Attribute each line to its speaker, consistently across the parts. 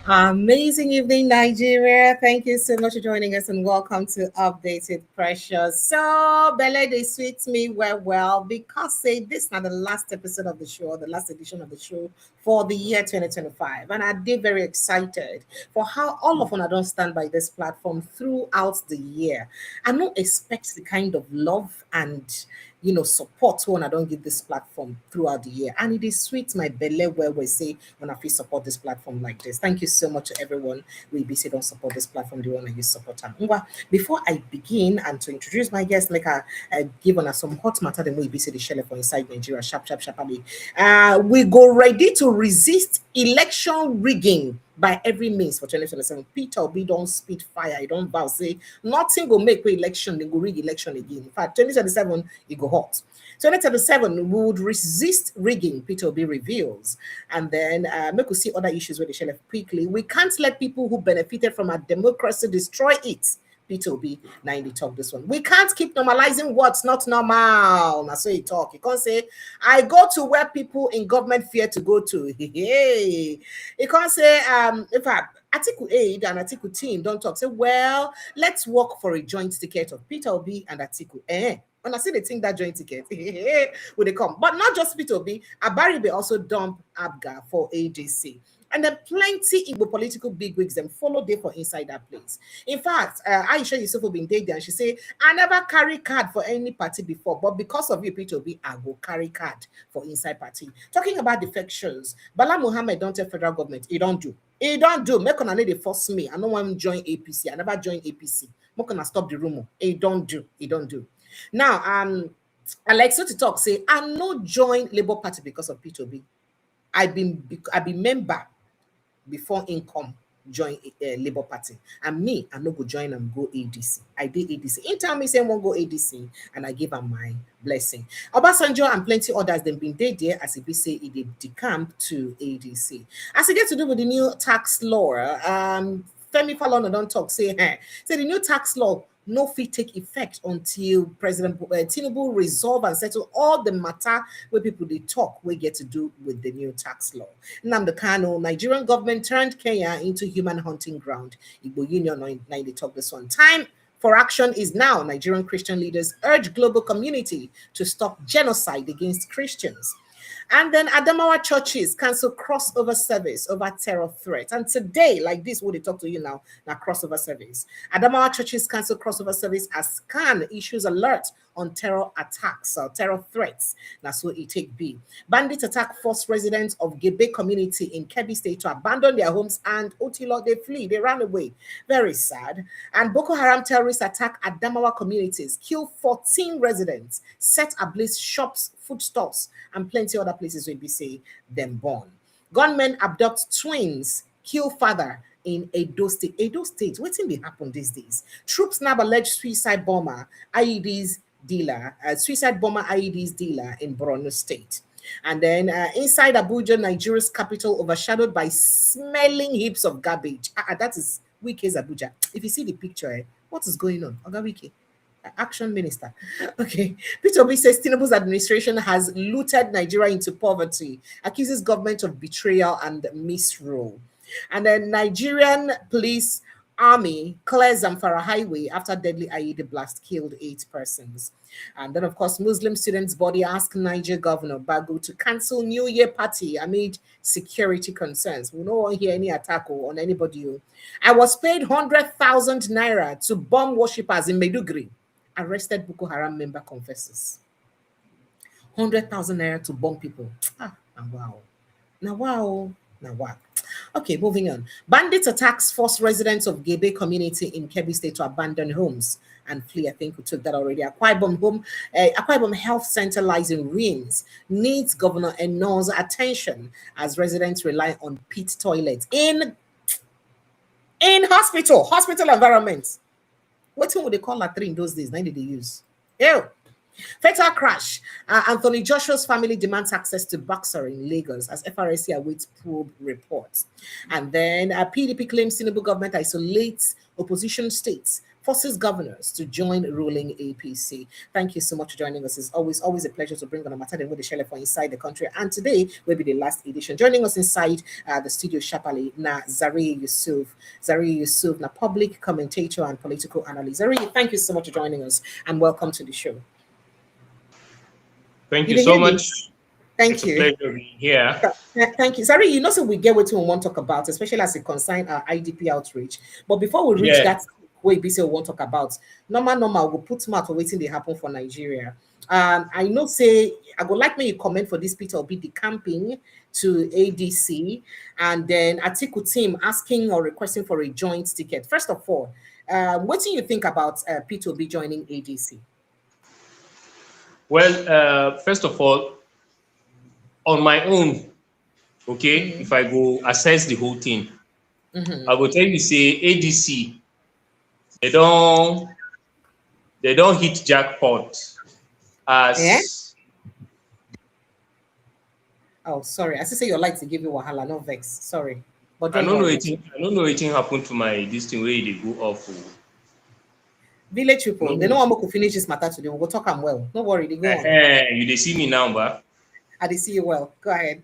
Speaker 1: Amazing evening, Nigeria. Thank you so much for joining us and welcome to Updated Precious. So, Bella, they sweet me well because say this is not the last episode of the show, the last edition of the show for the year 2025. And I did very excited for how all of us don't stand by this platform throughout the year. I don't expect the kind of love and support when I don't give this platform throughout the year. And it is sweet, my belly, where we say when I feel support this platform like this. Thank you so much to everyone we be say don't support this platform, the one that you support them. Before I begin and to introduce my guest, like I give on some hot matter, then we be say the shell for inside Nigeria, sharp. We go ready to resist election rigging by every means for 2027. Peter Obi don't spit fire. He don't vow say nothing will make way election. They go rig election again. In fact, 2027 it go hot. 2027 we would resist rigging. Peter Obi reveals, and then make we see other issues where they share quickly. We can't let people who benefited from our democracy destroy it. Peter Obi, now in the talk this one. We can't keep normalizing what's not normal. Now so he talk. You can't say, I go to where people in government fear to go to. Hey, you can't say, if I Article 8 and Article team don't talk. Say, well, let's work for a joint ticket of Peter Obi and Article. When I say they think that joint ticket, will they come? But not just Peter Obi, Abaribe also dump Abga for ADC. And then plenty Igbo political bigwigs them follow there for inside that place. In fact, Aisha Yusuf been there and she say, I never carry card for any party before, but because of you, Peter Obi, I will carry card for inside party. Talking about defections, Bala Muhammad don't tell federal government, he don't do. He don't do. Make on they force me. I don't want to join APC. I never join APC. Make on stop the rumor. He don't do. He don't do. Now, I like so to talk, say, I no join Labour Party because of Peter Obi. I been member before income join Labour Party. And me, I no go join and go ADC. I did ADC. In time, me say won't go ADC, and I give am my blessing. Obasanjo and plenty others then been there as if we say it did decamp to ADC. As it gets to do with the new tax law, Femi Falana don't talk, say the new tax law no fit take effect until President Tinubu resolve and settle all the matter where people they talk we get to do with the new tax law. Nnamdi Kanu, Nigerian government turned Kenya into human hunting ground. Igbo Union 9 they talk this one. Time for action is now. Nigerian Christian leaders urge global community to stop genocide against Christians. And then Adamawa churches cancel crossover service over terror threat. And today, like this, what they talk to you now crossover service. Adamawa churches cancel crossover service as CAN issues alert on terror attacks or terror threats. That's what it take be. Bandits attack forced residents of Gebe community in Kebbi State to abandon their homes and Otilo, they flee, they ran away. Very sad. And Boko Haram terrorists attack Adamawa communities, kill 14 residents, set ablaze shops, foodstuffs, and plenty other places where we say them born. Gunmen abduct twins, kill father in Edo State. Edo State, what's in the happen these days? Troops nab alleged suicide bomber IEDs dealer, suicide bomber IEDs dealer in Borno State. And then inside Abuja, Nigeria's capital, overshadowed by smelling heaps of garbage. That is Wike's Abuja. If you see the picture, what is going on? Oga Wike, Action Minister. Okay. Peter Obi says Tinubu's administration has looted Nigeria into poverty, accuses government of betrayal and misrule. And then Nigerian police army clears Zamfara highway after deadly IED blast killed 8 persons. And then, of course, Muslim students' body asked Niger Governor Bago to cancel New Year party amid security concerns. We don't hear any attack on anybody. I was paid 100,000 naira to bomb worshippers in Maiduguri. Arrested Boko Haram member confesses. 100,000 naira to bomb people. Wow. Now wow. Okay, moving on. Bandits attacks forced residents of Gebe community in Kebbi State to abandon homes and flee. I think we took that already. Akwa Ibom Health Center lies in ruins. Needs Governor Eno's attention as residents rely on pit toilets in hospital environments. What would they call that 3 in those days? 90 they use. Ew. Fatal crash. Anthony Joshua's family demands access to boxer in Lagos as FRSC awaits probe reports. And then PDP claims Tinubu government isolates opposition states forces governors to join ruling APC. Thank you so much for joining us. It's always a pleasure to bring on a matter with the share for inside the country. And today will be the last edition. Joining us inside the studio sharply na Zari Yusuf. Zari Yusuf, na public commentator and political analyst. Zari, thank you so much for joining us and welcome to the show.
Speaker 2: Thank you so much.
Speaker 1: Thank you.
Speaker 2: It's a pleasure being here.
Speaker 1: Thank you. Sorry, so we get what we want to talk about, especially as it concerns our IDP outreach. But before we reach that way, we want to talk about, normal, we'll put smart for waiting they happen for Nigeria. I know, I would like me to comment for this Peter Obi, the camping to ADC, and then Atiku team asking or requesting for a joint ticket. First of all, what do you think about Peter Obi joining ADC?
Speaker 2: Well, first of all, on my own, okay, if I go assess the whole thing, I will tell you, say ADC, they don't hit jackpot as.
Speaker 1: Oh, sorry. I say your light to give you wahala, no vex. Sorry, but
Speaker 2: I don't know anything happened to my this thing where they go off.
Speaker 1: Village people, they don't want to finish this matter today. We'll talk them well. No worry, they go on.
Speaker 2: You see me now, but
Speaker 1: I see you well. Go ahead.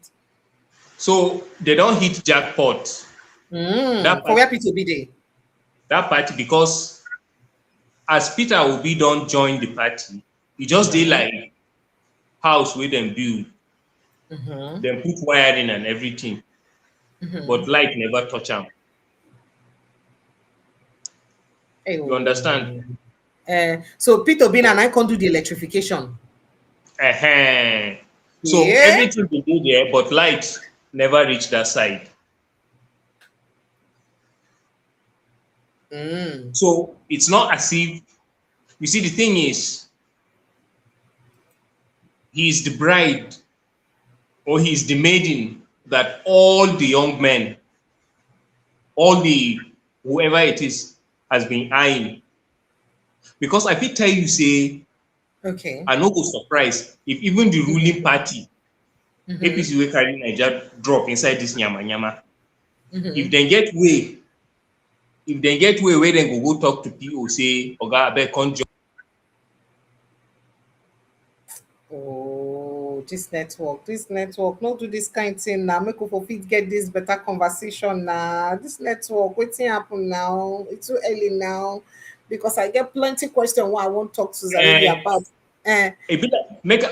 Speaker 2: So they don't hit jackpot.
Speaker 1: For where Peter Obi dey?
Speaker 2: That party, because as Peter Obi don't join the party, he just did like house where them build, them put wiring and everything, but light never touch them. You understand?
Speaker 1: So Peter Obi and I can't do the electrification.
Speaker 2: So everything we do there, but light never reach that side. So it's not as if, you see, the thing is, he is the bride or he is the maiden that all the young men, all the whoever it is, has been eyeing. Because I will tell you, say, I no go surprise if even the ruling party, APC will carry Niger drop inside this nyama. If they get way where they go talk to people, say, Oga, abeg come join.
Speaker 1: Oh, this network, not do this kind of thing now. Make for fit get this better conversation now. This network, what's happen now? It's too early now because I get plenty questions what I want to talk to Zari about.
Speaker 2: Make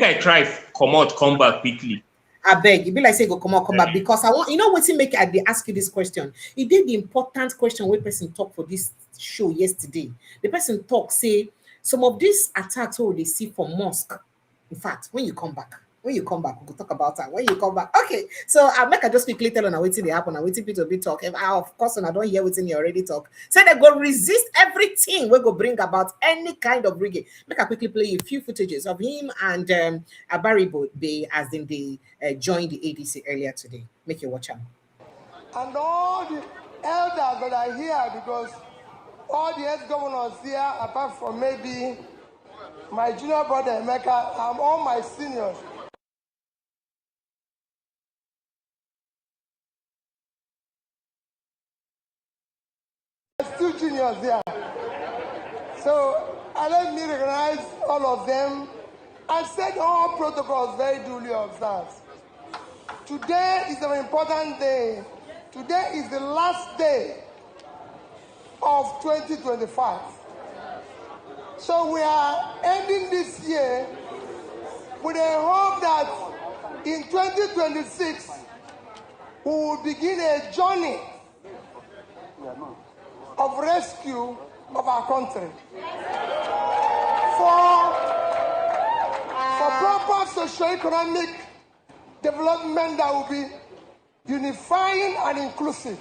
Speaker 2: I try come back quickly.
Speaker 1: I beg you, be like say go come back because I want what to make I ask you this question. It did the important question where person talk for this show yesterday. The person talk say some of these attacks what they see for mosque. In fact, when you come back, we'll talk about that. When you come back, okay. So I'll make I just quickly tell on waiting they happen. I'm waiting people to be talk. Of course, and I don't hear waiting you already talk. Say they go resist everything we go bring about any kind of rigging. Make I quickly play a few footages of him and Barry Bay as in they joined the ADC earlier today. Make you watch them.
Speaker 3: And all the elders that are here, because all the ex-governors here, apart from maybe my junior brother Emeka, and all my seniors. Still juniors here. So let me recognize all of them and set all protocols very duly observed. Today is an important day. Today is the last day of 2025. So we are ending this year with a hope that in 2026 we will begin a journey of rescue of our country. For proper socio-economic development that will be unifying and inclusive.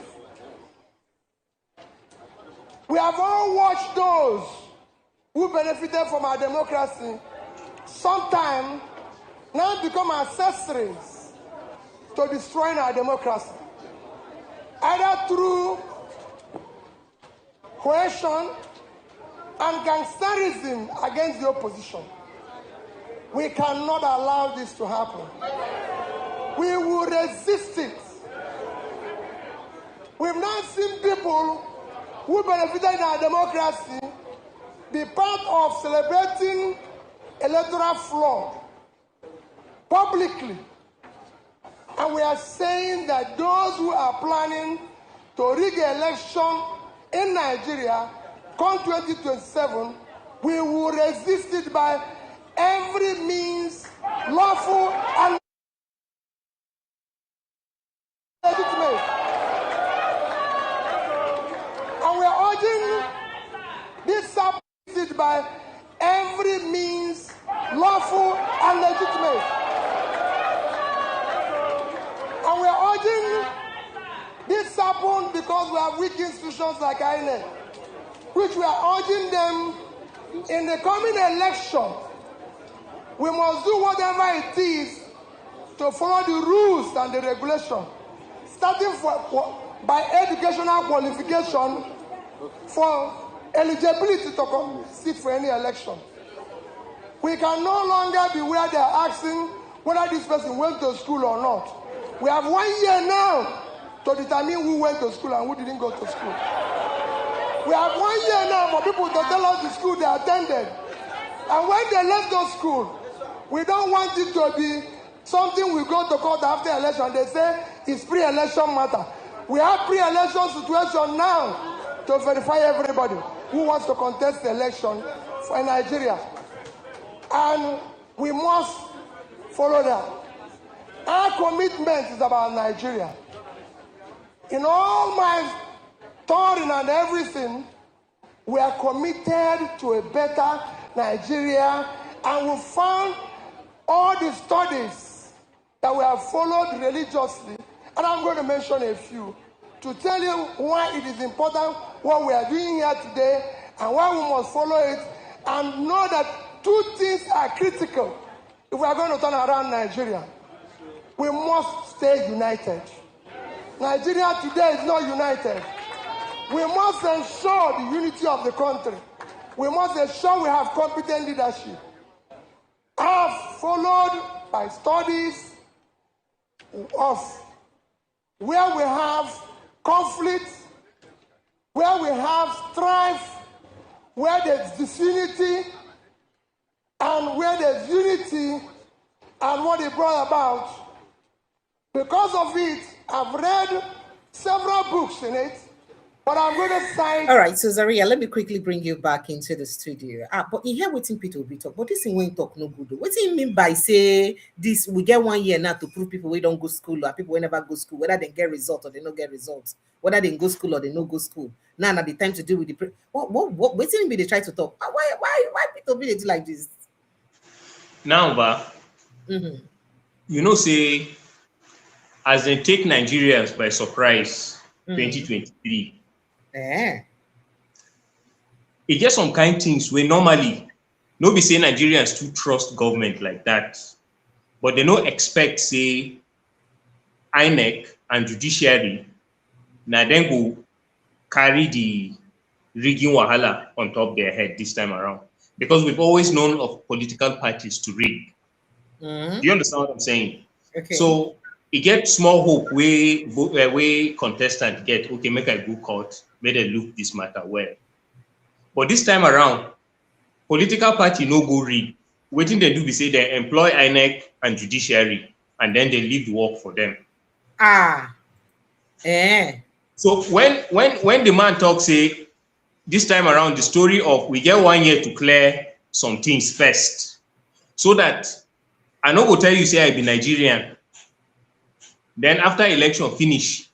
Speaker 3: We have all watched those who benefited from our democracy sometimes now become accessories to destroying our democracy, either through coercion and gangsterism against the opposition. We cannot allow this to happen. We will resist it. We've not seen people who benefited in our democracy be part of celebrating electoral fraud publicly. And we are saying that those who are planning to rig an election in Nigeria come 2027, we will resist it by every means lawful and legitimate. And we are urging this subject by every means lawful and legitimate. And we are urging this happen because we have weak institutions like INEC, which we are urging them in the coming election. We must do whatever it is to follow the rules and the regulation, starting by educational qualification for eligibility to come sit for any election. We can no longer be where they are asking whether this person went to school or not. We have 1 year now to determine who went to school and who didn't go to school. We have 1 year now for people to tell us the school they attended. And when they left those schools, we don't want it to be something we go to court after election. They say it's pre-election matter. We have pre-election situation now to verify everybody who wants to contest the election for Nigeria. And we must follow that. Our commitment is about Nigeria. In all my touring and everything, we are committed to a better Nigeria, and we found all the studies that we have followed religiously, and I'm going to mention a few to tell you why it is important what we are doing here today and why we must follow it, and know that two things are critical if we are going to turn around Nigeria. We must stay united. Nigeria today is not united. We must ensure the unity of the country. We must ensure we have competent leadership. I have followed by studies of where we have conflict, where we have strife, where there's disunity, and where there's unity, and what it brought about. Because of it, I've read several books in it, but I'm going to cite.
Speaker 1: All right, so Zaria, let me quickly bring you back into the studio. But you hear what Peter Obi talk, but this thing when talk no good. What do you mean by say this? We get 1 year now to prove people we don't go school, or people will never go school, whether they get results or they don't get results, whether they go school or they no go school. Now, the time to deal with the what do they try to talk? Why Peter Obi do like this?
Speaker 2: Now, you know, say, as they take Nigerians by surprise, 2023. It just some kind of things where normally nobody say Nigerians too trust government like that, but they don't expect say INEC and judiciary now then go carry the rigging wahala on top their head this time around, because we've always known of political parties to rig. Do you understand what I'm saying?
Speaker 1: Okay.
Speaker 2: So it get small hope way contestant get, okay, make a good court, make them look this matter well. But this time around, political party no go rig. Waiting they do be say they employ INEC and judiciary, and then they leave the work for them. So when the man talks, say this time around the story of we get 1 year to clear some things first, so that I no go tell you say I be Nigerian. Then after election finish,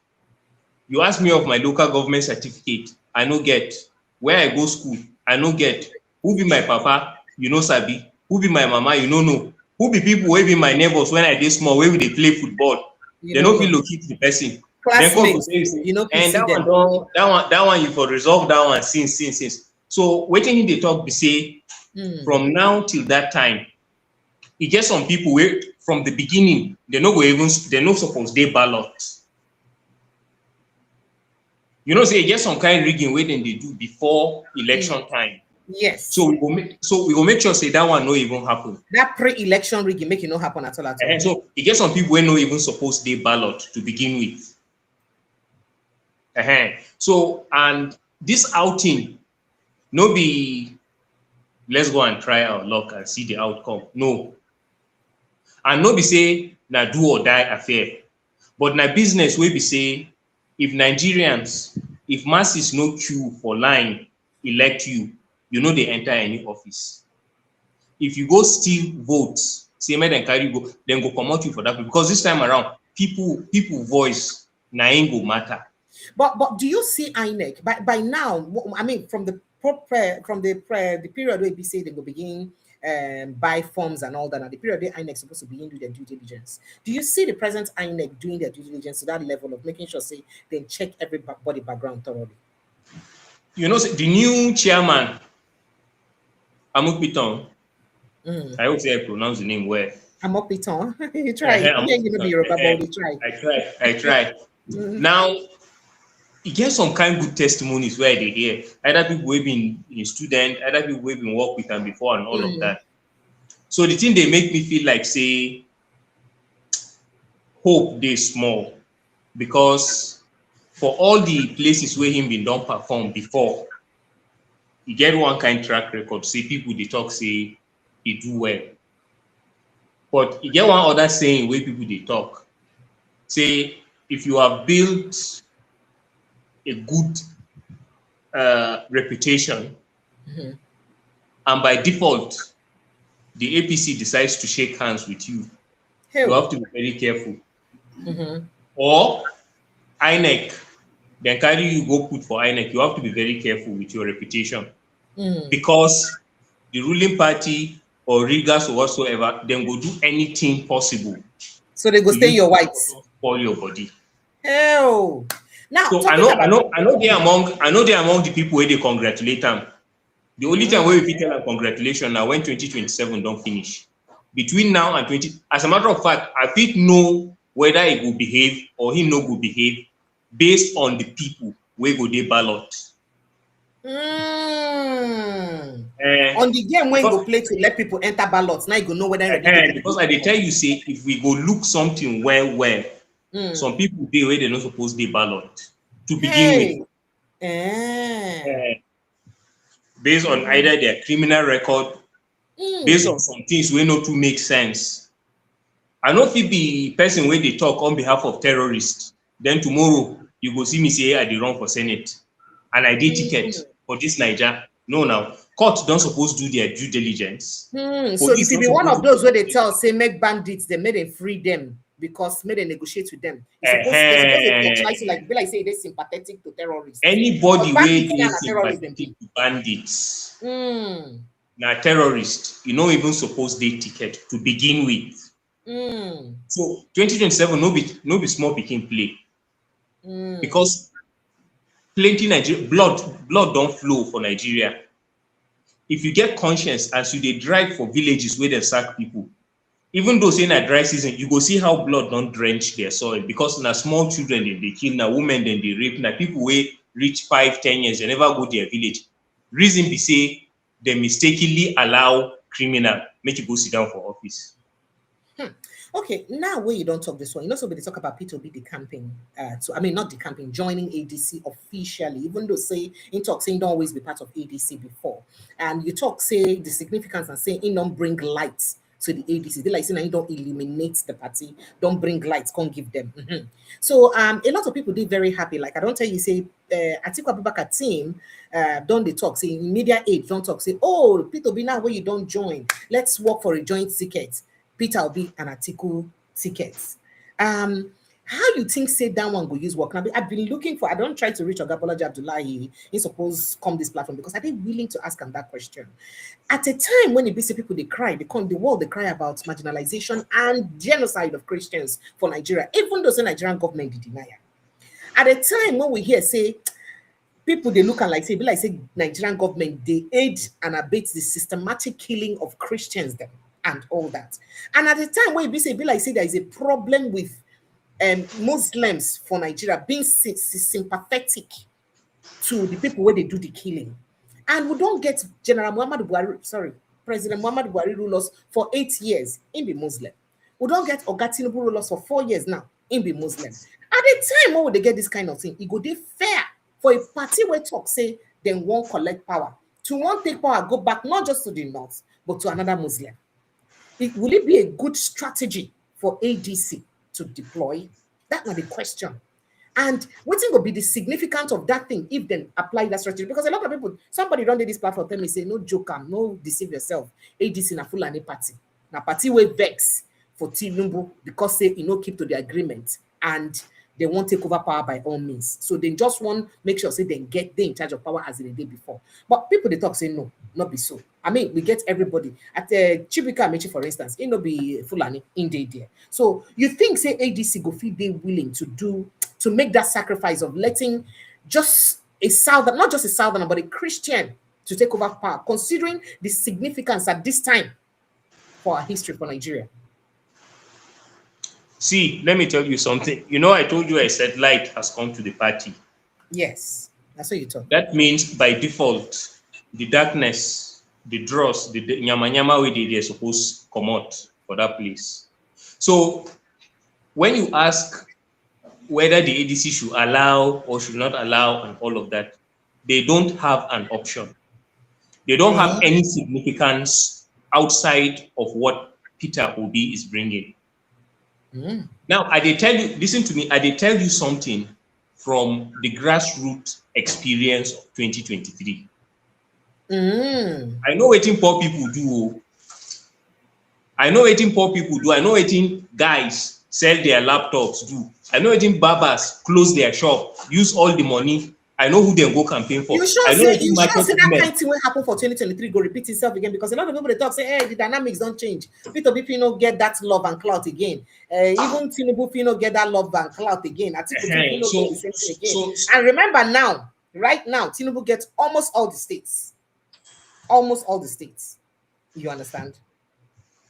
Speaker 2: you ask me of my local government certificate, I no get. Where I go school, I no get. Who be my papa? You know sabi. Who be my mama? You know. Who be people who be my neighbors when I dey small, where we dey play football? They no fit locate the person. Then come to say,
Speaker 1: you know,
Speaker 2: and that one you for resolve that one since. So waiting they talk be say from now till that time, it just some people where from the beginning they no suppose they ballot. You know, say just some kind of rigging where then they do before election time.
Speaker 1: Yes.
Speaker 2: So we will make sure say that one no even happen.
Speaker 1: That pre-election rigging make it not happen at all.
Speaker 2: And so it gets some people who no even supposed they ballot to begin with. So and this outing, no be let's go and try our luck and see the outcome. No. And no be say na do or die affair. But na business wey be say if Nigerians, if masses no queue for line elect you, you no dey enter any office. If you go steal votes, say make dem carry go, dem go comot you for that because this time around, people voice na im go matter.
Speaker 1: But do you see INEC by now? I mean, from the period where we say they will begin buy forms and all that, and the period where INEC supposed to begin do their due diligence. Do you see the present INEC doing their due diligence to that level of making sure say they check everybody background thoroughly?
Speaker 2: You know, the new chairman, Amupiton. I hope I pronounce the name well.
Speaker 1: Amupiton. You try.
Speaker 2: I try. Now, you get some kind of good testimonies where they hear. Either people who have been a student, either people who have been worked with them before and all of that. So the thing they make me feel like, say, hope they small. Because for all the places where him been done perform before, you get one kind track record. Say people they talk, say he do well. But you get one other saying where people they talk. Say, if you have built a good reputation, and by default, the APC decides to shake hands with you, you have to be very careful. Or INEC, then carry you go put for INEC, you have to be very careful with your reputation. Because the ruling party or riggers or whatsoever, then go do anything possible.
Speaker 1: So they go stay your whites.
Speaker 2: For your body.
Speaker 1: Hell. Now,
Speaker 2: so I know they among the people where they congratulate them. The only time where we tell them congratulations now when 2027 don't finish. Between now and 20, as a matter of fact, I fit know whether he will behave or he no will behave based on the people where go they ballot.
Speaker 1: On the game when you go play to let people enter ballots, now you go know whether
Speaker 2: because I dey tell you say if we go look something well. Some people they where they not supposed to ballot to begin with. Based on either their criminal record, based on some things we know to make sense. I know if it be person where they talk on behalf of terrorists, then tomorrow you go see me say I did run for Senate and I did ticket for this Niger. No, now court don't suppose do their due diligence.
Speaker 1: So if you be one of those where they tell say make bandits, they made them free them because made them negotiate with them. It's supposed to be like say they're sympathetic to terrorists.
Speaker 2: Anybody where they sympathetic to bandits, now terrorists, you know even suppose they ticket to begin with. So 2027 no be small picking play because plenty Nigeria blood don't flow for Nigeria. If you get conscience as you they drive for villages where they sack people, even though saying a dry season, you go see how blood don't drench their soil because now small children they kill, now women then they rape, now people where reach 5-10 years, they never go to their village. Reason be say they mistakenly allow criminal make you go sit down for office.
Speaker 1: Okay, now where you don't talk this one, you know, so they talk about Peter Obi the campaign. Not the campaign, joining ADC officially, even though say in talk saying don't always be part of ADC before. And you talk say the significance and saying it don't bring light to the ADC. They like saying you don't eliminate the party, don't bring lights, can't give them. So a lot of people did very happy. Like I don't tell you, say Atiku Abubakar team don't they talk, say in media aid, don't talk, say, oh, Peter Obi now where you don't join, let's work for a joint ticket. Peter Obi and Atiku tickets. How you think say that one go use work? Now, I've been looking for, I don't try to reach Ogabolaji Abdullahi, he's supposed to come this platform because I think willing to ask him that question. At a time when the BC people they cry, the world they cry about marginalization and genocide of Christians for Nigeria, even though the Nigerian government did deny it. At a time when we hear say people they look and like say Nigerian government they aid and abet the systematic killing of Christians them. And all that. And at the time when you say there is a problem with Muslims for Nigeria being sympathetic to the people where they do the killing. And we don't get President Muhammadu Buhari rule us for 8 years in the Muslim. We don't get Oga Tinubu rule us for 4 years now in the Muslim. At the time when they get this kind of thing, it go be fair for a party where talk say they won't collect power, to want take power, go back not just to the north, but to another Muslim. Will it be a good strategy for ADC to deploy? That's not the question. And what will be the significance of that thing if they apply that strategy? Because a lot of people, somebody don't do this platform, tell me, say, no joke, no deceive yourself. ADC na Fulani party. Na party will vex for Tinubu because say, keep to the agreement and they won't take over power by all means. So they just want make sure say they in charge of power as in the day before. But people they talk say no, not be so. I mean, we get everybody at Chibika Amechi, for instance, it no be Fulani in there. So you think say ADC go feel they willing to make that sacrifice of letting just a southern, not just a southern, but a Christian to take over power, considering the significance at this time for our history for Nigeria?
Speaker 2: See, let me tell you something. I told you I said light has come to the party.
Speaker 1: Yes, that's what you told.
Speaker 2: That means by default, the darkness, the dross, the nyama way they're supposed to come out for that place. So when you ask whether the ADC should allow or should not allow and all of that, they don't have an option. They don't have any significance outside of what Peter Obi is bringing. Now, I did tell you, listen to me, I did tell you something from the grassroots experience of 2023. I know what poor people do. I know what poor people do. I know what guys sell their laptops do. I know what barbers close their shop, use all the money. I know who they go campaign for.
Speaker 1: You sure
Speaker 2: I know
Speaker 1: say that
Speaker 2: women.
Speaker 1: kind of thing will happen for 2023 go repeat itself again, because a lot of people they talk say, hey, the dynamics don't change. Peter Obi no get that love and clout again. Even Tinubu no get that love and clout again. I think no get the same thing again. And remember now, right now, Tinubu gets almost all the states. Almost all the states. You understand?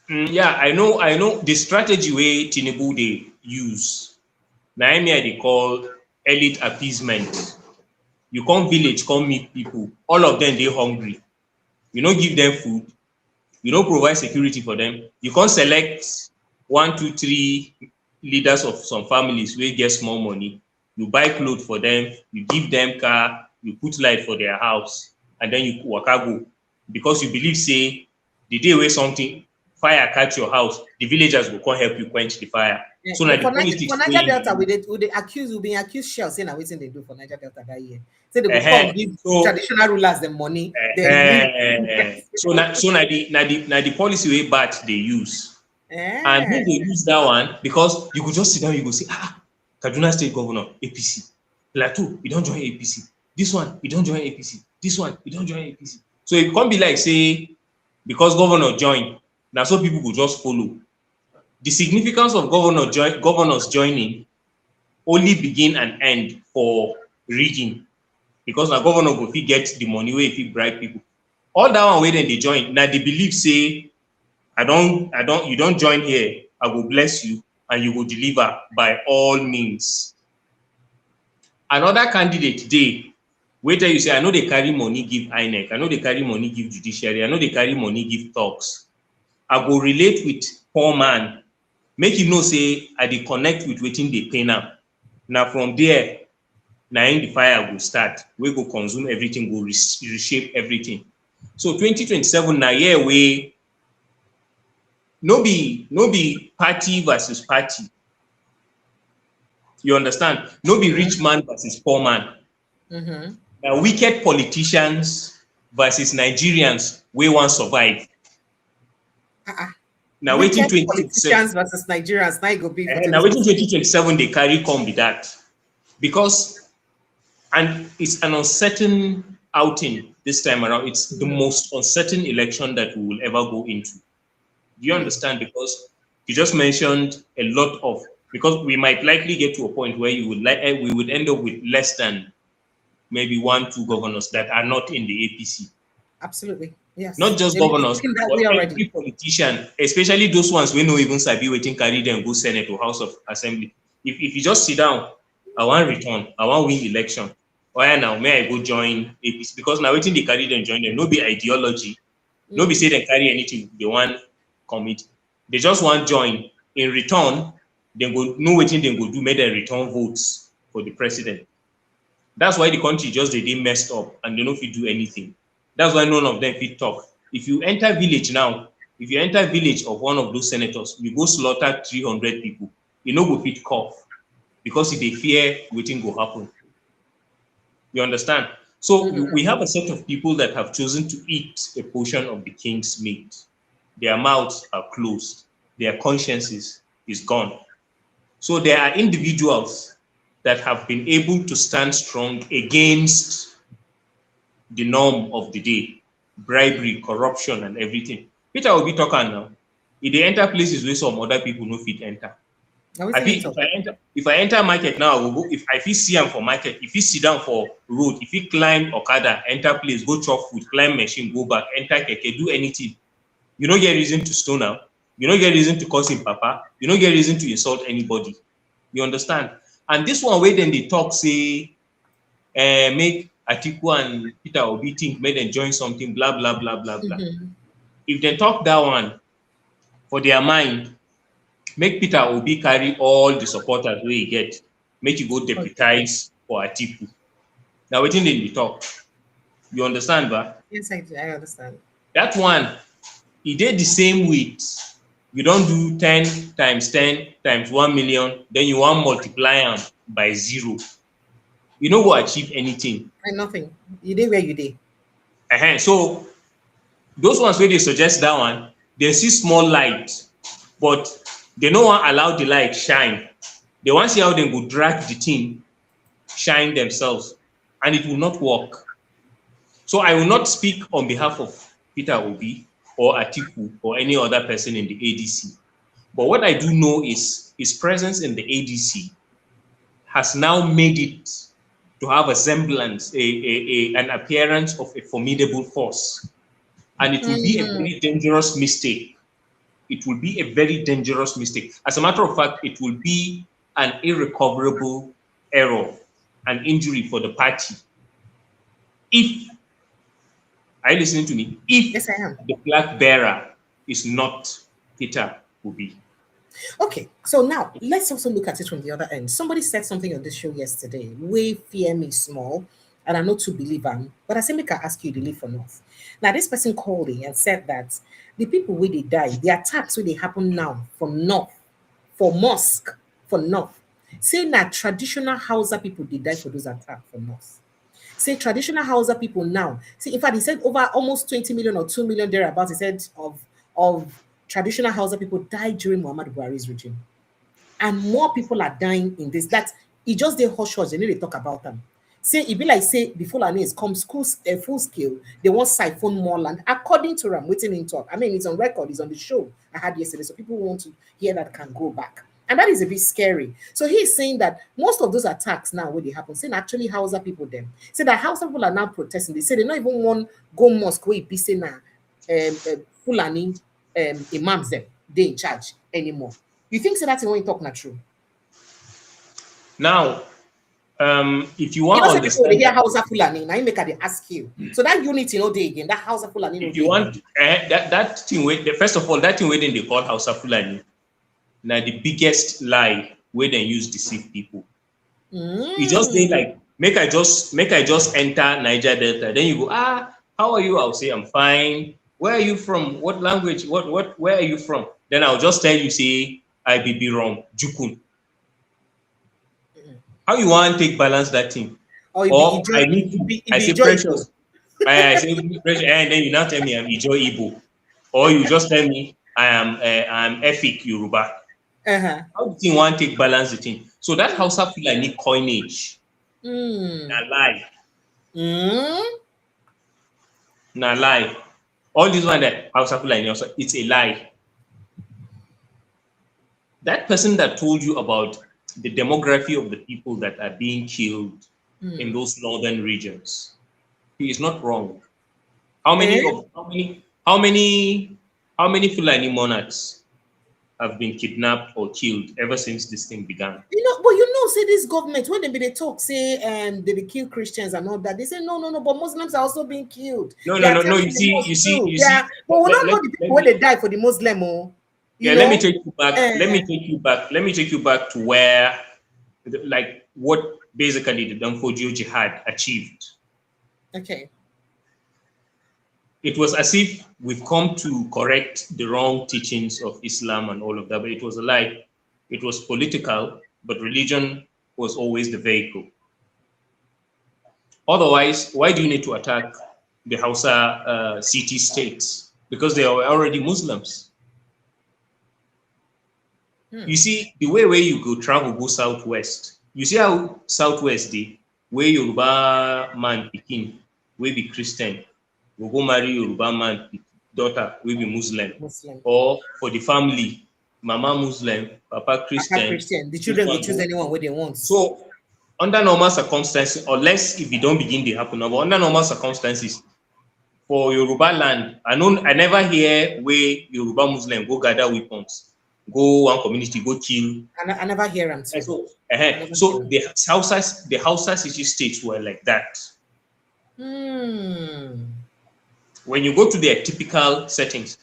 Speaker 2: Yeah, I know the strategy way Tinubu they use. Now they call elite appeasement. You come village, come meet people. All of them, they hungry. You don't give them food. You don't provide security for them. You can't select 1, 2, 3 leaders of some families where you get small money. You buy clothes for them. You give them car. You put light for their house. And then you waka go. Because you believe, say, the day where something, fire catch your house, the villagers will come help you quench the fire.
Speaker 1: Yeah.
Speaker 2: So now
Speaker 1: for
Speaker 2: the politics
Speaker 1: Niger Delta, we'll be accused Shell saying what they do for Niger Delta that year. So they will come give traditional rulers the money.
Speaker 2: So now the policy way bad they use. And when they use that one, because you could just sit down, you go say, Kaduna State Governor, APC. Plateau, you don't join APC. This one, you don't join APC. This one, you don't join APC. So it can't be like, say, because governor join, now so people will just follow. The significance of governors joining only begin and end for rigging, because now governor go fit get the money where if he bribe people. All that one way then they join. Now they believe, say, you don't join here, I will bless you and you will deliver by all means. Another candidate today, wait till you say, I know they carry money, give INEC, I know they carry money, give judiciary, I know they carry money, give talks. I go relate with poor man, make him know, say, I dey connect with waiting they pay now. Now from there, now in the fire will start, we go consume everything, go reshape everything. So 2027 now year we no be party versus party. You understand? No be rich man versus poor man. Now wicked politicians versus Nigerians we want survive. Now waiting 2027
Speaker 1: versus Nigerians. Now go be.
Speaker 2: Now waiting 2027 they carry come with that, because and it's an uncertain outing this time around. It's the most uncertain election that we will ever go into. Do you understand? Because you just mentioned a lot of, because we might likely get to a point where we would end up with less than maybe 1, 2 governors that are not in the APC.
Speaker 1: Absolutely. Yes.
Speaker 2: Not just governors, but every politician, especially those ones we know even sabi waiting carry them go Senate or House of Assembly. If you just sit down, I want return, I want win election. Why now may I go join APC? Because now waiting they carry them join them. No be ideology, no be say they carry anything they want commit. They just want join. In return, they go know waiting they go do, make them return votes for the president. That's why the country just they messed up and they don't fit do anything. That's why none of them fit talk. If you enter village now, if you enter village of one of those senators, you go slaughter 300 people, you no go fit cough because if they fear wetin go happen. You understand? So we have a set of people that have chosen to eat a portion of the king's meat. Their mouths are closed. Their consciences is gone. So there are individuals that have been able to stand strong against the norm of the day, bribery, corruption, and everything. Peter Obi talking now. If they enter places where some other people no fit enter. If I enter market now, I will go. If I fit see him for market, if he sit down for road, if he climb Okada, enter place, go chop food, climb machine, go back, enter keke, do anything. You don't get reason to stone him. You don't get reason to cause him papa. You don't get reason to insult anybody. You understand? And this one way then they talk say, make Atiku and Peter Obi think, make them join something, blah blah blah blah blah. If they talk that one for their mind, make Peter Obi carry all the supporters where he get, make you go deputize for Atiku. Now waiting then they talk. You understand, ba?
Speaker 1: Yes, I understand.
Speaker 2: That one, he did the same with. You don't do 10 times 10 times 1 million, then you want multiply them by 0. You don't go achieve anything.
Speaker 1: Nothing. You did where you did.
Speaker 2: So those ones where they suggest that one, they see small light, but they don't want to allow the light shine. They want to see how they go drag the thing, shine themselves, and it will not work. So I will not speak on behalf of Peter Obi or Atiku or any other person in the ADC. But what I do know is his presence in the ADC has now made it to have a semblance, an appearance of a formidable force. And it will be a very dangerous mistake. It will be a very dangerous mistake. As a matter of fact, it will be an irrecoverable error, an injury for the party. If, are you listening to me? If
Speaker 1: yes, I am.
Speaker 2: The flag bearer is not Peter Obi.
Speaker 1: Okay, so now let's also look at it from the other end. Somebody said something on this show yesterday, way fear me small, and I know to believe him, but I say make I ask you to live for North. Now this person called in and said that the people where they die, the attacks where they happen now from North, for mosque, for North, saying that traditional Hausa people they die for those attacks for North. Say traditional Hausa people now. See, in fact, he said over almost 20 million or 2 million thereabouts. He said of traditional Hausa people died during Muhammad Buhari's regime. And more people are dying in this. That it just they hush hush, they need to talk about them. Say it be like say the Fulanis come full scale, they want siphon more land. According to Ram, waiting in talk. I mean, it's on record, it's on the show I had yesterday. So people want to hear that can go back. And that is a bit scary. So he's saying that most of those attacks now, when they happen, saying actually Hausa people them. Say that Hausa people are now protesting. They say they don't even want go mosque where it be saying Fulani imams them, they in charge anymore. You think so that's when you talk not true?
Speaker 2: Now, if you want to understand,
Speaker 1: they hear Hausa Fulani, now you make they ask you. So that unity no day again, that Hausa Fulani.
Speaker 2: If you want that thing, first of all, that thing where they call Hausa Fulani, now the biggest lie where they use deceive people. You just think like make I just enter Niger Delta, then you go how are you? I'll say I'm fine. Where are you from? What language? Where are you from? Then I'll just tell you, say, I be wrong. Jukun. How you want to take balance that thing?
Speaker 1: Or
Speaker 2: I need to I say precious. I say precious, and then you now tell me I'm Ijo Igbo. Or you just tell me I'm Efik Yoruba. How do you want to take balance the thing? So that Hausa Fulani coinage. Na lie. Na lie. All this one that Hausa Fulani also, it's a lie. That person that told you about the demography of the people that are being killed in those northern regions, he is not wrong. How many Fulani monarchs have been kidnapped or killed ever since this thing began?
Speaker 1: Say this government when they talk say they kill Christians and all that, they say no, but Muslims are also being killed.
Speaker 2: No. You see.
Speaker 1: But we don't know the people when they die for the Muslim.
Speaker 2: Let me take you back. Let me take you back to where, like, what basically the Danfodio jihad achieved.
Speaker 1: Okay.
Speaker 2: It was as if we've come to correct the wrong teachings of Islam and all of that, but it was a lie. It was political, but religion was always the vehicle. Otherwise, why do you need to attack the Hausa city states? Because they are already Muslims. You see, the way where you go travel, go southwest. You see how southwest they, where Yoruba man picking, will be Christian, will go marry Yoruba man daughter, will be Muslim. Or for the family, mama Muslim, papa Christian.
Speaker 1: Papa Christian. The children will choose anyone where they want.
Speaker 2: So under normal circumstances, unless if you don't begin to happen, but under normal circumstances, for Yoruba land, I never hear where Yoruba Muslim go gather weapons, go one community, go kill.
Speaker 1: I never hear them.
Speaker 2: So the Hausa city states were like that. When you go to their typical settings,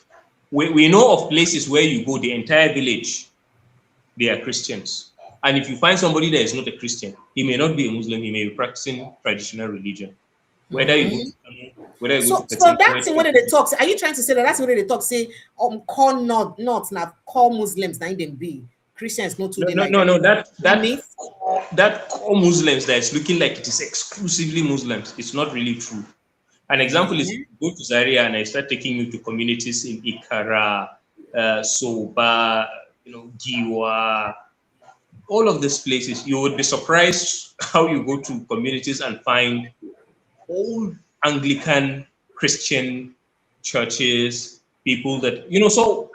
Speaker 2: we know of places where you go, the entire village, they are Christians. And if you find somebody that is not a Christian, he may not be a Muslim, he may be practicing traditional religion. Whether you
Speaker 1: so that's what they talk. Are you trying to say that that's what they talk? Say, call not now call Muslims now them be Christians not to
Speaker 2: no, that call Muslims that is looking like it is exclusively Muslims. It's not really true. An example is go to Zaria and I start taking you to communities in Ikara, Soba, Giwa, all of these places. You would be surprised how you go to communities and find old Anglican Christian churches, people that, so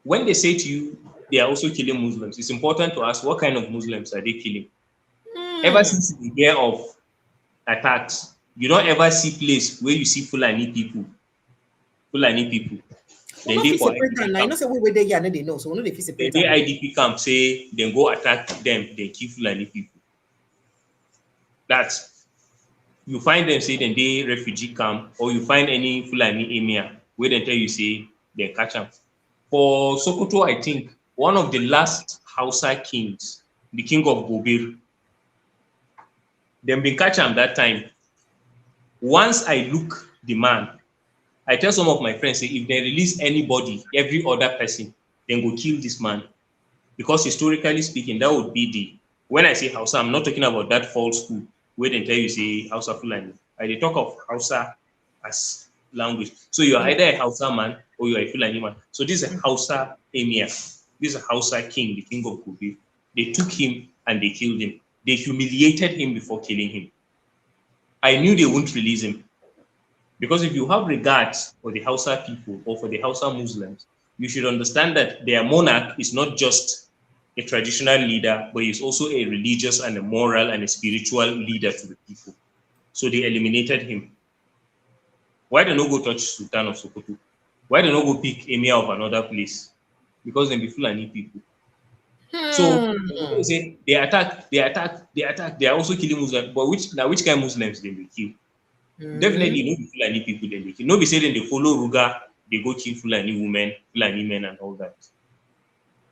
Speaker 2: when they say to you, they are also killing Muslims, it's important to ask what kind of Muslims are they killing? Ever since the year of attacks, you don't ever see place where you see Fulani people.
Speaker 1: Then they know, so no,
Speaker 2: they IDP camp say, then go attack them, they kill Fulani people. That's you find them say then they refugee camp, or you find any Fulani emir where they tell you say they catch them. For Sokoto, I think one of the last Hausa kings, the king of Gobir, them been catch him that time. Once I look the man, I tell some of my friends, say if they release anybody, every other person, then go kill this man. Because historically speaking, that would be the, when I say Hausa, I'm not talking about that false school where they tell you say Hausa Fulani. I talk of Hausa as language. So you're either a Hausa man or you're a Fulani man. So this is a Hausa emir. This is a Hausa king, the king of Kubi. They took him and they killed him. They humiliated him before killing him. I knew they wouldn't release him. Because if you have regard for the Hausa people or for the Hausa Muslims, you should understand that their monarch is not just a traditional leader, but he's also a religious and a moral and a spiritual leader to the people. So they eliminated him. Why they not go touch Sultan of Sokoto? Why they not go pick emir of another place? Because they be Fulani people. So say they attack. They are also killing Muslims. But which kind of Muslims they will kill? Definitely no be Fulani people then they kill. No be saying they follow Ruga, they go kill Fulani women, Fulani men and all that.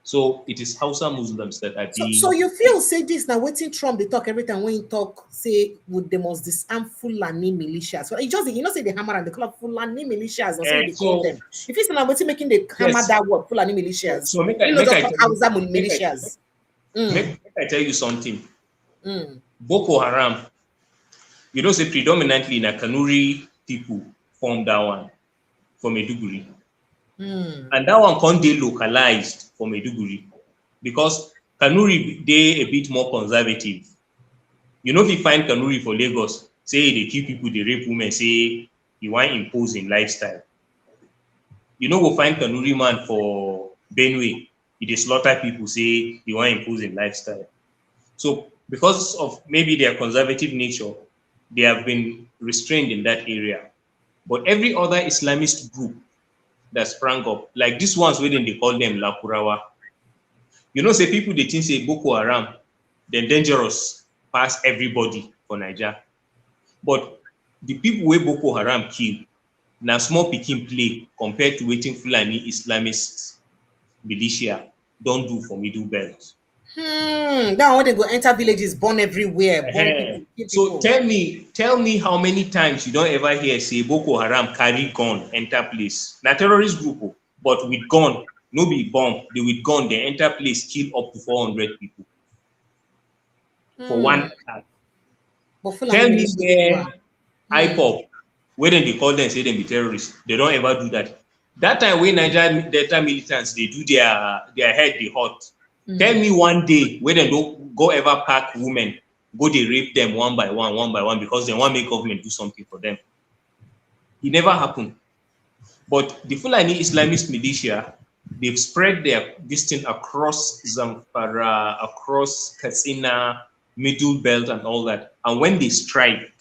Speaker 2: So it is Hausa Muslims that are being...
Speaker 1: So you feel say this now waiting Trump they talk every time when you talk say would they must disarm Fulani militias. So it just say the hammer and the club Fulani militias or they call them. If it's not waiting making the hammer that word Fulani militias. So make I
Speaker 2: tell you something. Boko Haram, say predominantly in a Kanuri people formed that one from Maiduguri. And that one can't be localized for Maiduguri because Kanuri they a bit more conservative. If you find Kanuri for Lagos, say they kill people, they rape women, say you want imposing lifestyle. Go find Kanuri man for Benue, they slaughter people, say you want imposing lifestyle. So because of maybe their conservative nature, they have been restrained in that area. But every other Islamist group that sprang up, like these ones where they call them Lakurawa. Say people they think say Boko Haram, they're dangerous past everybody for Niger. But the people where Boko Haram kill, now small picking play compared to waiting Fulani Islamist militia don't do for Middle Belt.
Speaker 1: That when they go enter villages, burn everywhere, burn people, kill
Speaker 2: So
Speaker 1: people.
Speaker 2: tell me how many times you don't ever hear say Boko Haram carry gun enter place. Na terrorist group, oh, but with gun, no be bomb. They with gun, they enter place, kill up to 400 people for one attack.
Speaker 1: But Fulani
Speaker 2: Tell me
Speaker 1: militia do
Speaker 2: where
Speaker 1: am.
Speaker 2: IPOB, where then they call them say they be terrorists. They don't ever do that. That time when Niger Delta militants they do their head they hot. Tell me one day where they don't go ever pack women, go they rape them one by one because they want make government do something for them. It never happened. But the Fulani Islamist militia, they've spread their this thing across Zamfara, across Katsina, Middle Belt, and all that. And when they strike,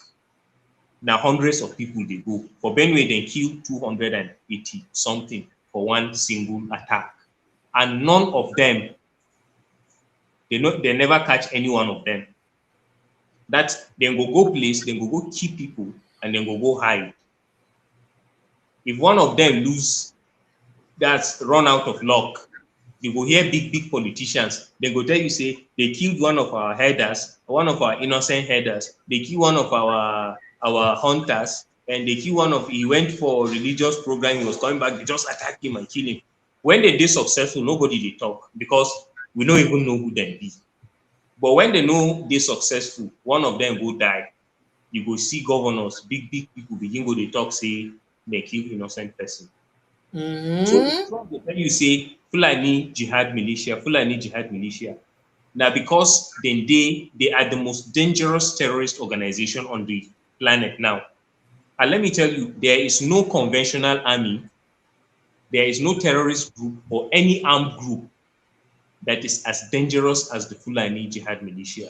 Speaker 2: now hundreds of people they go. For Benue, they kill 280 something for one single attack. And none of them, they never catch any one of them. That's then go place, then go kill people, and then go hide. If one of them lose, that's run out of luck. You go hear big politicians. They go tell you say they killed one of our headers, one of our innocent headers. They killed one of our hunters, and they killed one of. He went for religious program. He was coming back. They just attack him and kill him. When they successful, nobody they talk because we don't even know who they be. But when they know they successful, one of them go die. You go see governors, big people begin go they talk say they kill innocent person. So they tell you say Fulani jihad militia. Now because then they are the most dangerous terrorist organization on the planet now. And let me tell you, there is no conventional army, there is no terrorist group or any armed group that is as dangerous as the Fulani jihad militia.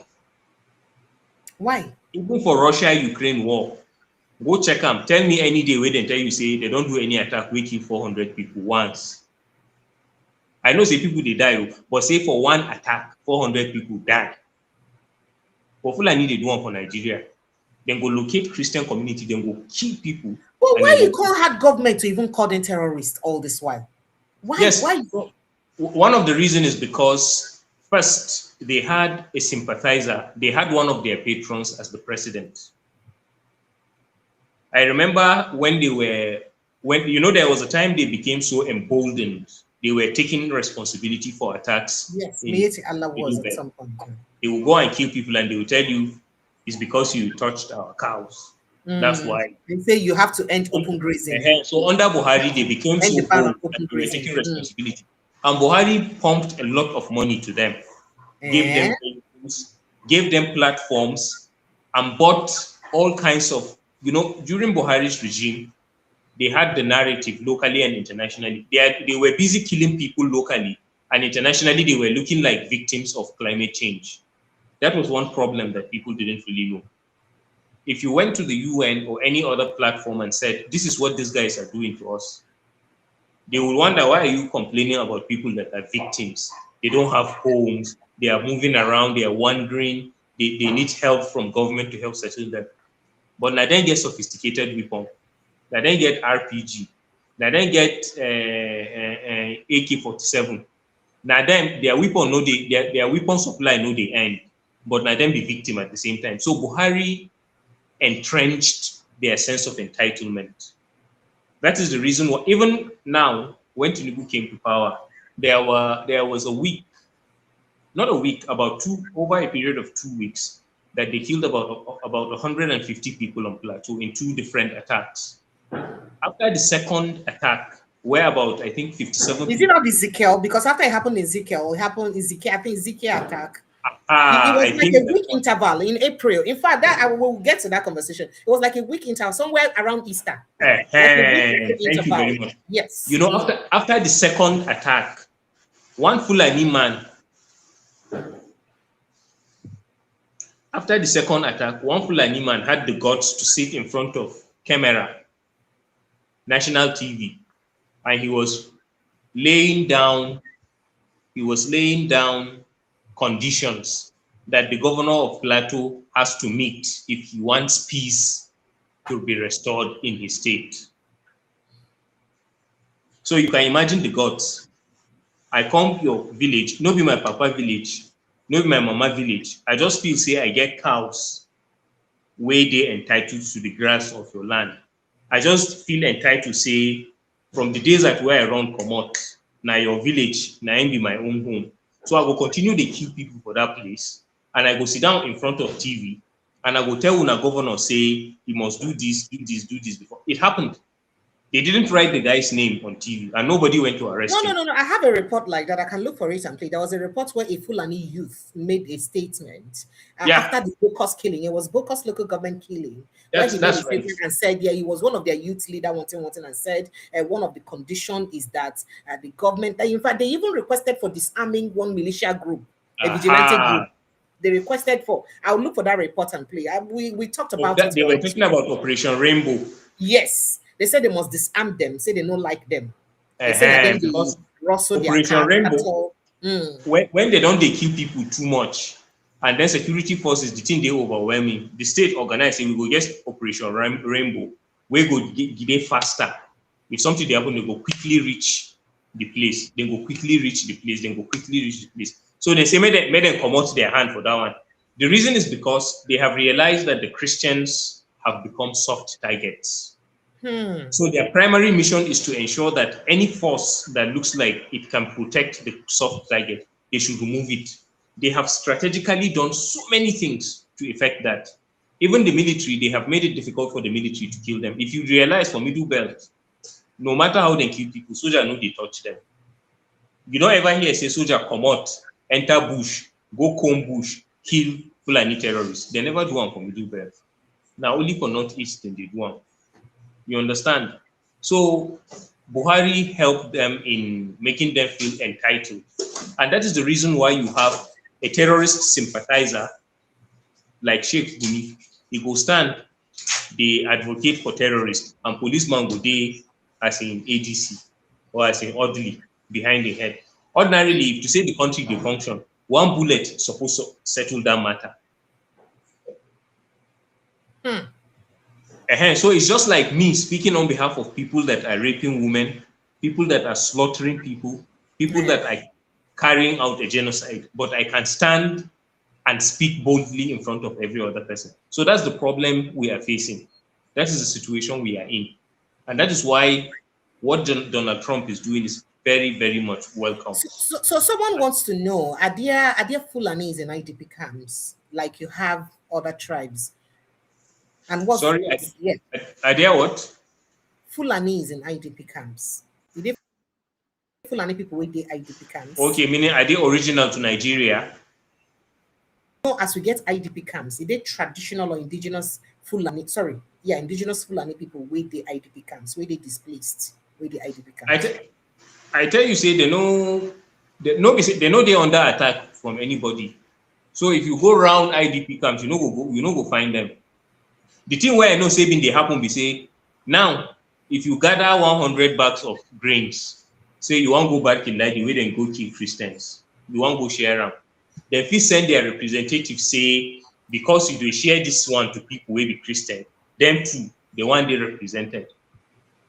Speaker 1: Why?
Speaker 2: Even for Russia-Ukraine war, go check them. Tell me any day where they tell you say they don't do any attack, we kill 400 people once. I know say people they die, but say for one attack, 400 people die. For Fulani they do one for Nigeria. Then go locate Christian community, then go kill people.
Speaker 1: But why you can't have government to even call them terrorists all this while? Why?
Speaker 2: Yes.
Speaker 1: Why?
Speaker 2: One of the reasons is because first they had a sympathizer. They had one of their patrons as the president. I remember when there was a time they became so emboldened. They were taking responsibility for attacks.
Speaker 1: Yes, Allah was at some point.
Speaker 2: They will go and kill people and they will tell you it's because you touched our cows. That's why.
Speaker 1: They say you have to end open grazing.
Speaker 2: So under Buhari, they became so bold that they were taking responsibility. And Buhari pumped a lot of money to them, gave them platforms, and bought all kinds of, during Buhari's regime, they had the narrative locally and internationally. They were busy killing people locally, and internationally they were looking like victims of climate change. That was one problem that people didn't really know. If you went to the UN or any other platform and said, this is what these guys are doing to us, they will wonder, why are you complaining about people that are victims? They don't have homes, they are moving around, they are wandering, they need help from government to help settle them. But now then get sophisticated weapon, now then get RPG, now then get AK-47. Now then their weapon their weapon supply no they end, but now then be victim at the same time. So Buhari entrenched their sense of entitlement. That is the reason why even now, when Tinubu came to power, there was a week, not a week, over a period of 2 weeks, that they killed about 150 people on Plateau in 2 different attacks. After the second attack, where about, I think, 57
Speaker 1: Is it not Ezekiel? Because after it happened in Ezekiel, I think Ezekiel attack. It was like a week interval in April. In fact, that I will get to that conversation. It was like a week interval, somewhere around Easter.
Speaker 2: Thank you very much.
Speaker 1: Yes.
Speaker 2: After the second attack, one Fulani man had the guts to sit in front of camera, national TV, and he was laying down conditions that the governor of Plateau has to meet if he wants peace to be restored in his state. So you can imagine the gods. I come to your village, no be my papa village, no be my mama village. I just feel say I get cows where they entitled to the grass of your land. I just feel entitled to say from the days that where I run comot, now your village, now be my own home. So I will continue to kill people for that place, and I go sit down in front of TV, and I go tell una governor say he must do this, do this, do this before. It happened. They didn't write the guy's name on TV, and nobody went to arrest him.
Speaker 1: No. I have a report like that. I can look for it and play. There was a report where a Fulani youth made a statement after the Bokos killing. It was Bokos local government killing.
Speaker 2: That's right.
Speaker 1: And said, he was one of their youth leader, wanting, and said one of the conditions is that the government, in fact, they even requested for disarming one militia group, a vigilante group. They requested for. I'll look for that report and play. We talked about it.
Speaker 2: They were talking about Operation Rainbow.
Speaker 1: Yes. They said they must disarm them, say they don't like them. They
Speaker 2: said that Operation Rainbow, when they kill people too much, and then security forces, the thing they overwhelming, the state organized, we go get Operation Rainbow, we go get faster. If something they happen, they go quickly reach the place. They go quickly reach the place. They go quickly reach the place. So they say, made them come out their hand for that one. The reason is because they have realized that the Christians have become soft targets. So their primary mission is to ensure that any force that looks like it can protect the soft target, they should remove it. They have strategically done so many things to effect that. Even the military, they have made it difficult for the military to kill them. If you realize for Middle Belt, no matter how they kill people, soldiers know they touch them. You don't ever hear say soldier come out, enter bush, go comb bush, kill Fulani terrorists. They never do one for Middle Belt. Now only for Northeast they do one. You understand? So Buhari helped them in making them feel entitled. And that is the reason why you have a terrorist sympathizer like Sheikh Gumi. He go stand, they advocate for terrorists, and policeman go there as in ADC or as in orderly behind the head. Ordinarily, if to say the country will function, one bullet is supposed to settle that matter. So it's just like me speaking on behalf of people that are raping women, people that are slaughtering people, people that are carrying out a genocide, but I can stand and speak boldly in front of every other person. So that's the problem we are facing. That is the situation we are in. And that is why what Donald Trump is doing is very, very much welcome.
Speaker 1: So someone wants to know, are there Fulanis in IDP camps like you have other tribes? And what?
Speaker 2: Sorry, are there what?
Speaker 1: Fulanis in IDP camps. Are there Fulani people with the IDP camps?
Speaker 2: Okay, meaning are they original to Nigeria?
Speaker 1: No, as we get IDP camps, are they traditional or indigenous Fulani? Sorry, indigenous Fulani people with the IDP camps, where they displaced, with the IDP camps.
Speaker 2: I tell you, say they know they're under attack from anybody. So if you go around IDP camps, you know go find them. The thing where I know saving they happen, we say now if you gather 100 bags of grains, say you want to go back in that way, then go kill Christians. You want to go share them. Then if you send their representatives, say because you do share this one to people who be Christian, them too, the one they represented.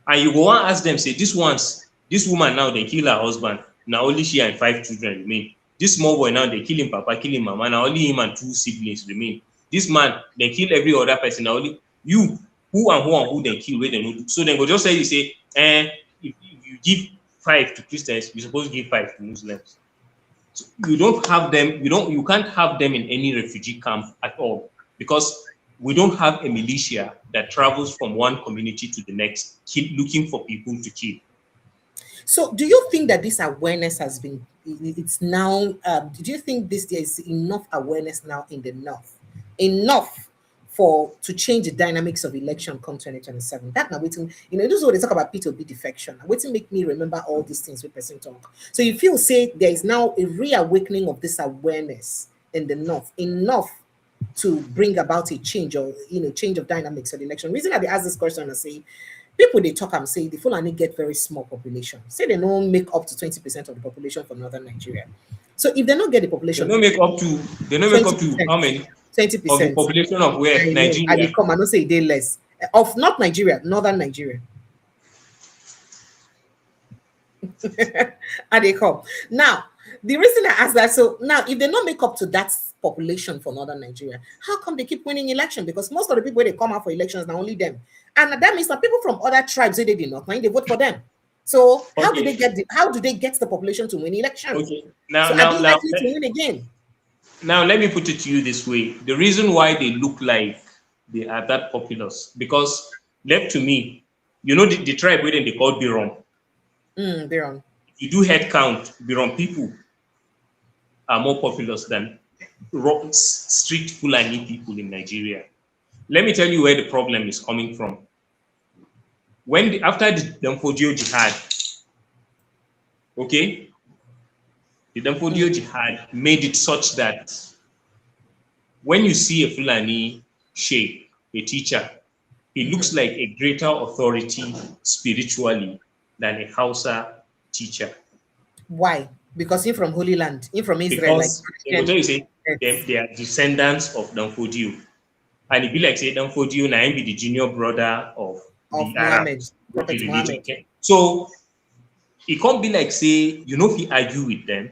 Speaker 2: And you go and ask them, say this woman now they kill her husband. Now only she and 5 children remain. This small boy now they kill him papa, kill him mama. Now only him and 2 siblings remain. This man, they kill every other person. Now only you, who they kill, where they know. So then go just say, if you give 5 to Christians, you're supposed to give 5 to Muslims. So you don't have them, you can't have them in any refugee camp at all, because we don't have a militia that travels from one community to the next, looking for people to kill.
Speaker 1: So do you think that this awareness has been, it's now, do you think there is enough awareness now in the north? Enough to change the dynamics of election come 2027. That now waiting, this is what they talk about Peter Obi defection. Waiting make me remember all these things with person talk. So if you say there is now a reawakening of this awareness in the north, enough to bring about a change or change of dynamics of the election. The reason I ask this question and say people they talk and say the Fulani get very small population. Say they don't make up to 20% of the population for northern Nigeria. So if they don't get the population,
Speaker 2: they don't make up to how many?
Speaker 1: 20%
Speaker 2: of the population of where Nigeria.
Speaker 1: And they come and don't say they less of not Nigeria, northern Nigeria. And they come now. The reason I ask that, so now if they not make up to that population for northern Nigeria, how come they keep winning election? Because most of the people when they come out for elections now only them, and that means that people from other tribes they did not mind they vote for them. So how do they get the population to win elections?
Speaker 2: Okay.
Speaker 1: So are they likely to win again?
Speaker 2: Now let me put it to you this way: the reason why they look like they are that populous, because left to me, you know the tribe where they call Birom.
Speaker 1: Birom.
Speaker 2: If you do head count, Birom people are more populous than street Fulani people in Nigeria. Let me tell you where the problem is coming from. After the Danfodio Jihad, okay, the Danfodio Jihad made it such that when you see a Fulani sheikh, a teacher, he looks like a greater authority spiritually than a Hausa teacher.
Speaker 1: Why? Because he's from Holy Land, he's from Israel.
Speaker 2: Because you say they are descendants of Danfodio. And it be like say Danfodio now be the junior brother of the Arab religion. Okay? So it can't be like say, you know, if he argue with them,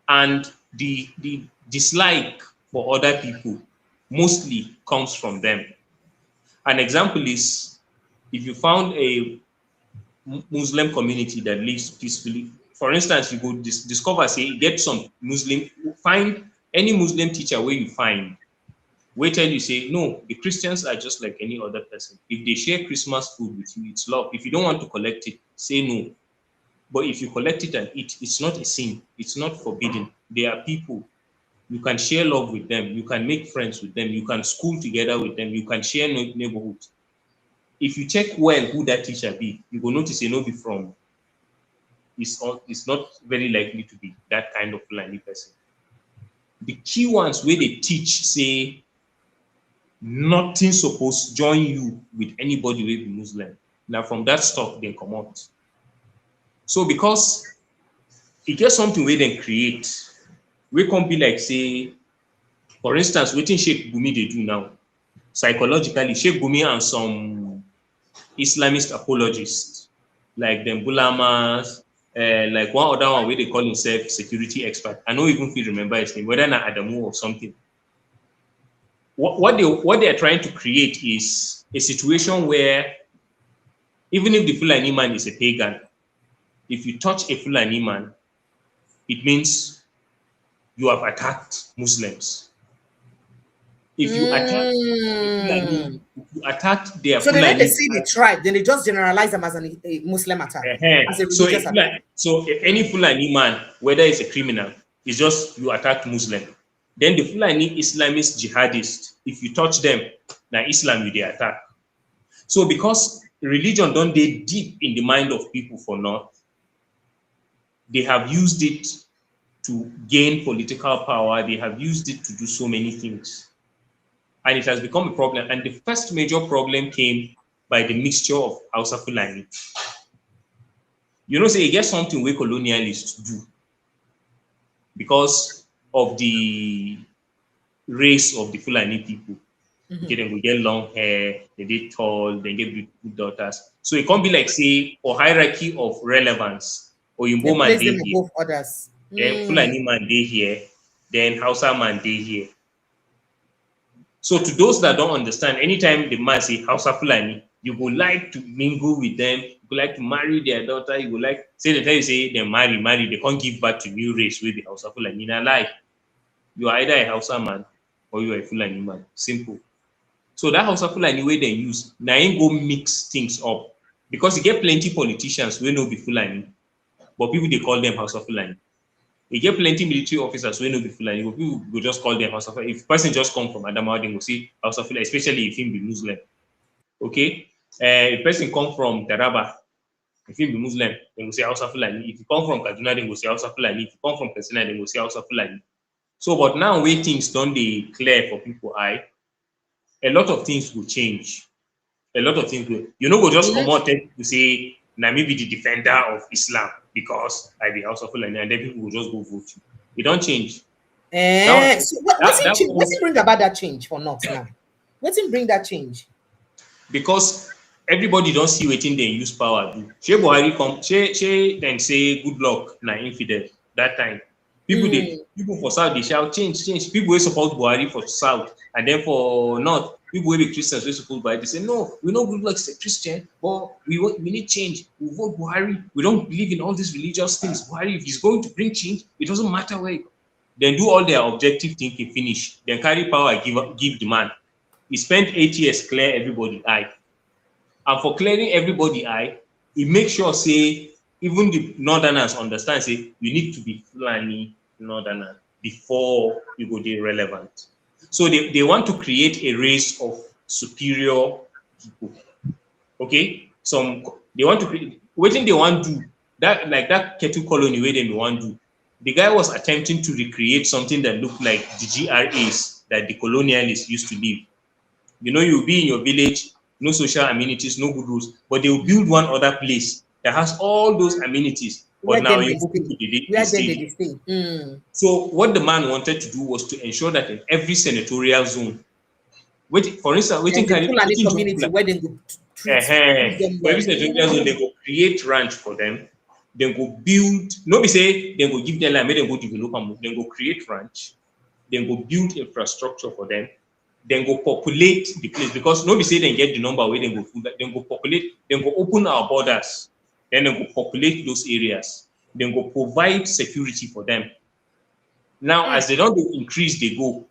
Speaker 2: and the dislike for other people mostly comes from them. An example is if you found a Muslim community that lives peacefully. For instance, you go discover, say, get some Muslim, find any Muslim teacher where you find, where tell you, say, no, the Christians are just like any other person. If they share Christmas food with you, it's love. If you don't want to collect it, say no. But if you collect it and eat, it's not a sin. It's not forbidden. They are people. You can share love with them. You can make friends with them. You can school together with them. You can share neighborhood. If you check well who that teacher be, you will notice a no be from. It's not very likely to be that kind of Fulani person. The key ones where they teach say nothing supposed to join you with anybody will be Muslim. Now from that stock they come out. So because it gets something where they create, we can't be like say, for instance, what Sheikh Gumi they do now. Psychologically, Sheikh Gumi and some Islamist apologists like them Bulamas, like one other one where they call himself security expert. I don't even feel remember his name, whether not Adamu or something. What they are trying to create is a situation where even if the Fulani man is a pagan, if you touch a Fulani man, it means you have attacked Muslims. If you attack their
Speaker 1: so
Speaker 2: Fulani,
Speaker 1: they see the tribe, then they just generalize them as a Muslim attack. As a religious attack.
Speaker 2: So if any Fulani man, whether it's a criminal, it's just you attacked Muslim. Then the Fulani Islamist jihadists, if you touch them, now Islam you they attack. So because religion don't they deep in the mind of people for North, they have used it to gain political power. They have used it to do so many things. And it has become a problem. And the first major problem came by the mixture of Hausa Fulani. You know, say you get something where colonialists do because of the race of the Fulani people. Okay, then we get long hair, they get tall, they get beautiful daughters. So it can't be like, say, for hierarchy of relevance, or you man they here,
Speaker 1: both others.
Speaker 2: Then Fulani man they here, then Hausa man they here. So to those that don't understand, anytime the man say Hausa Fulani, you would like to mingle with them, you would like to marry their daughter, you would like, say the time you say they marry, they can't give back to new race with the Hausa Fulani. In a life, you are either a Hausa man or you are a Fulani man. Simple. So that Hausa Fulani way they use, now ain't go mix things up. Because you get plenty politicians who know be Fulani, but people they call them Hausa Fulani. You get plenty military officers who know be Fulani, but people will just call them Hausa Fulani. If a person just come from Adamawa, they will say Hausa Fulani, especially if he be Muslim. Okay? If a person come from Taraba, if he be Muslim, they will say Hausa Fulani. If you come from Kaduna, they will say Hausa Fulani. If you come from Katsina, they will say Hausa Fulani. So, but now where things don't they clear for people, a lot of things will change. A lot of things will, you know, go just come out to say, now maybe the defender of Islam because I be House of Fulani, and then people will just go vote you. It don't change.
Speaker 1: So what's bring about that change for North now? What's bring that change?
Speaker 2: Because everybody don't see waiting they use power do. She Buhari come, she then say good luck na infidel. that time. People for South, they shout, change. People will support Buhari for South. And then for North, people will be Christians, will support Buhari. They say, no, we don't look like a Christian, but we need change. We vote Buhari. We don't believe in all these religious things. Buhari, if he's going to bring change, it doesn't matter where. Then do all their objective thinking, finish. Then carry power, give the man. He spent 8 years clear everybody eye. And for clearing everybody eye, he makes sure, say, even the Northerners understand, say, you need to be Fulani Northerner before you go there relevant. So they want to create a race of superior people. Okay? They want to create, what thing they want to do, that like that Kīll colony where they want to do. The guy was attempting to recreate something that looked like the GRAs that the colonialists used to live. You know, you'll be in your village, no social amenities, no good rules, but they will build one other place that has all those amenities. But now you go to the state. So what the man wanted to do was to ensure that in every senatorial zone, for instance, community where they go for every senatorial zone, they go create ranch for them. Then go build, nobody say then go give them land, make them go develop them, then go create ranch, then go build infrastructure for them, then go populate the place, because nobody say then get the number where they go food, then go populate, then go open our borders, then go populate those areas, then go provide security for them. Now, as they don't increase, they go.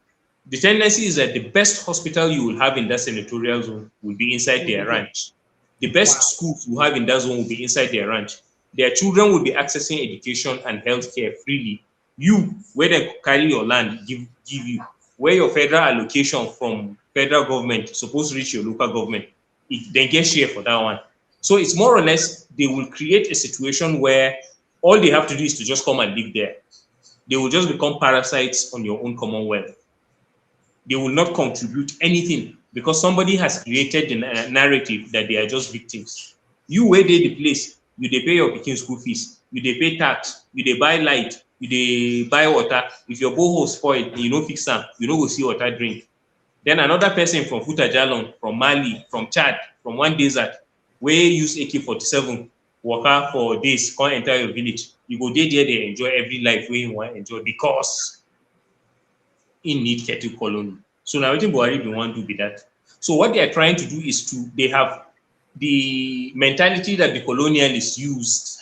Speaker 2: The tendency is that the best hospital you will have in that senatorial zone will be inside their ranch. The best schools you have in that zone will be inside their ranch. Their children will be accessing education and healthcare freely. You, where they carry your land, give you. Where your federal allocation from federal government supposed to reach your local government, then get share for that one. So it's more or less, they will create a situation where all they have to do is to just come and live there. They will just become parasites on your own commonwealth. They will not contribute anything because somebody has created the narrative that they are just victims. You where they the place, you they pay your pikin school fees, you they pay tax, you they buy light, you they buy water. If your borehole spoil, you know fix them, you know go see water drink. Then another person from Futajalon, from Mali, from Chad, from one desert, where use AK-47, worker for days, can't enter your village. You go there, they enjoy every life where you want to enjoy because in need Kīll colony. So now I think Buhari don't want to be that. So what they are trying to do is they have the mentality that the colonialists used,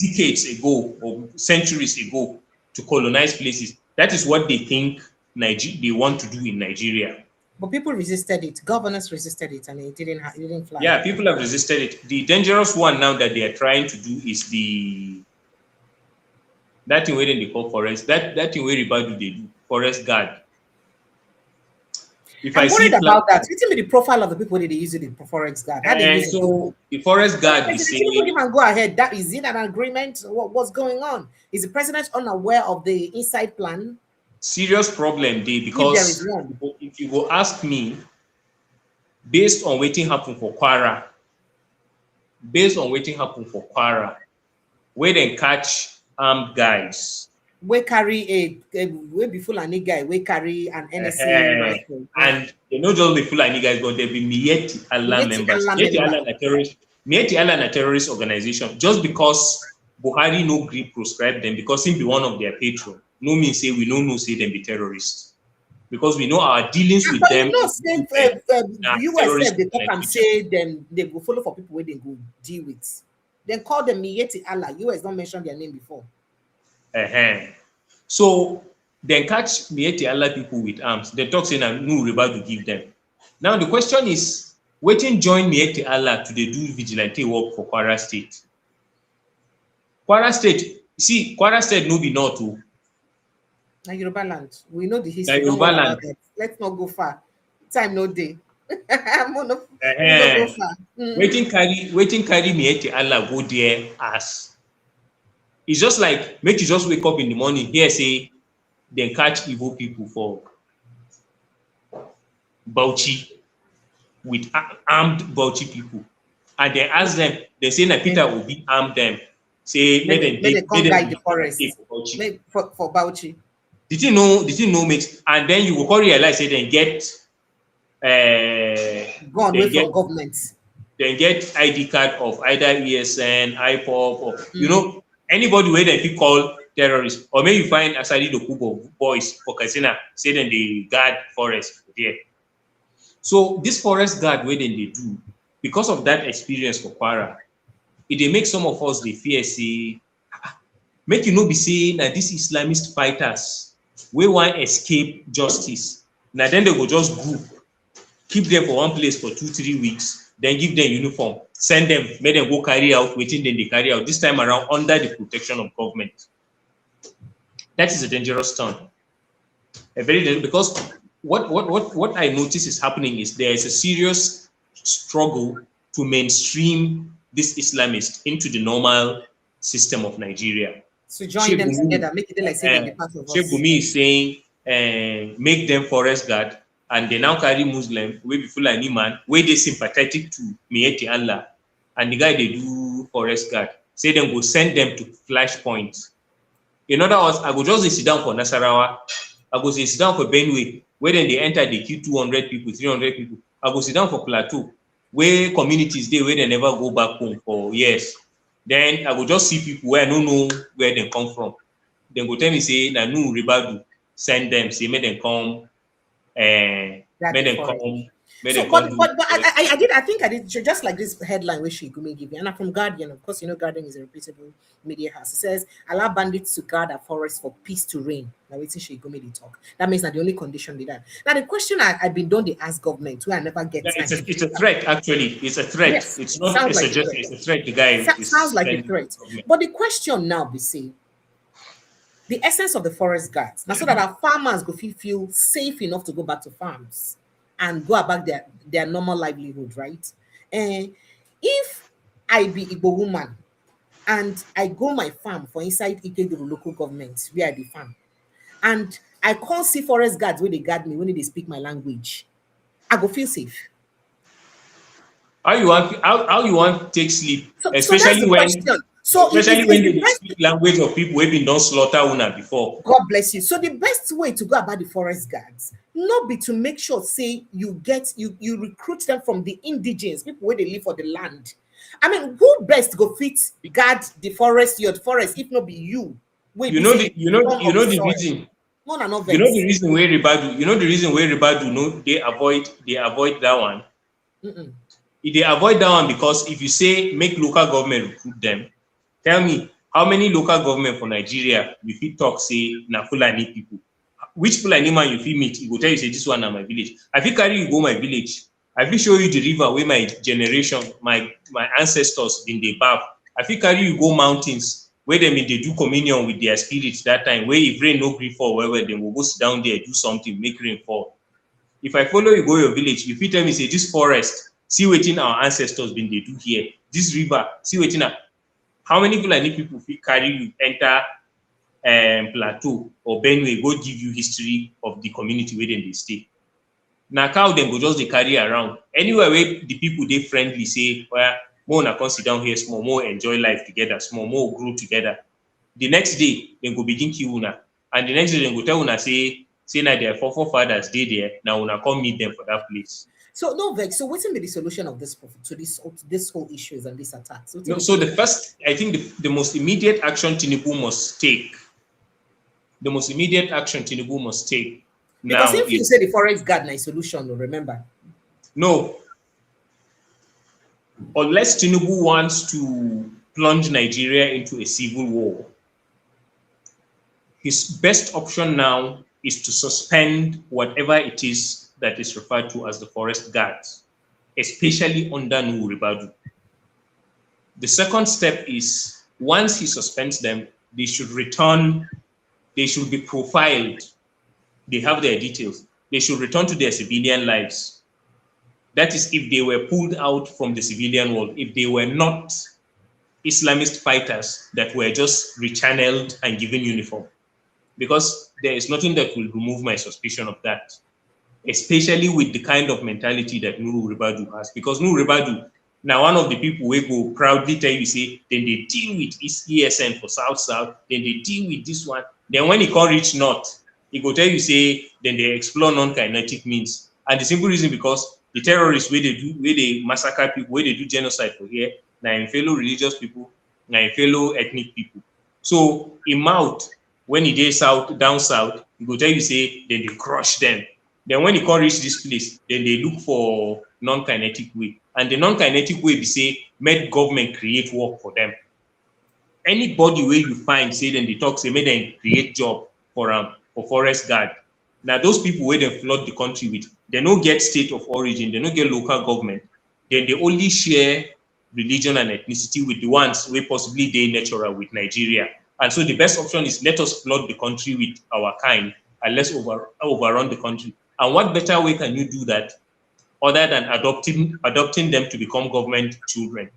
Speaker 2: decades ago or centuries ago to colonize places. That is what they think they want to do in Nigeria.
Speaker 1: But people resisted it. Governors resisted it, and it didn't fly.
Speaker 2: Yeah, people have resisted it. The dangerous one now that they are trying to do is that thing where they call forest. That thing where Ribadu they do forest guard.
Speaker 1: I'm worried about that. You tell me the profile of the people that they use the forest guard. How they use
Speaker 2: so the forest guard is saying,
Speaker 1: even go ahead. That is it an agreement? What's going on? Is the president unaware of the inside plan?
Speaker 2: Serious problem there, because if you go ask me, based on waiting happen for Kwara, where they catch armed guys.
Speaker 1: We carry we be Fulani guy, we carry an NSA rifle.
Speaker 2: And they not just be Fulani guys, but they be Miyetti Allah members. Miyetti Allah na terrorist organization. Just because Buhari no grip prescribe them, because he be one of their patrons, no means say we no say them be terrorists. Because we know our dealings with them.
Speaker 1: US said they talk and say then they go follow for people where they go deal with. Then call them Miyetti Allah. US don't mention their name before.
Speaker 2: So then catch Miyetti Allah people with arms. They talk saying no riba to give them. Now the question is, waiting join Miyetti Allah to do vigilante work for Kwara State. Kwara State no be not to.
Speaker 1: Yoruba land. We know the history.
Speaker 2: Yoruba land.
Speaker 1: Let's not go far. Time no day. Go far.
Speaker 2: Waiting carry Miyetti Allah go there as. It's just like make you just wake up in the morning here say then catch evil people for Bauchi with armed Bauchi people, and they ask them. They say that Peter Obi armed them. Say let them
Speaker 1: come guide the forest for Bauchi.
Speaker 2: Did you know mate? And then you will come realize say then get
Speaker 1: go away from government.
Speaker 2: Then get ID card of either ESN, IPOP, or anybody where they call terrorists, or maybe you find Asali Dokubo boys for Katsina, say then they guard forest there. So this forest guard where then they do, because of that experience for Kwara, it make some of us they fear say, make you no be saying that these Islamist fighters we want escape justice. Now then they go just group, keep them for one place for 2-3 weeks, then give them uniform, send them, make them go carry out waiting, then they carry out this time around under the protection of government. That is a dangerous turn. A very dangerous, because what I notice is happening is there is a serious struggle to mainstream this Islamist into the normal system of Nigeria.
Speaker 1: So join them together, make it like saying the part of us.
Speaker 2: Gumi is saying, make them forest guard, and they now carry Muslim, we be Fulani man, where they sympathetic to Mieti Allah, and the guy they do forest guard, say them go send them to flashpoints. In other words, I go just sit down for Nasarawa, I go sit down for Benue, where then they enter, they kill 200 people, 300 people. I go sit down for Plateau, where communities they where they never go back home for years. Then I will just see people where I don't know where they come from. Then go tell me say na no Ribadu send them, say make them come, make them come.
Speaker 1: So, but I think I did just like this headline which Gumi give me, and I'm from Guardian. Of course, you know Guardian is a reputable media house. It says allow bandits to guard a forest for peace to reign. Now waiting Gumi they talk. That means that the only condition they that. Now the question I've been done, they ask government where I never get.
Speaker 2: It's a threat actually. It's a threat. Yes, it's not a suggestion. It's a threat. The guy
Speaker 1: sounds like a threat. But the question now be say the essence of the forest guards now so that our farmers go feel safe enough to go back to farms and go about their normal livelihood, right? And if I be Igbo woman and I go my farm for inside Ikeduru local government where I be farm, and I can't see forest guards where they guard me when they speak my language, I go feel safe.
Speaker 2: How you want to take sleep, especially when they speak language of people who have been done slaughter una before.
Speaker 1: God bless you. So the best way to go about the forest guards, not be to make sure, say you recruit them from the indigenous people where they live for the land. I mean, who best go fit guard the forest, your forest, if not be you?
Speaker 2: You know the reason.
Speaker 1: No, no,
Speaker 2: you know the reason where Ribadu. You know the reason where Ribadu. No, they avoid that one. They avoid that one because if you say make local government recruit them, tell me how many local government for Nigeria you fit talk say na Fulani people. Which Fulani man you fit meet? He will tell you say this one na my village. I fit carry you go my village. I fit show you the river where my generation, my ancestors been dey bath. I fit carry you go mountains where they do communion with their spirits that time. Where if rain no gree fall, wherever they will go sit down there do something make rain fall. If I follow you go your village, you fit tell me say this forest, see wetin our ancestors been dey do here. This river, see wetin. How many Fulani people fit carry you enter Plateau or Benue go give you history of the community where they stay? Now cow them go just they carry around anywhere where the people they friendly say, well, more na come sit down here small, more enjoy life together, small, more grow together. The next day they go begin kill una, and the next day they go tell una say na their forefathers dey there. Now una come meet them for that place.
Speaker 1: So no vex. So what's be the solution of this to this whole issues and this attacks?
Speaker 2: So the first, I think the most immediate action Tinubu must take. The most immediate action Tinubu must take.
Speaker 1: Because if you say the forest guard na a solution, remember.
Speaker 2: No. Unless Tinubu wants to plunge Nigeria into a civil war, his best option now is to suspend whatever it is that is referred to as the forest guards, especially under Nuhu Ribadu. The second step is, once he suspends them, they should return, they should be profiled. They have their details. They should return to their civilian lives. That is if they were pulled out from the civilian world, if they were not Islamist fighters that were just rechanneled and given uniform. Because there is nothing that will remove my suspicion of that, especially with the kind of mentality that Nuhu Ribadu has. Because Nuhu Ribadu, now one of the people who go proudly tell you, say, then they deal with ESN for South-South, then they deal with this one. Then when he can't reach North, he go tell you, say, then they explore non-kinetic means. And the simple reason because the terrorists, where they massacre people, where they do genocide for here, now in fellow religious people, now in fellow ethnic people. So in mouth, when he dey down south, he go tell you say then they crush them. Then when he come reach this place, then they look for non-kinetic way. And the non-kinetic way be say make government create work for them. Anybody where you find say then they talk say make them create job for forest guard. Now those people where they flood the country with, they don't get state of origin, they don't get local government. Then they only share religion and ethnicity with the ones where possibly they natural with Nigeria. And so the best option is let us flood the country with our kind and let's overrun the country. And what better way can you do that other than adopting them to become government children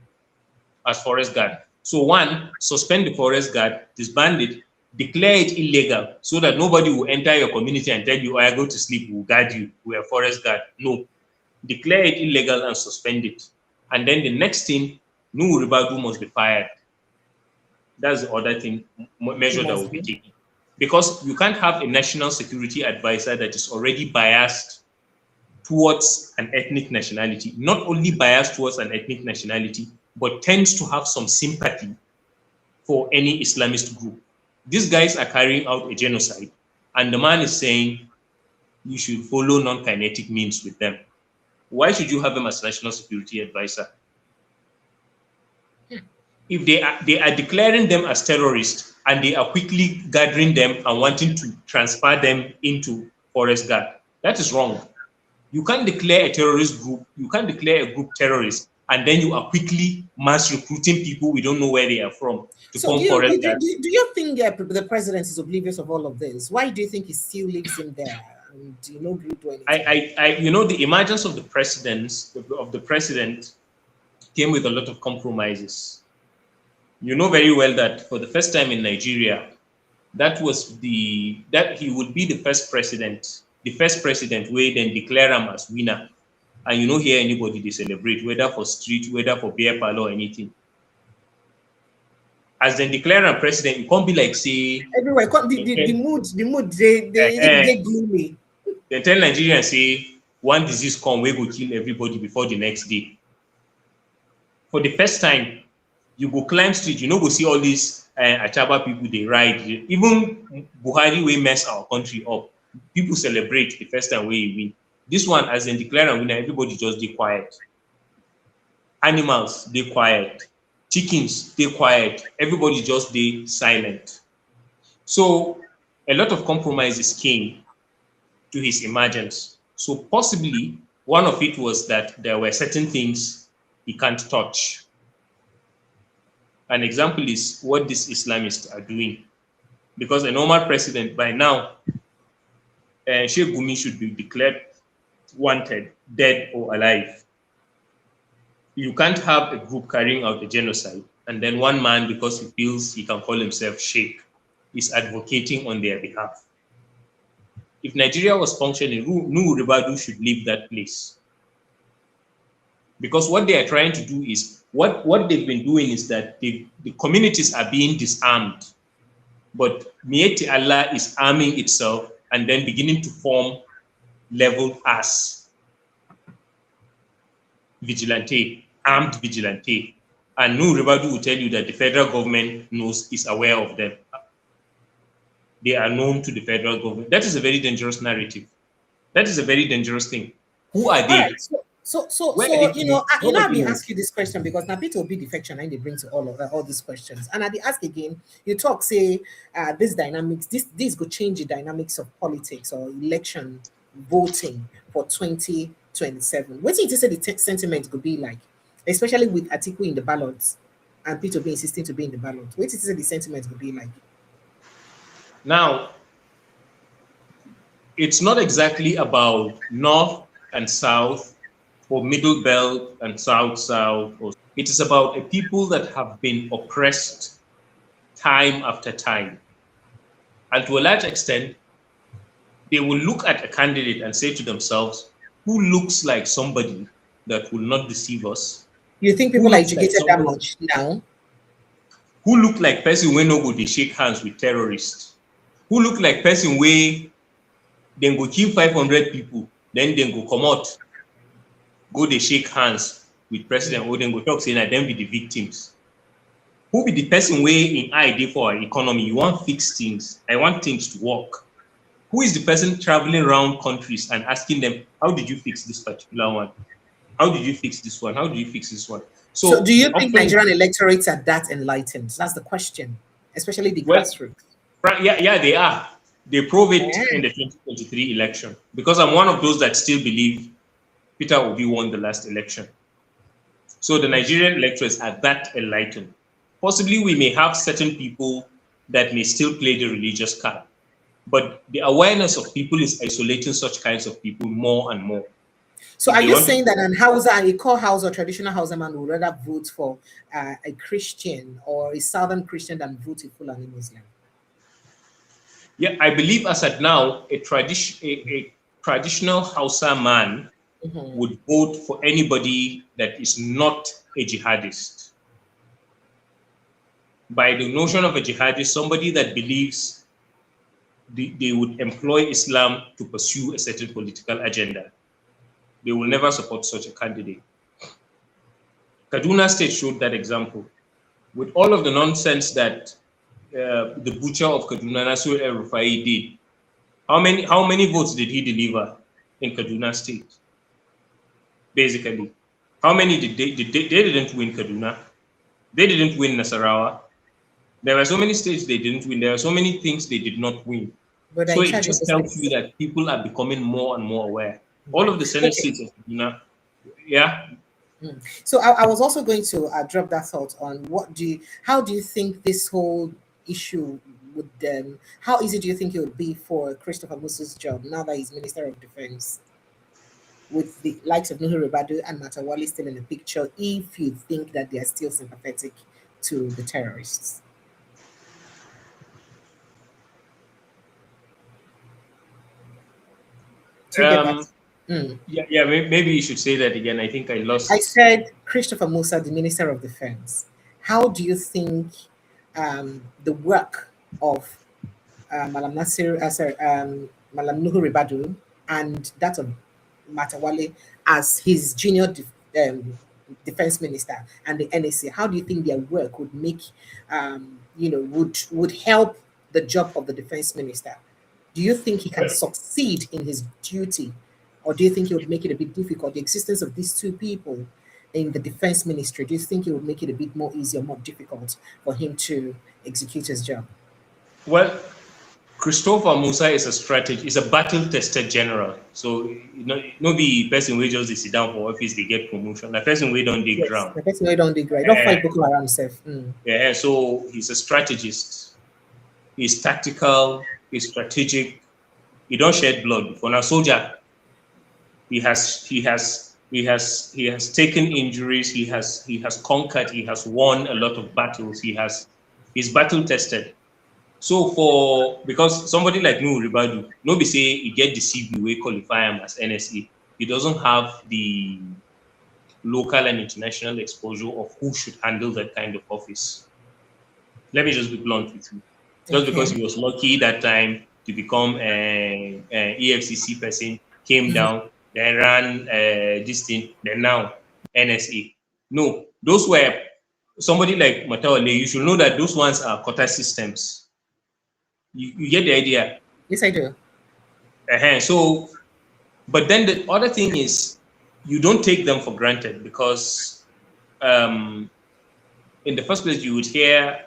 Speaker 2: as forest guard? So one, suspend the forest guard, disband it, declare it illegal so that nobody will enter your community and tell you, oh, I go to sleep, we'll guard you, we're a forest guard. No, declare it illegal and suspend it. And then the next thing, Nuhu Ribadu must be fired. That's the other thing, measure that will be taken. Because you can't have a national security advisor that is already biased towards an ethnic nationality, not only biased towards an ethnic nationality, but tends to have some sympathy for any Islamist group. These guys are carrying out a genocide, and the man is saying you should follow non-kinetic means with them. Why should you have him as national security advisor? If they are declaring them as terrorists and they are quickly gathering them and wanting to transfer them into forest guard, that is wrong. You can't declare a terrorist group, you can't declare a group terrorist, and then you are quickly mass recruiting people we don't know where they are from to
Speaker 1: so
Speaker 2: form forest guard.
Speaker 1: Do you think the president is oblivious of all of this? Why do you think he still leaves him there? And do you know, the emergence of the president came with a lot of compromises. You know very well that for the first time in Nigeria, that he would be the first president where then declare him as winner. And you don't hear anybody they celebrate, whether for street, whether for beer parlor or anything. As they declare him president, you can't be like say everywhere. The mood they gloomy.
Speaker 2: They tell Nigerians say one disease come, we go kill everybody before the next day. For the first time, you go climb street, you know, go see all these Achaba people, they ride. Even Buhari, we mess our country up. People celebrate the first time we win. This one, as in declare a winner, everybody just be quiet. Animals, they quiet. Chickens, they quiet. Everybody just be silent. So a lot of compromises came to his emergence. So possibly one of it was that there were certain things he can't touch. An example is what these Islamists are doing. Because a normal president by now, Sheikh Gumi should be declared wanted, dead or alive. You can't have a group carrying out a genocide and then one man, because he feels he can call himself Sheikh, is advocating on their behalf. If Nigeria was functioning, Nuhu Ribadu should leave that place. Because what they are trying to do is, what they've been doing is that the communities are being disarmed, but Mieti Allah is arming itself and then beginning to form level as vigilante, armed vigilante. And Nuhu Ribadu will tell you that the federal government is aware of them. They are known to the federal government. That is a very dangerous narrative. That is a very dangerous thing. Who are they?
Speaker 1: Right, so I've been asking you this question because now Peter Obi defection and they bring to all these questions. And I'll ask again, you talk, say, this dynamics, this could change the dynamics of politics or election voting for 2027. What do you say the sentiment could be like, especially with Atiku in the ballots and Peter Obi insisting to be in the ballot? What do you say the sentiment could be like?
Speaker 2: Now, it's not exactly about North and South or Middle Belt and South. It is about a people that have been oppressed time after time. And to a large extent, they will look at a candidate and say to themselves, who looks like somebody that will not deceive us?
Speaker 1: You think people are educated that much now?
Speaker 2: Who look like person when no go they shake hands with terrorists? Who look like person where then go kill 500 people, then go come out, go they shake hands with president, or then go talk saying that them be the victims. who be the person way in ID for our economy? You want fix things. I want things to work. Who is the person traveling around countries and asking them, how did you fix this particular one? How did you fix this one? How did you fix this one?
Speaker 1: So do you think Nigerian electorates are that enlightened? That's the question, especially the grassroots.
Speaker 2: Yeah, they are. They prove it in the 2023 election, because I'm one of those that still believe Peter Obi won the last election. So the Nigerian electorates are that enlightened. Possibly we may have certain people that may still play the religious card, but the awareness of people is isolating such kinds of people more and more.
Speaker 1: So are you saying that an Hausa, a core Hausa or traditional Hausa man would rather vote for a Christian or a Southern Christian than vote a Fulani Muslim?
Speaker 2: Yeah, I believe as at now, a traditional Hausa man would vote for anybody that is not a jihadist. By the notion of a jihadist, somebody that believes they would employ Islam to pursue a certain political agenda. They will never support such a candidate. Kaduna State showed that example. With all of the nonsense that the butcher of Kaduna, Nasir El-Rufai, did, how many votes did he deliver in Kaduna State? Basically, how many did they didn't win Kaduna? They didn't win Nasarawa. There were so many states they didn't win. There are so many things they did not win.
Speaker 1: But
Speaker 2: so it just tells you that people are becoming more and more aware. All of the Senate seats of Kaduna, yeah.
Speaker 1: So I was also going to drop that thought on how do you think this whole issue would how easy do you think it would be for Christopher Musa's job now that he's Minister of Defense, with the likes of Nuhu Ribadu and Matawali still in the picture, if you think that they are still sympathetic to the terrorists?
Speaker 2: Yeah, maybe you should say that again. I think I lost.
Speaker 1: I said Christopher Musa, the Minister of Defense. How do you think the work of Malam Malam Nuhu Ribadu and that of Matawale as his junior defense minister and the NSA, how do you think their work would make, would help the job of the defense minister? Do you think he can succeed in his duty, or do you think it would make it a bit difficult? The existence of these two people in the defense ministry, do you think it would make it a bit more easy or more difficult for him to execute his job?
Speaker 2: Well, Christopher Musa is a strategist, is a battle-tested general. So, no be person who just sit down for office, they get promotion. The person who don't dig ground.
Speaker 1: The person who don't dig ground. Don't fight Boko Haram himself.
Speaker 2: Yeah, so he's a strategist. He's tactical, he's strategic. He don't shed blood. For a soldier, he has taken injuries, he has conquered, he has won a lot of battles, he's battle-tested. So because somebody like Nuhu Ribadu, nobody say he get the CV we qualify him as NSA. He doesn't have the local and international exposure of who should handle that kind of office. Let me just be blunt with you. Just because he was lucky that time to become an EFCC person, came down, then ran this thing, then now NSA. No, those were somebody like Matawale. You should know that those ones are quota systems. You get the idea?
Speaker 1: Yes, I do.
Speaker 2: So, but then the other thing is, you don't take them for granted, because in the first place, you would hear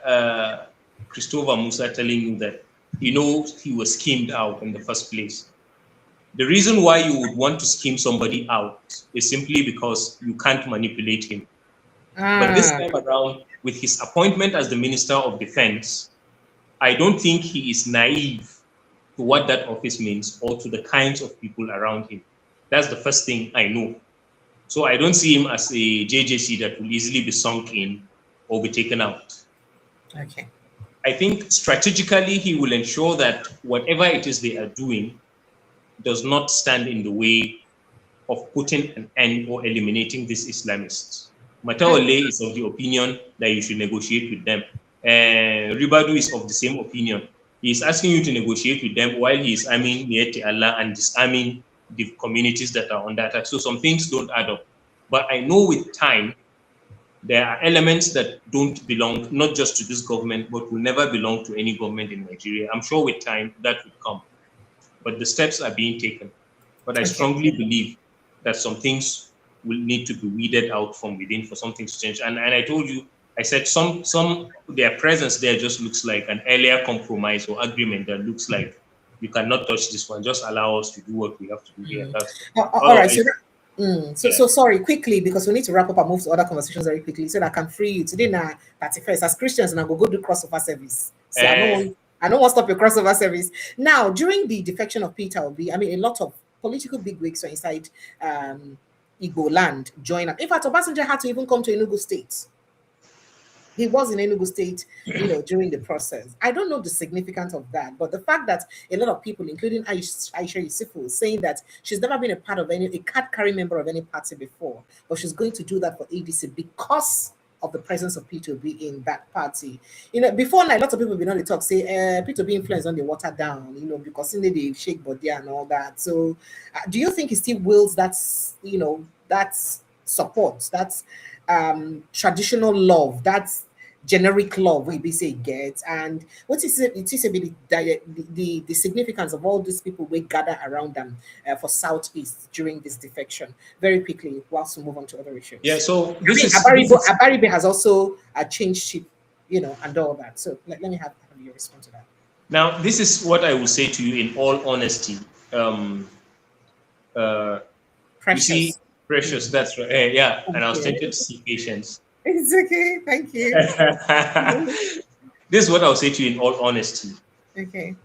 Speaker 2: Christopher Musa telling you that he was schemed out in the first place. The reason why you would want to scheme somebody out is simply because you can't manipulate him. But this time around, with his appointment as the Minister of Defense, I don't think he is naive to what that office means or to the kinds of people around him. That's the first thing I know. So I don't see him as a JJC that will easily be sunk in or be taken out.
Speaker 1: Okay.
Speaker 2: I think strategically he will ensure that whatever it is they are doing does not stand in the way of putting an end or eliminating these Islamists. Matawale is of the opinion that you should negotiate with them. Ribadu is of the same opinion. He is asking you to negotiate with them while he is arming Niyati Allah and disarming the communities that are under attack. So some things don't add up. But I know with time, there are elements that don't belong not just to this government, but will never belong to any government in Nigeria. I'm sure with time that would come, but the steps are being taken. But I strongly believe that some things will need to be weeded out from within for something to change. And I told you, I said some their presence there just looks like an earlier compromise or agreement that looks like you cannot touch this one. Just allow us to do what we have to do here.
Speaker 1: All right. So sorry, quickly, because we need to wrap up and move to other conversations very quickly so that I can free you. Today now, 31st, as Christians, and I go do crossover service. So I don't want to stop your crossover service. Now, during the defection of Peter Obi, I mean, a lot of political bigwigs were inside Igbo land, join up. In fact, Obasanjo had to even come to Enugu State. He was in Enugu State, during the process. I don't know the significance of that, but the fact that a lot of people, including Aisha Yusufu, saying that she's never been a part of a card-carrying member of any party before, but she's going to do that for ADC because of the presence of Peter Obi in that party. Before now, lots of people have been on the talk say Peter Obi influence on the water down, because they shake body and all that. So do you think he still wills that's support, that's traditional love, that's generic love we say gets, and what is the significance of all these people we gather around them for Southeast during this defection? Very quickly, whilst we move on to other issues.
Speaker 2: Yeah, so
Speaker 1: Abaribe has also changed ship, and all that. So let me have you respond to that.
Speaker 2: Now, this is what I will say to you in all honesty.
Speaker 1: Precious.
Speaker 2: You see, Precious, that's right. Yeah, and I was tempted to see Patience.
Speaker 1: It's okay, thank you.
Speaker 2: This is what I'll say to you in all honesty.
Speaker 1: Okay.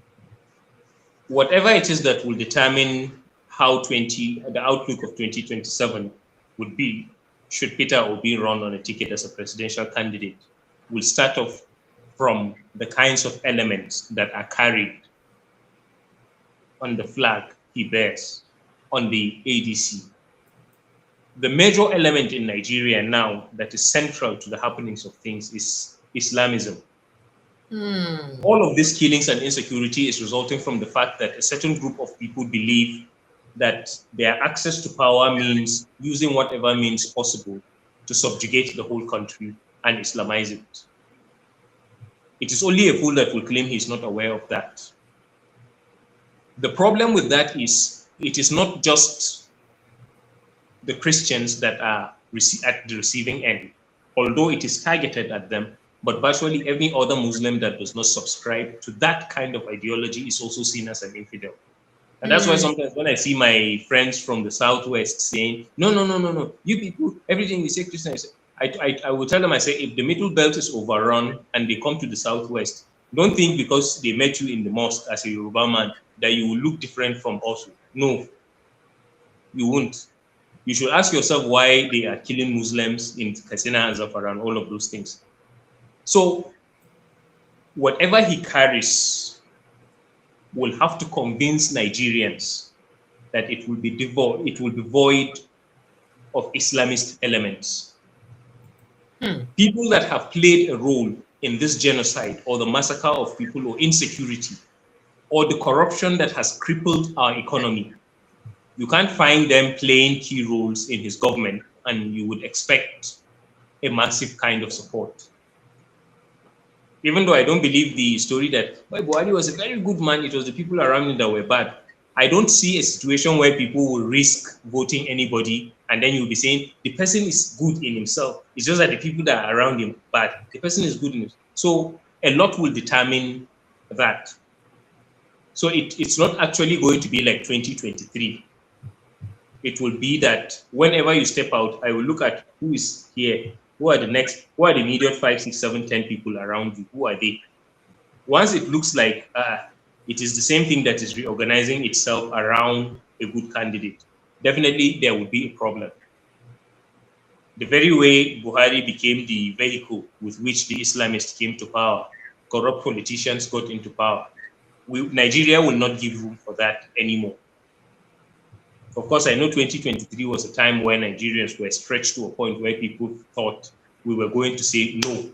Speaker 2: Whatever it is that will determine how the outlook of 2027 would be, should Peter Obi run on a ticket as a presidential candidate, will start off from the kinds of elements that are carried on the flag he bears, on the ADC. The major element in Nigeria now that is central to the happenings of things is Islamism. All of these killings and insecurity is resulting from the fact that a certain group of people believe that their access to power means using whatever means possible to subjugate the whole country and Islamize it. It is only a fool that will claim he's not aware of that. The problem with that is it is not just the Christians that are at the receiving end, although it is targeted at them, but virtually every other Muslim that does not subscribe to that kind of ideology is also seen as an infidel. And that's why sometimes when I see my friends from the Southwest saying, no, you people, everything we say Christians, I will tell them, I say, if the middle belt is overrun and they come to the Southwest, don't think because they met you in the mosque as a Yoruba man that you will look different from us. No, you won't. You should ask yourself why they are killing Muslims in Katsina and Zafara and all of those things. So whatever he carries will have to convince Nigerians that it will be void of Islamist elements. People that have played a role in this genocide or the massacre of people or insecurity or the corruption that has crippled our economy, you can't find them playing key roles in his government, and you would expect a massive kind of support. Even though I don't believe the story that Buhari was a very good man, it was the people around him that were bad. I don't see a situation where people will risk voting anybody and then you'll be saying the person is good in himself. It's just that the people that are around him bad. The person is good in himself. So a lot will determine that. So it's not actually going to be like 2023. It will be that whenever you step out, I will look at who is here, who are the immediate 5, 6, 7, 10 people around you, who are they? Once it looks like it is the same thing that is reorganizing itself around a good candidate, definitely there will be a problem. The very way Buhari became the vehicle with which the Islamists came to power, corrupt politicians got into power. Nigeria will not give room for that anymore. Of course, I know 2023 was a time when Nigerians were stretched to a point where people thought we were going to say no,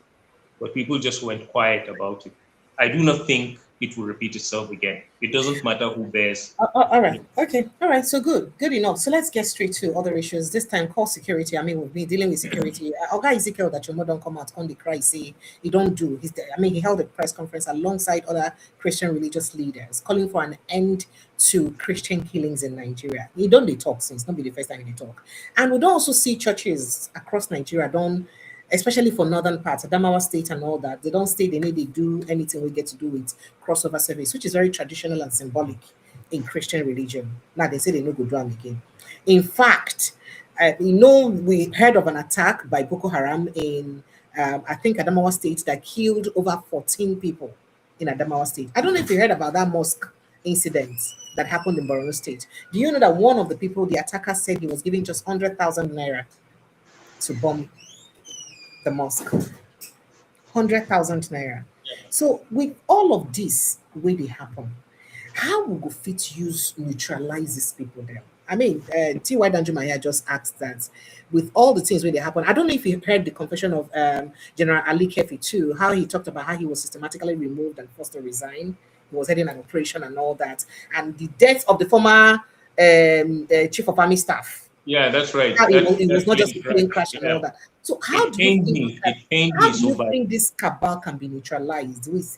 Speaker 2: but people just went quiet about it. I do not think it will repeat itself again. It doesn't matter who bears.
Speaker 1: All right. Okay. All right. So good. Good enough. So let's get straight to other issues. This time, call security. I mean, we've been dealing with security. Oga Ezekiel that your mother don't come out on the cry, say he don't do. He held a press conference alongside other Christian religious leaders, calling for an end to Christian killings in Nigeria. He don't they talk since, not be the first time they talk. And we don't also see churches across Nigeria don't, especially for northern parts, Adamawa State and all that, they don't say they need to do anything we get to do with crossover service, which is very traditional and symbolic in Christian religion. Now they say they no go do them again. In fact, we heard of an attack by Boko Haram in, I think, Adamawa State that killed over 14 people in Adamawa State. I don't know if you heard about that mosque incident that happened in Borno State. Do you know that one of the people, the attacker, said he was giving just 100,000 naira to bomb the mosque? 100,000 naira. So with all of this, the way they happen, how will go fit use neutralize these people there? I mean, T.Y. Danjumaya just asked that with all the things where they happen. I don't know if you heard the confession of General Ali Kefi too, how he talked about how he was systematically removed and forced to resign. He was heading an operation and all that, and the death of the former chief of army staff.
Speaker 2: Yeah, that's right.
Speaker 1: It was not just a plane crash and all that. So how do you think this cabal can be neutralized with,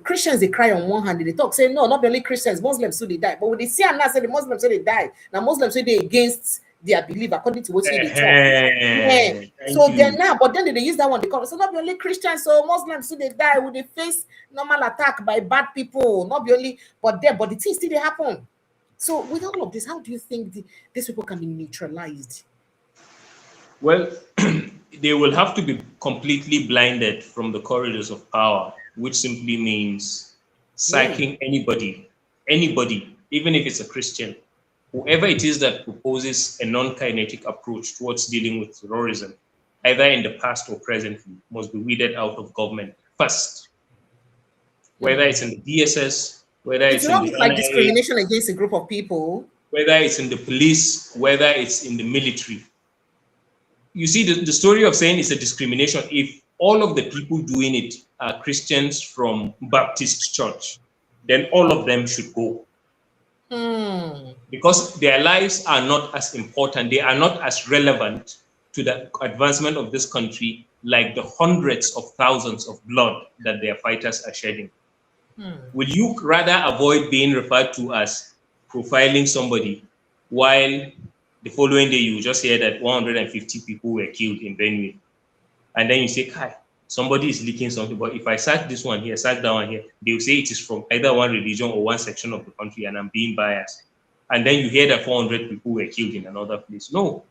Speaker 1: Christians, they cry on one hand, they talk, say, no, not only Christians, Muslims, so they die. But when they see and now say the Muslims, so they die. Now Muslims say they against their belief according to what they talk. Yeah. So then now, but then they use that one, they call it, so not only Christians, so Muslims, so they die. Will they face normal attack by bad people? Not only, but the things still they happen. So with all of this, how do you think these people can be neutralized?
Speaker 2: Well, they will have to be completely blinded from the corridors of power, which simply means sacking anybody, even if it's a Christian, whoever it is that proposes a non-kinetic approach towards dealing with terrorism, either in the past or presently, must be weeded out of government first. Whether it's in the DSS, whether it's in the
Speaker 1: like discrimination against a group of people,
Speaker 2: whether it's in the police, whether it's in the military. You see, the story of saying it's a discrimination, if all of the people doing it are Christians from Baptist church, then all of them should go. Because their lives are not as important, they are not as relevant to the advancement of this country like the hundreds of thousands of blood that their fighters are shedding. Will you rather avoid being referred to as profiling somebody while the following day you just hear that 150 people were killed in Benue, and then you say, Kai, somebody is leaking something, but if I sack this one here, sack that one here, they'll say it is from either one religion or one section of the country and I'm being biased. And then you hear that 400 people were killed in another place. No.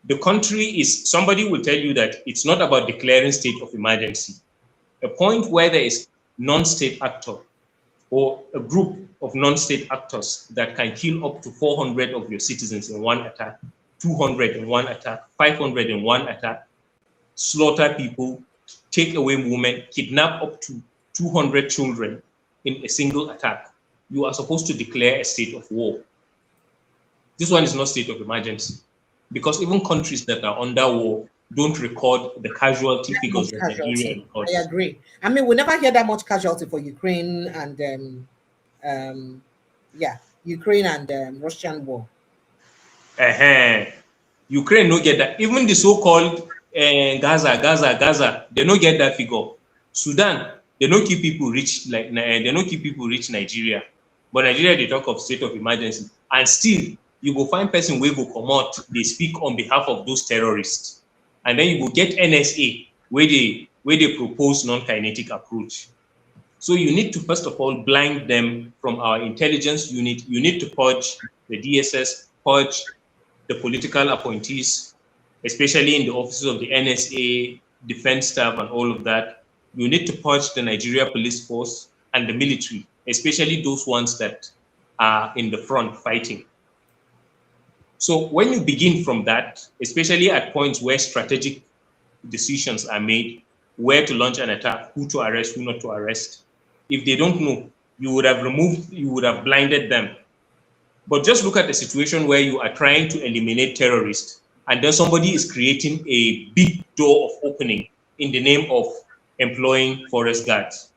Speaker 2: The country is, somebody will tell you that it's not about declaring state of emergency. A point where there is non-state actor or a group of non-state actors that can kill up to 400 of your citizens in one attack, 200 in one attack, 500 in one attack, slaughter people, take away women, kidnap up to 200 children in a single attack. You are supposed to declare a state of war. This one is not state of emergency, because even countries that are under war don't record the casualty figures that Nigeria records.
Speaker 1: I agree. I mean, we never hear that much casualty for Ukraine and Ukraine and Russian war.
Speaker 2: Ukraine no get that. Even the so-called Gaza, they don't get that figure. Sudan, they don't keep people rich like Nigeria. But Nigeria, they talk of state of emergency, and still you go find person where go come out, they speak on behalf of those terrorists. And then you will get NSA where they propose non-kinetic approach. So you need to, first of all, blind them from our intelligence unit. You need to purge the DSS, purge the political appointees, especially in the offices of the NSA, defense staff, and all of that. You need to purge the Nigeria police force and the military, especially those ones that are in the front fighting. So when you begin from that, especially at points where strategic decisions are made, where to launch an attack, who to arrest, who not to arrest, if they don't know, you would have blinded them. But just look at the situation where you are trying to eliminate terrorists, and then somebody is creating a big door of opening in the name of employing forest guards.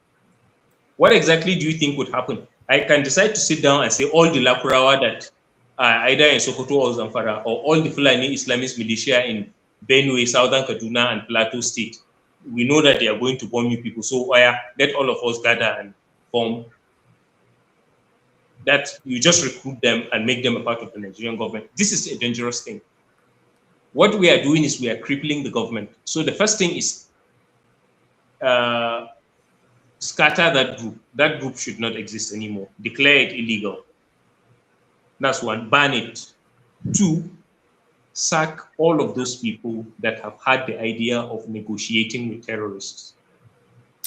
Speaker 2: What exactly do you think would happen? I can decide to sit down and say all the Lakurawa that are either in Sokoto or Zamfara, or all the Fulani Islamist militia in Benue, Southern Kaduna, and Plateau State. We know that they are going to bomb you people. So let all of us gather and form that. You just recruit them and make them a part of the Nigerian government. This is a dangerous thing. What we are doing is we are crippling the government. So the first thing is scatter that group. That group should not exist anymore. Declare it illegal. That's one. Ban it. Two, sack all of those people that have had the idea of negotiating with terrorists.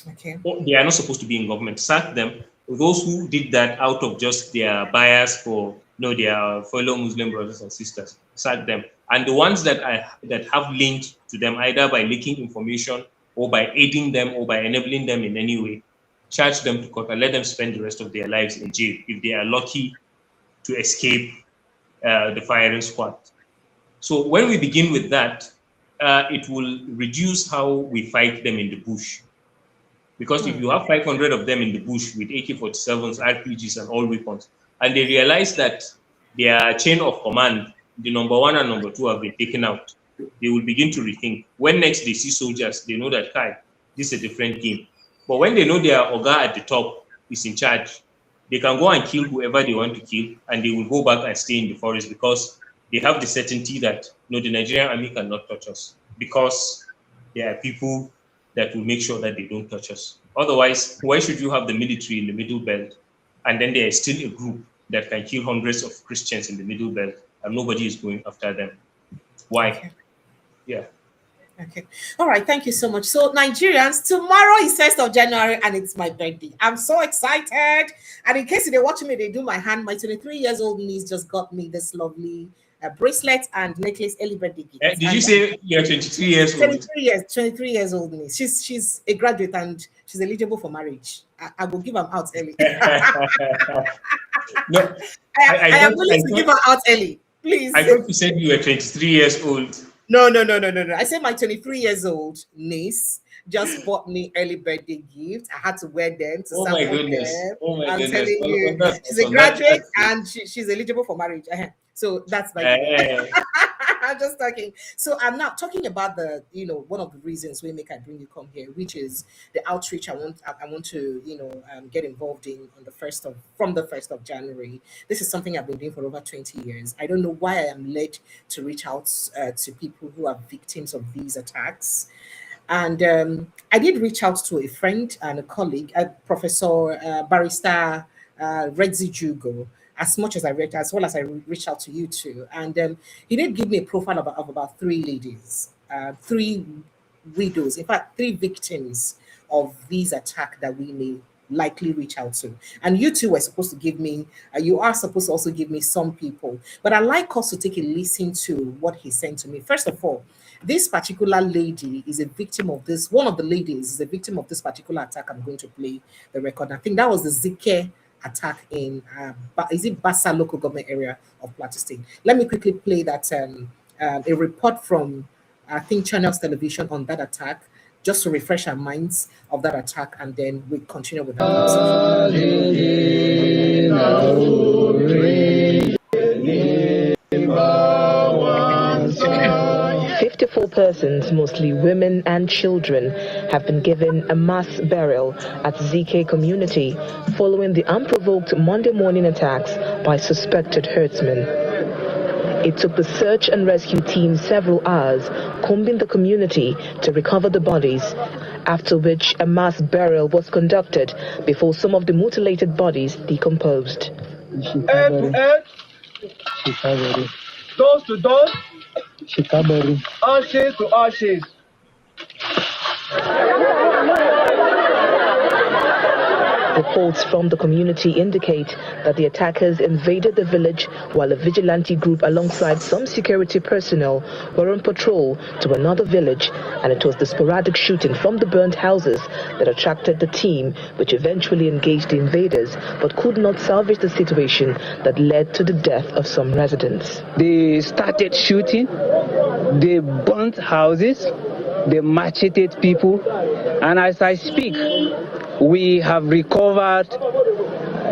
Speaker 1: Okay.
Speaker 2: They are not supposed to be in government. Sack them. Those who did that out of just their bias for their fellow Muslim brothers and sisters, sack them. And the ones that have linked to them, either by leaking information or by aiding them or by enabling them in any way, charge them to court and let them spend the rest of their lives in jail if they are lucky to escape the firing squad. So when we begin with that, it will reduce how we fight them in the bush. Because if you have 500 of them in the bush with AK-47s, RPGs, and all weapons, and they realize that their chain of command, the number one and number two, have been taken out, they will begin to rethink. When next they see soldiers, they know that, this is a different game. But when they know their Oga at the top is in charge, they can go and kill whoever they want to kill, and they will go back and stay in the forest because they have the certainty that the Nigerian army cannot touch us, because there are people that will make sure that they don't touch us. Otherwise, why should you have the military in the Middle Belt, and then there is still a group that can kill hundreds of Christians in the Middle Belt, and nobody is going after them? Why?
Speaker 1: Okay.
Speaker 2: Yeah.
Speaker 1: Okay. All right. Thank you so much. So Nigerians, tomorrow is 1st of January and it's my birthday. I'm so excited. And in case they're watching me, they do my hand. My 23 years old niece just got me this lovely bracelet and necklace, early birthday gift.
Speaker 2: Did you say you're 23 years old?
Speaker 1: 23 years old niece. She's a graduate and she's eligible for marriage. I will give them out early.
Speaker 2: No,
Speaker 1: I am willing to give her out early. Please.
Speaker 2: I thought you said you were 23 years old.
Speaker 1: No. I said my 23 years old niece just bought me early birthday gift. I had to wear them to
Speaker 2: my goodness.
Speaker 1: them.
Speaker 2: Oh my
Speaker 1: I'm
Speaker 2: goodness.
Speaker 1: telling you, she's a graduate and she's eligible for marriage. So that's my I'm just talking. So I'm not talking about the, one of the reasons we make I bring you come here, which is the outreach I want to, get involved in from the 1st of January. This is something I've been doing for over 20 years. I don't know why I am led to reach out to people who are victims of these attacks. And I did reach out to a friend and a colleague, Professor Barrister Redzi Jugo, as well as I reached out to you too. And he did give me a profile of about 3 ladies, 3 widows, in fact, 3 victims of these attacks that we may likely reach out to. And you two were supposed to give me, you are supposed to also give me some people. But I'd like us to take a listen to what he sent to me. First of all, this particular lady is a victim of this. One of the ladies is a victim of this particular attack. I'm going to play the record. I think that was the Zike attack in Basa local government area of Plateau State. Let me quickly play that a report from I think Channels Television on that attack, just to refresh our minds of that attack, and then we continue with that conversation.
Speaker 4: 54 persons, mostly women and children, have been given a mass burial at ZK community following the unprovoked Monday morning attacks by suspected herdsmen. It took the search and rescue team several hours combing the community to recover the bodies, after which a mass burial was conducted before some of the mutilated bodies decomposed.
Speaker 3: Head to head, toes to toes, ashes to ashes.
Speaker 4: Reports from the community indicate that the attackers invaded the village while a vigilante group alongside some security personnel were on patrol to another village, and it was the sporadic shooting from the burnt houses that attracted the team, which eventually engaged the invaders but could not salvage the situation that led to the death of some residents.
Speaker 5: They started shooting, they burnt houses, they macheted people, And as I speak, we have recovered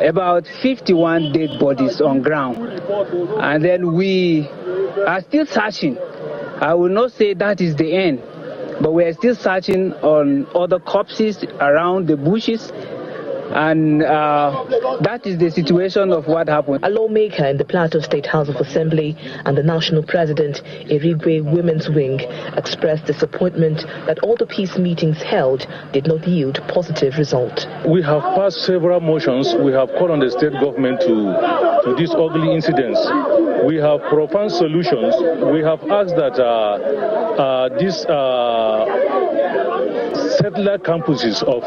Speaker 5: about 51 dead bodies on ground. And then we are still searching. I will not say that is the end, but we are still searching on other corpses around the bushes. And that is the situation of what happened.
Speaker 4: A lawmaker in the Plateau State House of Assembly and the national president, Irigwe Women's Wing, expressed disappointment that all the peace meetings held did not yield positive results.
Speaker 6: We have passed several motions. We have called on the state government to these ugly incidents. We have proposed solutions. We have asked that these settler campuses of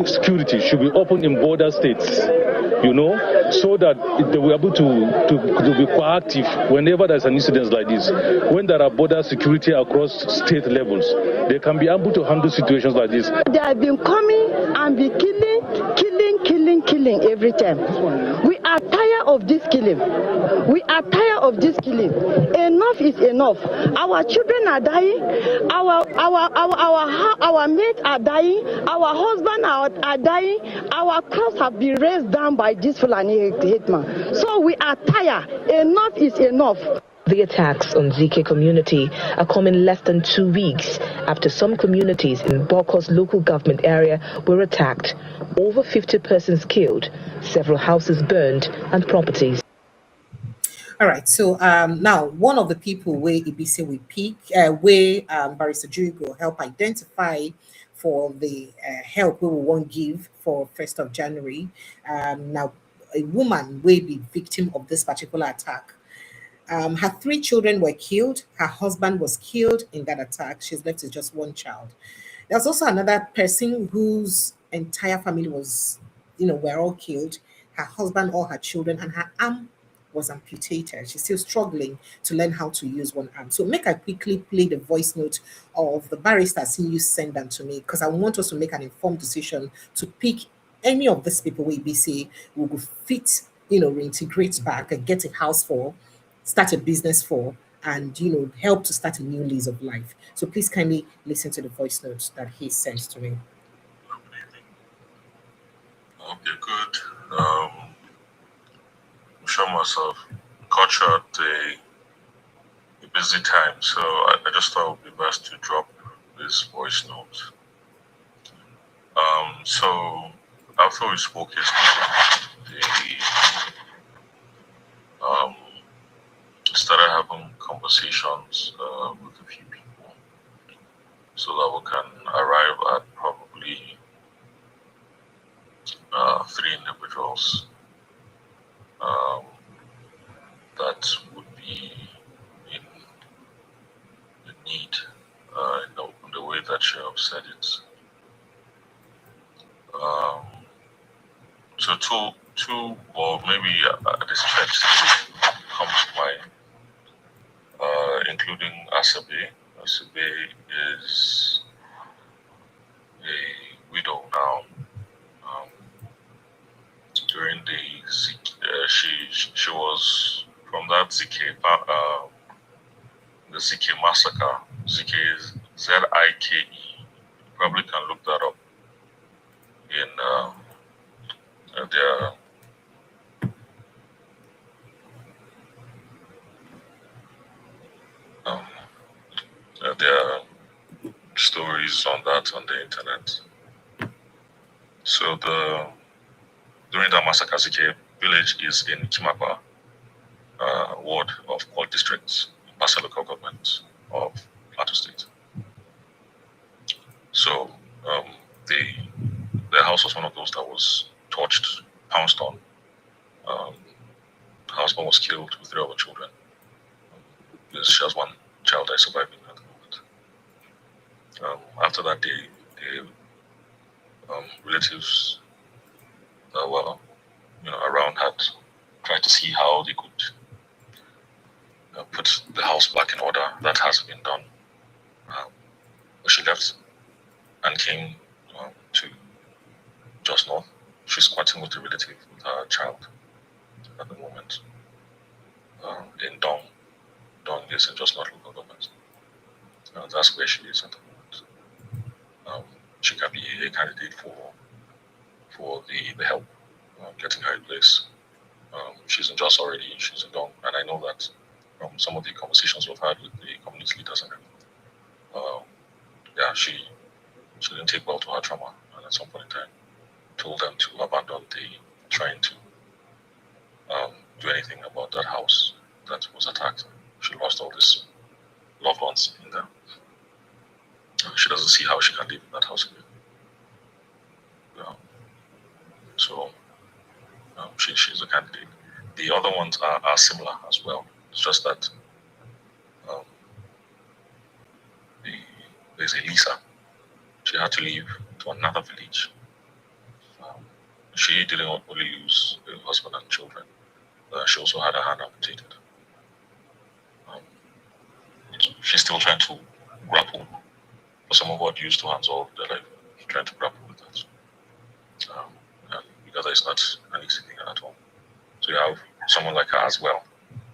Speaker 6: security should be opened in border states, so that they will be able to be proactive whenever there's an incident like this. When there are border security across state levels, they can be able to handle situations like this.
Speaker 7: They have been coming and be killing every time. We are tired of this killing. We are tired of this killing. Enough is enough. Our children are dying. Our mates are dying. Our husbands are dying. Our crops have been raised down by this Fulani hitman. So we are tired. Enough is enough.
Speaker 4: The attacks on ZK community are coming less than 2 weeks after some communities in Boko's local government area were attacked. Over 50 persons killed, several houses burned, and properties.
Speaker 1: All right, so now one of the people where ADC we pick, where Barrister Jurigo help identify for the help we will want give for 1st of January. Now, a woman will be victim of this particular attack. Her 3 children were killed. Her husband was killed in that attack. She's left with just 1 child. There's also another person whose entire family was, were all killed. Her husband, all her children, and her arm was amputated. She's still struggling to learn how to use one arm. So make I quickly play the voice note of the barrister seeing you send them to me, because I want us to make an informed decision to pick any of these people we say will fit, reintegrate back and get a house for, start a business for, and help to start a new lease of life. So please kindly listen to the voice notes that he sends to me.
Speaker 8: Okay, good. I'm sure myself cut short a busy time, so I just thought it would be best to drop this voice note. So after we spoke yesterday, started having conversations with a few people so that we can arrive at probably 3 individuals that would be in need in the way that you have said it. So two or maybe at this stretch comes to mind, including Asabe. Asabe is a widow now. During the she was from that ZK the ZK massacre. ZK is ZIKE. You probably can look that up in there are stories on that on the internet. So during the massacre, ZK village is in Kimapa, ward of Kīll district, Pasa local government of Plateau State. So the house was one of those that was torched, pounced on. Her husband was killed with 3 other children. She has 1 child that is surviving at the moment. After that day, the relatives that were around had tried to see how they could put the house back in order. That hasn't been done. But she left and came to just north. She's squatting with a relative with her child at the moment in Dong. Dong is in just north local government. That's where she is at the moment. she can be a candidate for the help, getting her in place. She's in Jos already, she's in Dong, and I know that from some of the conversations we've had with the community leaders and she didn't take well to her trauma, and at some point in time told them to abandon trying to do anything about that house that was attacked. She lost all these loved ones in there. She doesn't see how she can live in that house again. She's a candidate. The other ones are similar as well. It's just that there's Elisa. She had to leave to another village. She didn't only lose her husband and children. She also had her hand amputated. She's still trying to grapple. For some of what used to hands all their life, trying to grapple with that. And because it's not an easy thing at all. So you have someone like her as well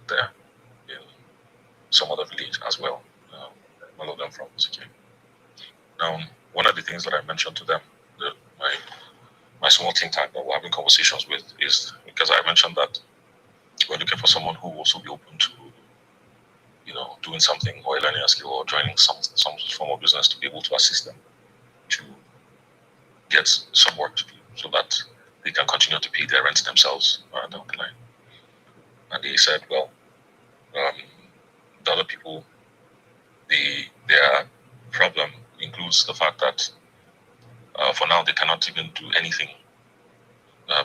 Speaker 8: there in some other village as well. One of them from ZK. Now, one of the things that I mentioned to them, my small think tank that we're having conversations with, is because I mentioned that we're looking for someone who will also be open to, doing something or learning a skill or joining some form of business to be able to assist them to get some work to do so that they can continue to pay their rent themselves down the line. And they said, well, the other people, their problem includes the fact that for now they cannot even do anything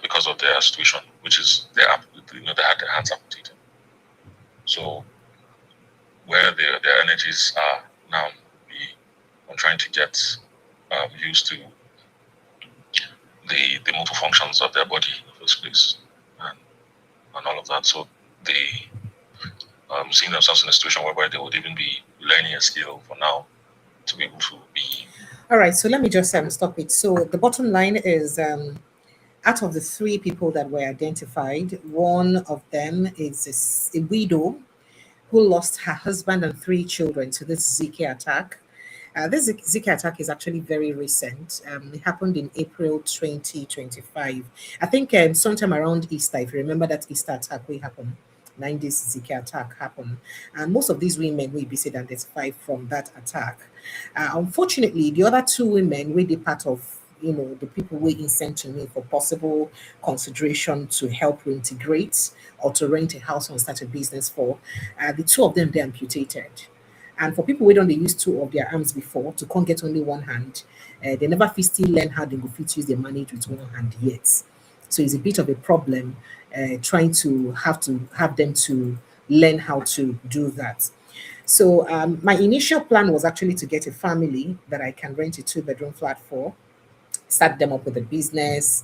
Speaker 8: because of their situation, which is they had their hands amputated. So where their energies are now on trying to get used to the motor functions of their body in the first place and all of that. So they seeing themselves in a situation whereby they would even be learning a skill for now to be able to be.
Speaker 1: All right, so let me just stop it. So the bottom line is out of the 3 people that were identified, one of them is a widow who lost her husband and 3 children to this ZK attack. This ZK attack is actually very recent. It happened in April 2025. I think sometime around Easter, if you remember that Easter attack will happen. 90s ZK attack happened. And most of these women will be said identified from that attack. Unfortunately, the other 2 women will be part of the people we sent to me for possible consideration to help reintegrate or to rent a house and start a business for. The 2 of them, they amputated. And for people who don't use 2 of their arms before to can't get only one hand, they never still learn how they go fit use their money with one hand yet. So it's a bit of a problem trying to have them to learn how to do that. So my initial plan was actually to get a family that I can rent a 2-bedroom flat for, start them up with a business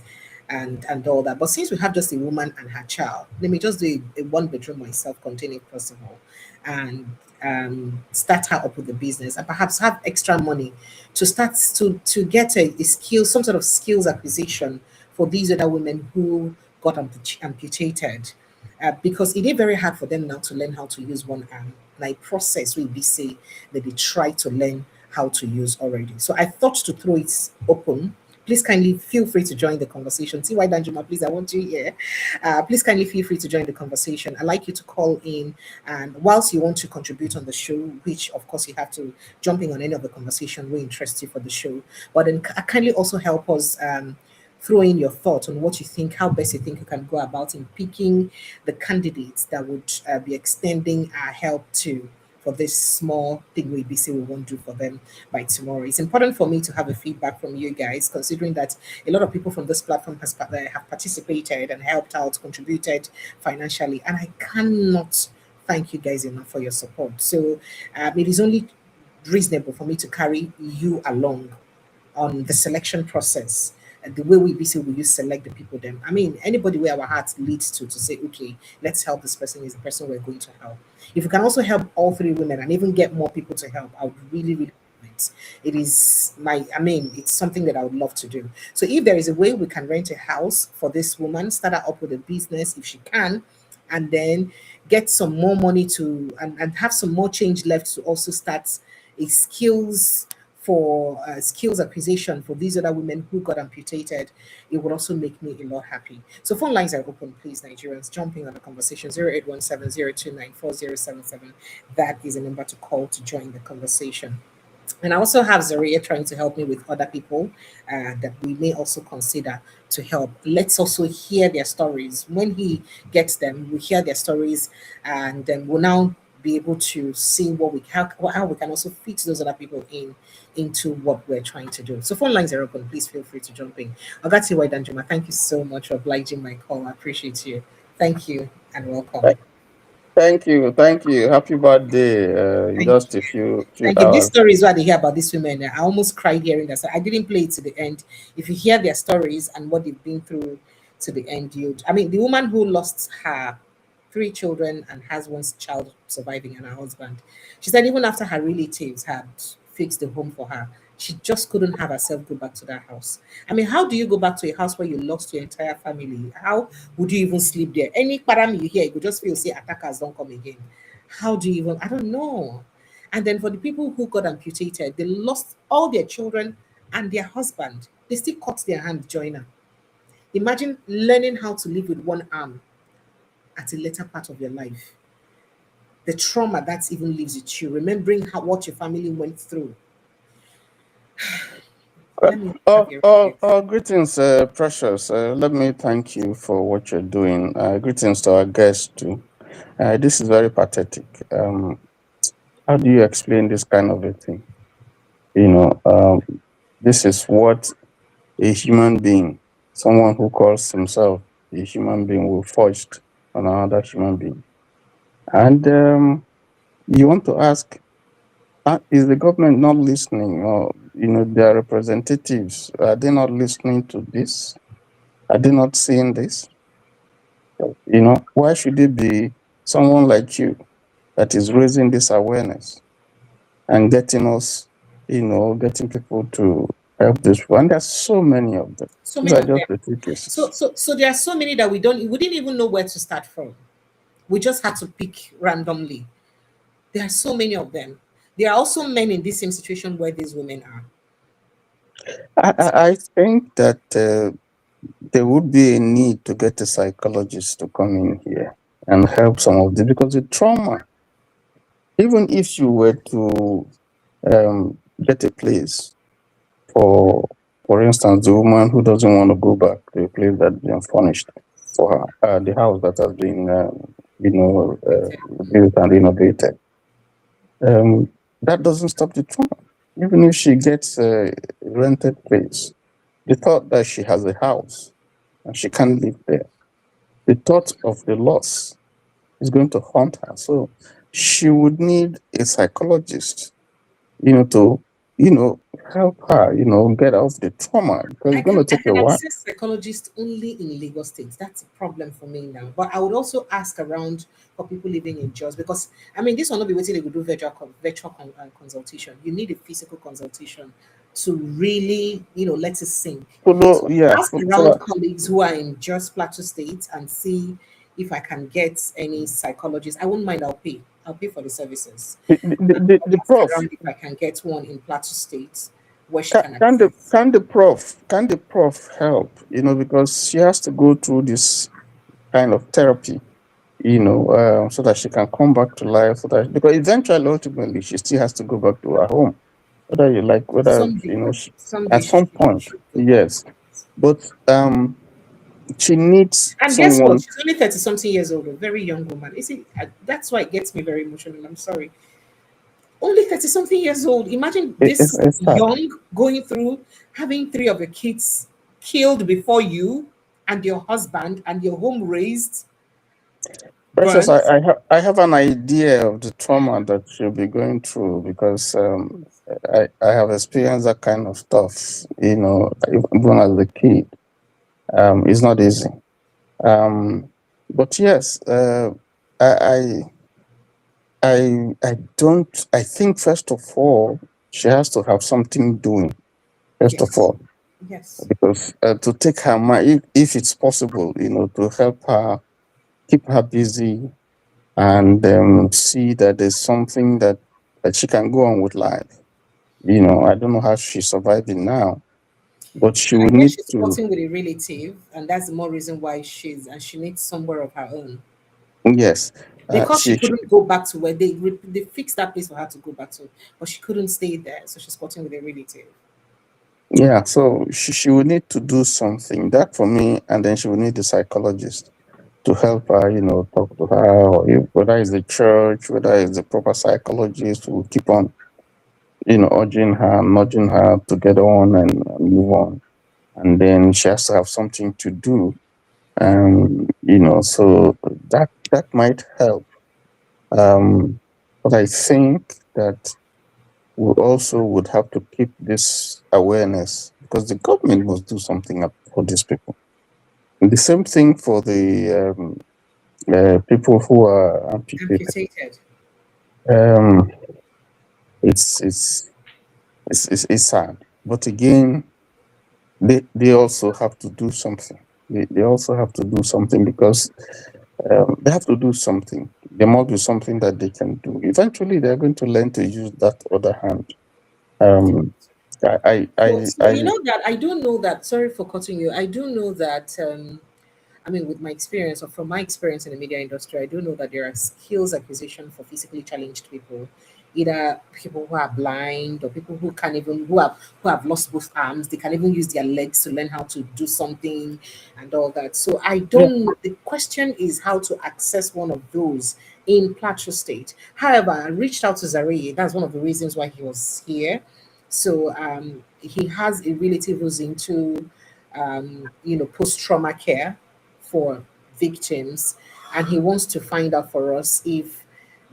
Speaker 1: and all that. But since we have just a woman and her child, let me just do a 1-bedroom myself containing possible and start her up with the business and perhaps have extra money to start to get a skill, some sort of skills acquisition for these other women who got amputated. Because it is very hard for them now to learn how to use one arm. Like process will be say that they try to learn how to use already. So I thought to throw it open. Please kindly feel free to join the conversation. See why Danjuma, please, I want you here. Please kindly feel free to join the conversation. I'd like you to call in, and whilst you want to contribute on the show, which of course you have to jump in on any of the conversation we interest you for the show, but then kindly also help us throw in your thoughts on what you think, how best you think you can go about in picking the candidates that would be extending our help to for this small thing we won't do for them by tomorrow. It's important for me to have a feedback from you guys, considering that a lot of people from this platform have participated and helped out, contributed financially, and I cannot thank you guys enough for your support. So it is only reasonable for me to carry you along on the selection process. The way we select the people them. I mean, anybody where our heart leads to say, okay, let's help this person is the person we're going to help. If you can also help all 3 women and even get more people to help, I would really love it. It is it's something that I would love to do. So if there is a way we can rent a house for this woman, start her up with a business if she can, and then get some more money and have some more change left to also start a skills for skills acquisition for these other women who got amputated, it would also make me a lot happy. So phone lines are open, please, Nigerians, jumping on the conversation. 0817-029-4077. That is a number to call to join the conversation. And I also have Zaria trying to help me with other people that we may also consider to help. Let's also hear their stories. When he gets them, we hear their stories, and then we'll now be able to see what how we can also fit those other people into what we're trying to do. So phone lines are open. Please feel free to jump in. Agati Waidanjuma, thank you so much for obliging my call. I appreciate you. Thank you and welcome.
Speaker 9: Thank you. Happy birthday. Just a few
Speaker 1: Thank you.
Speaker 9: hours.
Speaker 1: These stories what they hear about these women, I almost cried hearing that. So I didn't play it to the end. If you hear their stories and what they've been through to the end, the woman who lost her 3 children and has one child surviving and her husband, she said even after her relatives had fixed the home for her, she just couldn't have herself go back to that house. How do you go back to a house where you lost your entire family? How would you even sleep there? Any param you hear, you could just feel, say, attackers don't come again. How do you even, I don't know. And then for the people who got amputated, they lost all their children and their husband. They still cut their hand, joiner. Imagine learning how to live with one arm at a later part of your life. The trauma that even lives with you, remembering what your family went through.
Speaker 9: Greetings, Precious. Let me thank you for what you're doing. Greetings to our guests too. This is very pathetic. How do you explain this kind of a thing? This is what a human being, someone who calls himself a human being, will forged on another human being. And you want to ask, is the government not listening? Or, their representatives, are they not listening to this? Are they not seeing this? Why should it be someone like you that is raising this awareness and getting us, getting people to help this? And there's so many of them.
Speaker 1: So many of them.
Speaker 9: So
Speaker 1: there are so many that we didn't even know where to start from. We just had to pick randomly. There are so many of them. There are also men in this same situation where these women are.
Speaker 9: I think that there would be a need to get a psychologist to come in here and help some of this, because the trauma, even if you were to get a place for instance, the woman who doesn't want to go back to a place that's been furnished for her, the house that has been, built and renovated, that doesn't stop the trauma. Even if she gets a rented place, the thought that she has a house and she can't live there, the thought of the loss is going to haunt her. So she would need a psychologist, to, help her, get off the trauma, because it's going to take a while. I can
Speaker 1: access psychologists only in Lagos State. That's a problem for me now. But I would also ask around for people living in Jos, because this will not be waiting. They will do virtual consultation. You need a physical consultation to really, let it sink. So ask around colleagues who are in Jos Plateau State and see if I can get any psychologist. I won't mind. I'll pay for the services.
Speaker 9: The prof,
Speaker 1: if I can get one in Plateau State, where she
Speaker 9: can the prof help? Because she has to go through this kind of therapy, so that she can come back to life. Because eventually, ultimately, she still has to go back to her home, whether you like, at some point, yes. But she needs
Speaker 1: and guess what? She's only 30-something years old, a very young woman. That's why it gets me very emotional. I'm sorry. Only 30-something years old. Imagine this young going through having 3 of your kids killed before you, and your husband, and your home razed.
Speaker 9: Precious, I have an idea of the trauma that she'll be going through, because I have experienced that kind of stuff, even as a kid. It's not easy. But yes, I think first of all, she has to have something doing, first of all.
Speaker 1: Yes.
Speaker 9: Because to take her mind, if it's possible, to help her, keep her busy, and see that there's something that she can go on with life. You know, I don't know how she's surviving now, but she
Speaker 1: I
Speaker 9: would
Speaker 1: guess
Speaker 9: need
Speaker 1: she's
Speaker 9: to.
Speaker 1: supporting with a relative, and that's the more reason why she needs somewhere of her own.
Speaker 9: Yes,
Speaker 1: Because she
Speaker 9: she
Speaker 1: couldn't go back to where they fixed that place for her to go back to, but she couldn't stay there, so she's supporting with a relative.
Speaker 9: yeah. So she would need to do something. That for me, and then she would need a psychologist to help her, you know, talk to her, or whether it's the church, whether it's the proper psychologist who will keep on, you know, urging her, nudging her to get on and move on. And then she has to have something to do. You know, so that might help. But I think that we also would have to keep this awareness, because the government must do something for these people. And the same thing for the people who are amputated.
Speaker 1: Amputated.
Speaker 9: It's sad, but again, they also have to do something. They also have to do something, because they have to do something. There must be something that they can do. Eventually, they're going to learn to use that other hand.
Speaker 1: So you know that I do know that. Sorry for cutting you. I do know that. I mean, with my experience, or from my experience in the media industry, I do know that there are skills acquisition for physically challenged people, either people who are blind or people who can't even who have lost both arms. They can even use their legs to learn how to do something and all that. So I don't. The question is how to access one of those in Plateau State. However, I reached out to Zari. That's one of the reasons why he was here. So he has a relative who's into post trauma care for victims, and he wants to find out for us if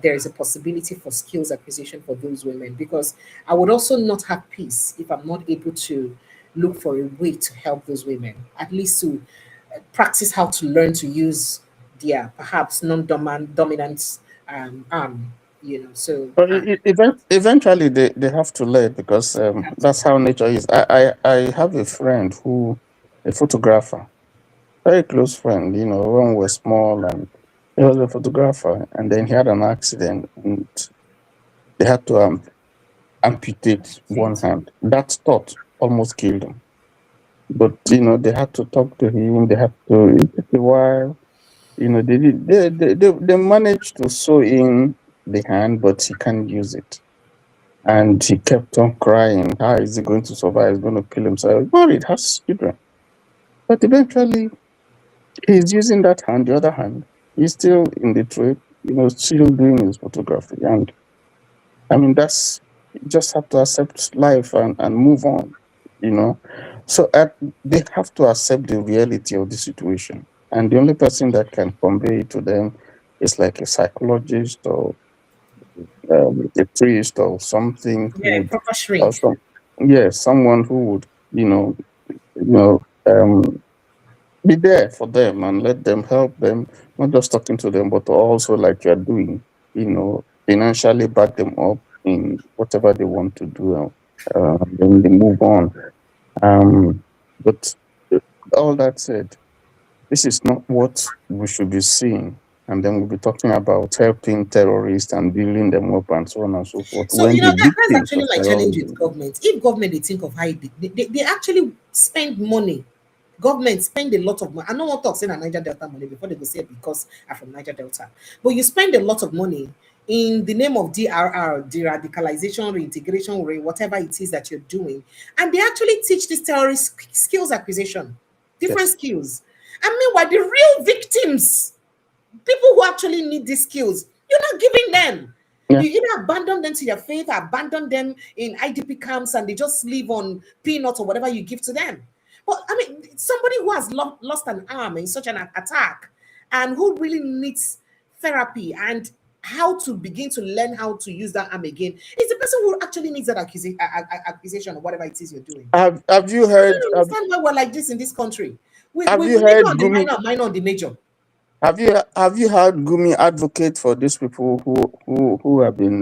Speaker 1: there is a possibility for skills acquisition for those women, because I would also not have peace if I'm not able to look for a way to help those women, at least to practice how to learn to use their perhaps non-dominant arm, so
Speaker 9: But eventually they have to learn, because that's how nature is. I have a friend a photographer, very close friend, you know, when we were small, and he was a photographer, and then he had an accident, and they had to amputate one hand. That thought almost killed him. But, you know, they had to talk to him, it took a while. You know, they managed to sew in the hand, but he can't use it. And he kept on crying. How is he going to survive? He's going to kill himself. Well, it has children. But eventually, he's using that hand, the other hand. He's still in the trade, you know, still doing his photography. And I mean, you just have to accept life and move on, you know. So they have to accept the reality of the situation. And the only person that can convey it to them is like a psychologist, or a priest, or something who
Speaker 1: yeah,
Speaker 9: would,
Speaker 1: proper shrink.
Speaker 9: someone who would, be there for them and let them help them, not just talking to them, but also, like you're doing, you know, financially back them up in whatever they want to do. Then they move on. But all that said, this is not what we should be seeing. And then we'll be talking about helping terrorists and building them up and so on and so forth.
Speaker 1: So
Speaker 9: When the
Speaker 1: that's
Speaker 9: victims
Speaker 1: actually
Speaker 9: of
Speaker 1: my challenge with
Speaker 9: terrorism,
Speaker 1: government. If government they think of how they actually spend money. Government spend a lot of money. I don't want to talk saying Niger Delta money before they go say it because I'm from Niger Delta. But you spend a lot of money in the name of DRR, de-radicalization, reintegration, whatever it is that you're doing. And they actually teach this terrorist skills acquisition, different
Speaker 9: yes.
Speaker 1: skills. And meanwhile, the real victims, people who actually need these skills, you're not giving them.
Speaker 9: Yeah.
Speaker 1: You either abandon them to your faith, abandon them in IDP camps, and they just live on peanuts or whatever you give to them. But I mean, somebody who has lost an arm in such an attack and who really needs therapy and how to begin to learn how to use that arm again is the person who actually needs that acquisition or whatever it is you're doing.
Speaker 9: Have you
Speaker 1: I
Speaker 9: heard?
Speaker 1: don't understand why we're like this in this country. We
Speaker 9: Have you
Speaker 1: major
Speaker 9: heard
Speaker 1: on the
Speaker 9: Gumi?
Speaker 1: minor on the major.
Speaker 9: Have you heard Gumi advocate for these people who have been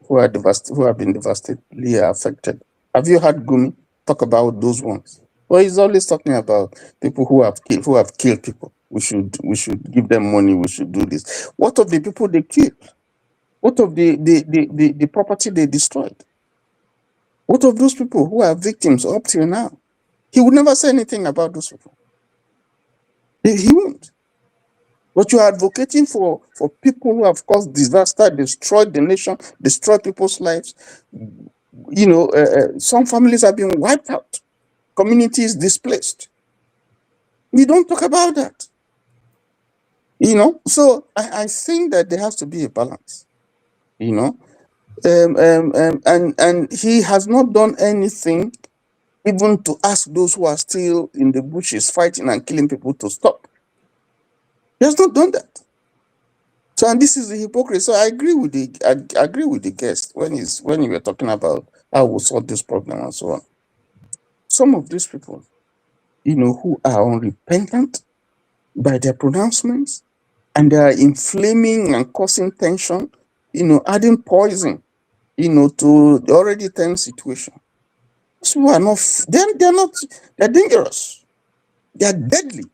Speaker 9: who have been devastatingly affected? Have you heard Gumi talk about those ones? Well, he's always talking about people who have killed people. We should give them money. We should do this. What of the people they killed? What of the property they destroyed? What of those people who are victims up till now? He would never say anything about those people. He won't. But you are advocating for people who have caused disaster, destroyed the nation, destroyed people's lives. You know, some families have been wiped out, communities displaced. We don't talk about that. You know, so I think that there has to be a balance. You know, and he has not done anything even to ask those who are still in the bushes fighting and killing people to stop. He has not done that. So, and this is the hypocrisy. So I agree with the guest when you were talking about how we solve this problem and so on. Some of these people, you know, who are unrepentant by their pronouncements, and they are inflaming and causing tension, you know, adding poison, you know, to the already tense situation. These people are not. They're dangerous. They are deadly.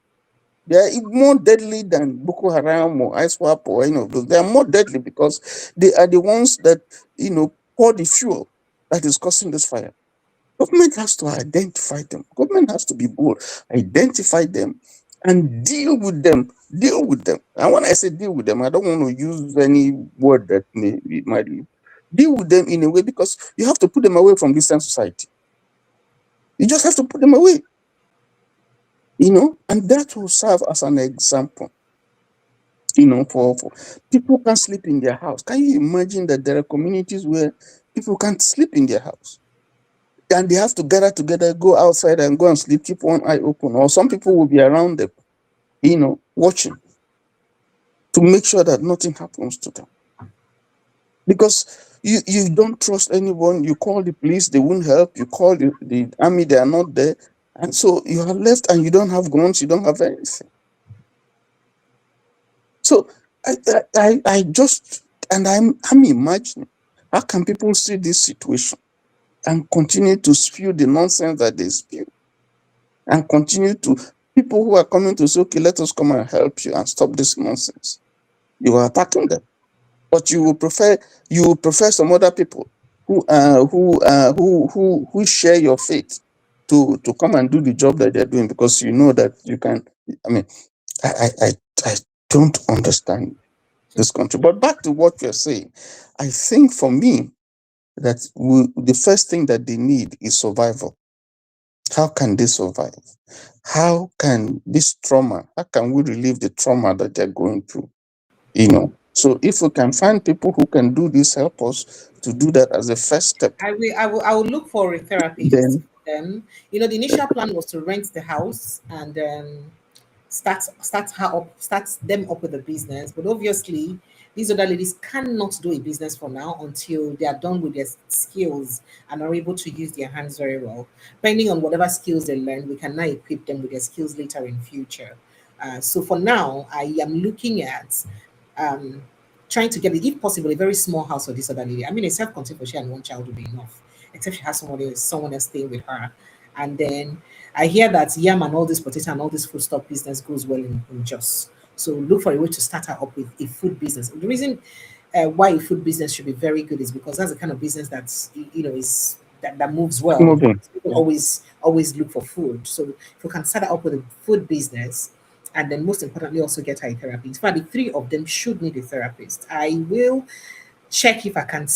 Speaker 9: They are more deadly than Boko Haram or ISWAP or any of those. They are more deadly because they are the ones that, you know, pour the fuel that is causing this fire. Government has to identify them. Government has to be bold, identify them, and deal with them. Deal with them. And when I say deal with them, I don't want to use any word that might deal with them in a way, because you have to put them away from this society. You just have to put them away. You know, and that will serve as an example. You know, for people can't sleep in their house. Can you imagine that there are communities where people can't sleep in their house? And they have to gather together, go outside and go and sleep, keep one eye open. Or some people will be around them, you know, watching to make sure that nothing happens to them. Because you don't trust anyone. You call the police, they won't help. You call the army, they are not there. And so you are left and you don't have guns, you don't have anything. So I just, and I'm imagining, how can people see this situation and continue to spew the nonsense that they spew, and continue to, people who are coming to say, okay, let us come and help you and stop this nonsense. You are attacking them, but you will prefer some other people who share your faith to come and do the job that they're doing, because you know that you can. I mean, I don't understand this country. But back to what you're saying, I think for me that the first thing that they need is survival. How can they survive? How can this trauma, how can we relieve the trauma that they're going through? You know, so if we can find people who can do this, help us to do that as a first step.
Speaker 1: I will look for a therapist. Then, you know, the initial plan was to rent the house and start them up with a business. But obviously, these other ladies cannot do a business for now until they are done with their skills and are able to use their hands very well. Depending on whatever skills they learn, we can now equip them with their skills later in future. So for now, I am looking at trying to get, if possible, a very small house for this other lady. I mean, a self-contained for she and one child would be enough, except she has someone else staying with her. And then I hear that yam and all this potato and all this food stuff business goes well in Jos. So look for a way to start her up with a food business. The reason why a food business should be very good is because that's the kind of business that's, you know, is that moves well.
Speaker 9: Moving.
Speaker 1: People always look for food. So if you can start her up with a food business, and then most importantly also get her a therapist. In fact, the three of them should need a therapist. I will check if I can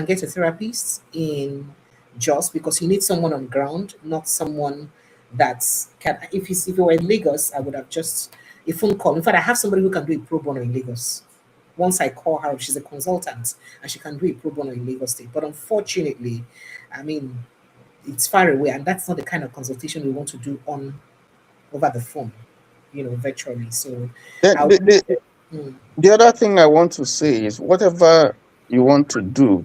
Speaker 1: get a therapist in Jos, because you need someone on ground, not someone that's can. If it were in Lagos, I would have just a phone call. In fact, I have somebody who can do a pro bono in Lagos. Once I call her, she's a consultant and she can do a pro bono in Lagos State. But unfortunately, I mean, it's far away, and that's not the kind of consultation we want to do over the phone, you know, virtually. So
Speaker 9: the other thing I want to say is, whatever you want to do,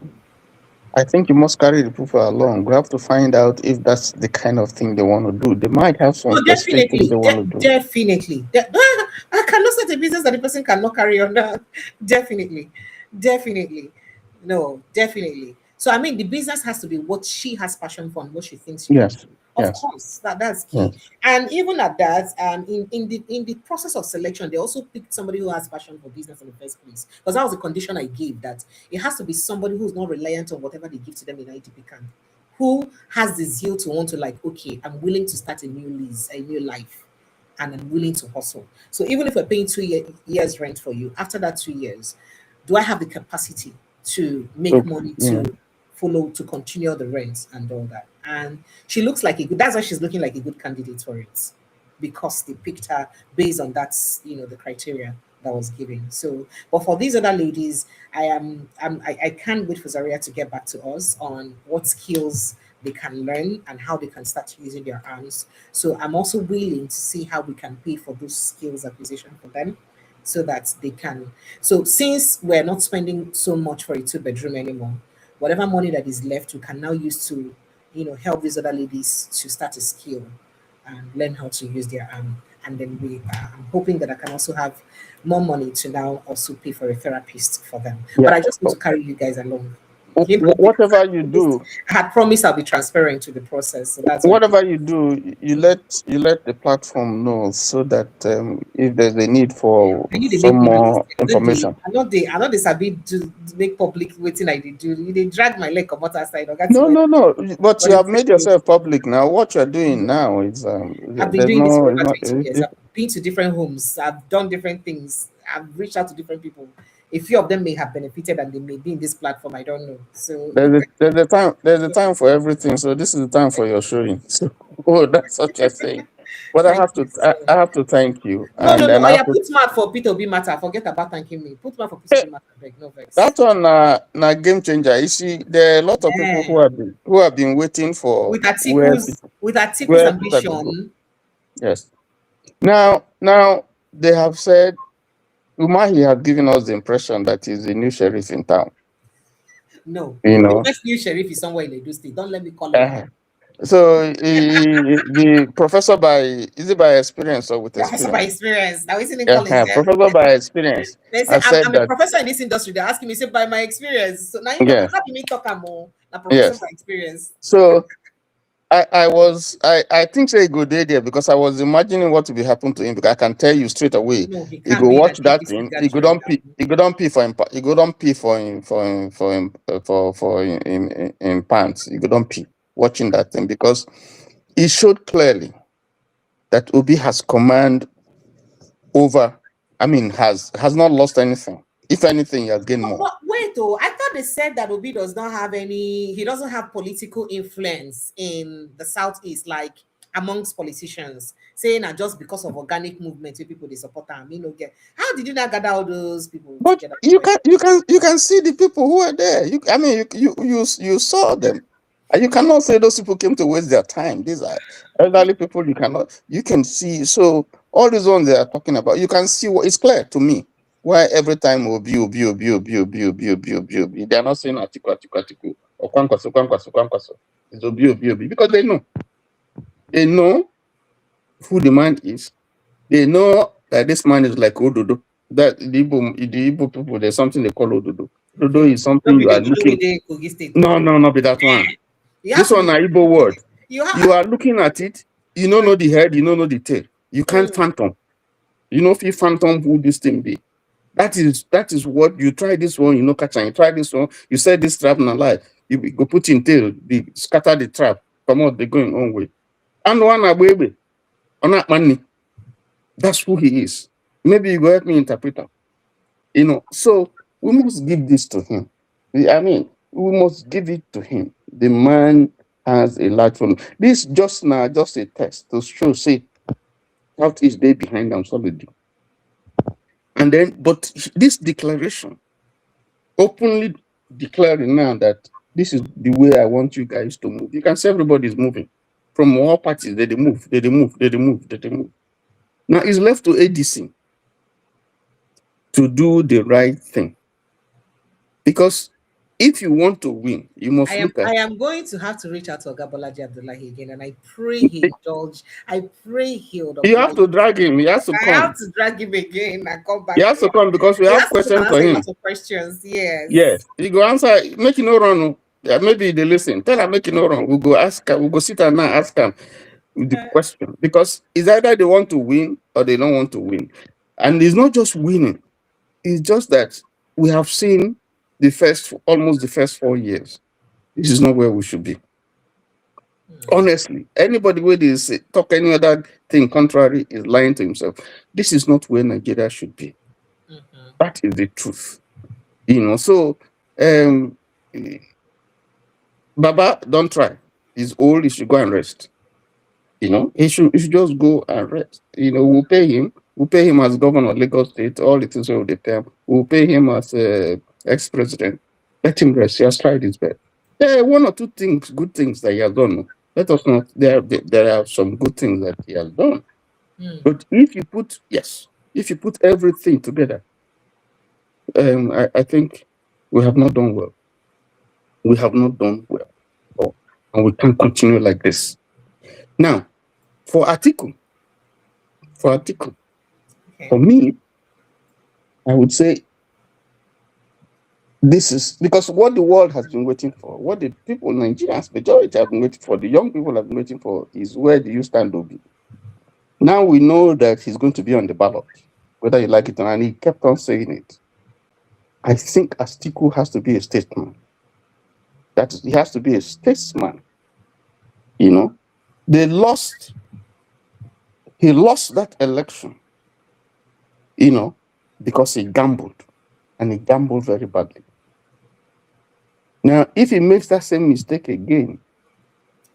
Speaker 9: I think you must carry the people along. We have to find out if that's the kind of thing they want to do. They might have some specific things they want to do.
Speaker 1: Definitely. I cannot start a business that the person cannot carry on. Definitely. No, definitely. So I mean, the business has to be what she has passion for and what she thinks she
Speaker 9: Yes.
Speaker 1: can do. Of course, that's key. And even at that, in the process of selection, they also picked somebody who has passion for business in the first place. Because that was the condition I gave, that it has to be somebody who's not reliant on whatever they give to them in IDP camp, who has the zeal to want to, like, okay, I'm willing to start a new lease, a new life, and I'm willing to hustle. So even if we're paying 2 years rent for you, after that 2 years, do I have the capacity to make money to follow, to continue the rent and all that? And she looks like a good, that's why she's looking like a good candidate for it, because they picked her based on that, the criteria that was given. So, but for these other ladies, I can't wait for Zaria to get back to us on what skills they can learn and how they can start using their arms. So I'm also willing to see how we can pay for those skills acquisition for them, so that they can. So since we're not spending so much for a 2-bedroom anymore, whatever money that is left, we can now use to, help these other ladies to start a skill and learn how to use their arm. And then I'm hoping that I can also have more money to now also pay for a therapist for them. But I just want to carry you guys along.
Speaker 9: Whatever you do,
Speaker 1: I had promised I'll be transparent to the process. So that's
Speaker 9: whatever you do, you let the platform know, so that if there's a need for some more information.
Speaker 1: I know they sabi to make public waiting I did do. They drag my leg on other side.
Speaker 9: No. But you have made yourself public now. What you're doing now is
Speaker 1: I've been doing this for over 20 years. I've been to different homes. I've done different things. I've reached out to different people. A few of them may have benefited and they may be in this platform. I don't know. So
Speaker 9: there's a time for everything. So this is the time for your showing. So that's what you're saying. But I have to thank you.
Speaker 1: No. I put mad for Peter Obi matter. Forget about thanking me. Put mad for Peter Obi matter. No vex.
Speaker 9: That one na game changer. You see, there are a lot of people who have been waiting for
Speaker 1: with Atiku's ambition.
Speaker 9: Yes. Now they have said Umahi has given us the impression that he's the new sheriff in town.
Speaker 1: No, the next new sheriff is somewhere in Edo State. Don't let me call him.
Speaker 9: So the professor is it by experience or with experience?
Speaker 1: Professor by experience. Now isn't it calling
Speaker 9: professor by experience.
Speaker 1: They say I'm a professor in this industry. They're asking me, say by my experience. So now you know how me talk more. A professor by experience.
Speaker 9: So I think say a good idea, because I was imagining what would be happen to him, because I can tell you straight away.
Speaker 1: No, he
Speaker 9: go watch that thing. He go don't pee. He go don't pee for him. He go don't pee for him in pants. He go don't pee watching that thing, because it showed clearly that Obi has command over. I mean, has not lost anything. If anything, he has gained more.
Speaker 1: But wait, though, I thought they said that Obi does not have he doesn't have political influence in the Southeast, like amongst politicians, saying that just because of organic movement, people they support him. How did you not gather all those people?
Speaker 9: But you can see the people who are there. You saw them. And you cannot say those people came to waste their time. These are elderly people. You can see. So all these ones they are talking about, you can see what is clear to me. Why every time Obi, they are not saying Atiku, or Kwankwaso. It's Obi, because they know who the man is. They know that this man is like Ododo. That the Igbo people, there's something they call Ododo. Ododo is something you are looking. No, be that one. This one is Igbo word. You are looking at it. You don't know the head. You don't know the tail. You can't phantom. You know if you phantom who this thing be. That is what you try this one, catch and you try this one, you set this trap in a lie, you go put in tail, scatter the trap, come out, they're going on way. And one baby, on that money. That's who he is. Maybe you go help me interpret him. So we must give this to him. I mean, we must give it to him. The man has a large phone. This just a test to show, say, Southeast day behind them solidly. And then, but this declaration, openly declaring now that this is the way I want you guys to move. You can see everybody is moving. From all parties, they move. Now it's left to ADC to do the right thing. Because if you want to win, you must look at...
Speaker 1: I am going to have to reach out to Bolaji Abdullahi again, and I pray he indulge. I pray he'll...
Speaker 9: You have to drag him. He has to come.
Speaker 1: I have to drag him again and come back.
Speaker 9: He has to come because we have questions for him.
Speaker 1: Questions, yes.
Speaker 9: Yes. He go answer, make you no run. Yeah, maybe they listen. Tell her make it no wrong. We'll go ask her. We'll go sit and now ask them the question, because it's either they want to win or they don't want to win, and it's not just winning. It's just that we have seen almost the first 4 years. This is not where we should be. Honestly, anybody who is talk any other thing contrary is lying to himself. This is not where Nigeria should be. That is the truth. So Baba, don't try. He's old, he should go and rest. He should just go and rest. We'll pay him. We'll pay him as governor of Lagos State, all the things of the time. We'll pay him as ex-president. Let him rest. He has tried his best. There are one or two things, good things that he has done. Let us not. There are some good things that he has done. But if you put everything together, I think we have not done well. We have not done well, and we can't continue like this. Now, for Atiku, for me, I would say this is because what the world has been waiting for, what the people, Nigerians, majority have been waiting for, the young people have been waiting for, is where do you stand, Obi? Now we know that he's going to be on the ballot, whether you like it or not, and he kept on saying it. I think Atiku has to be a statesman. He has to be a statesman. He lost that election, because he gambled, and he gambled very badly. Now, if he makes that same mistake again,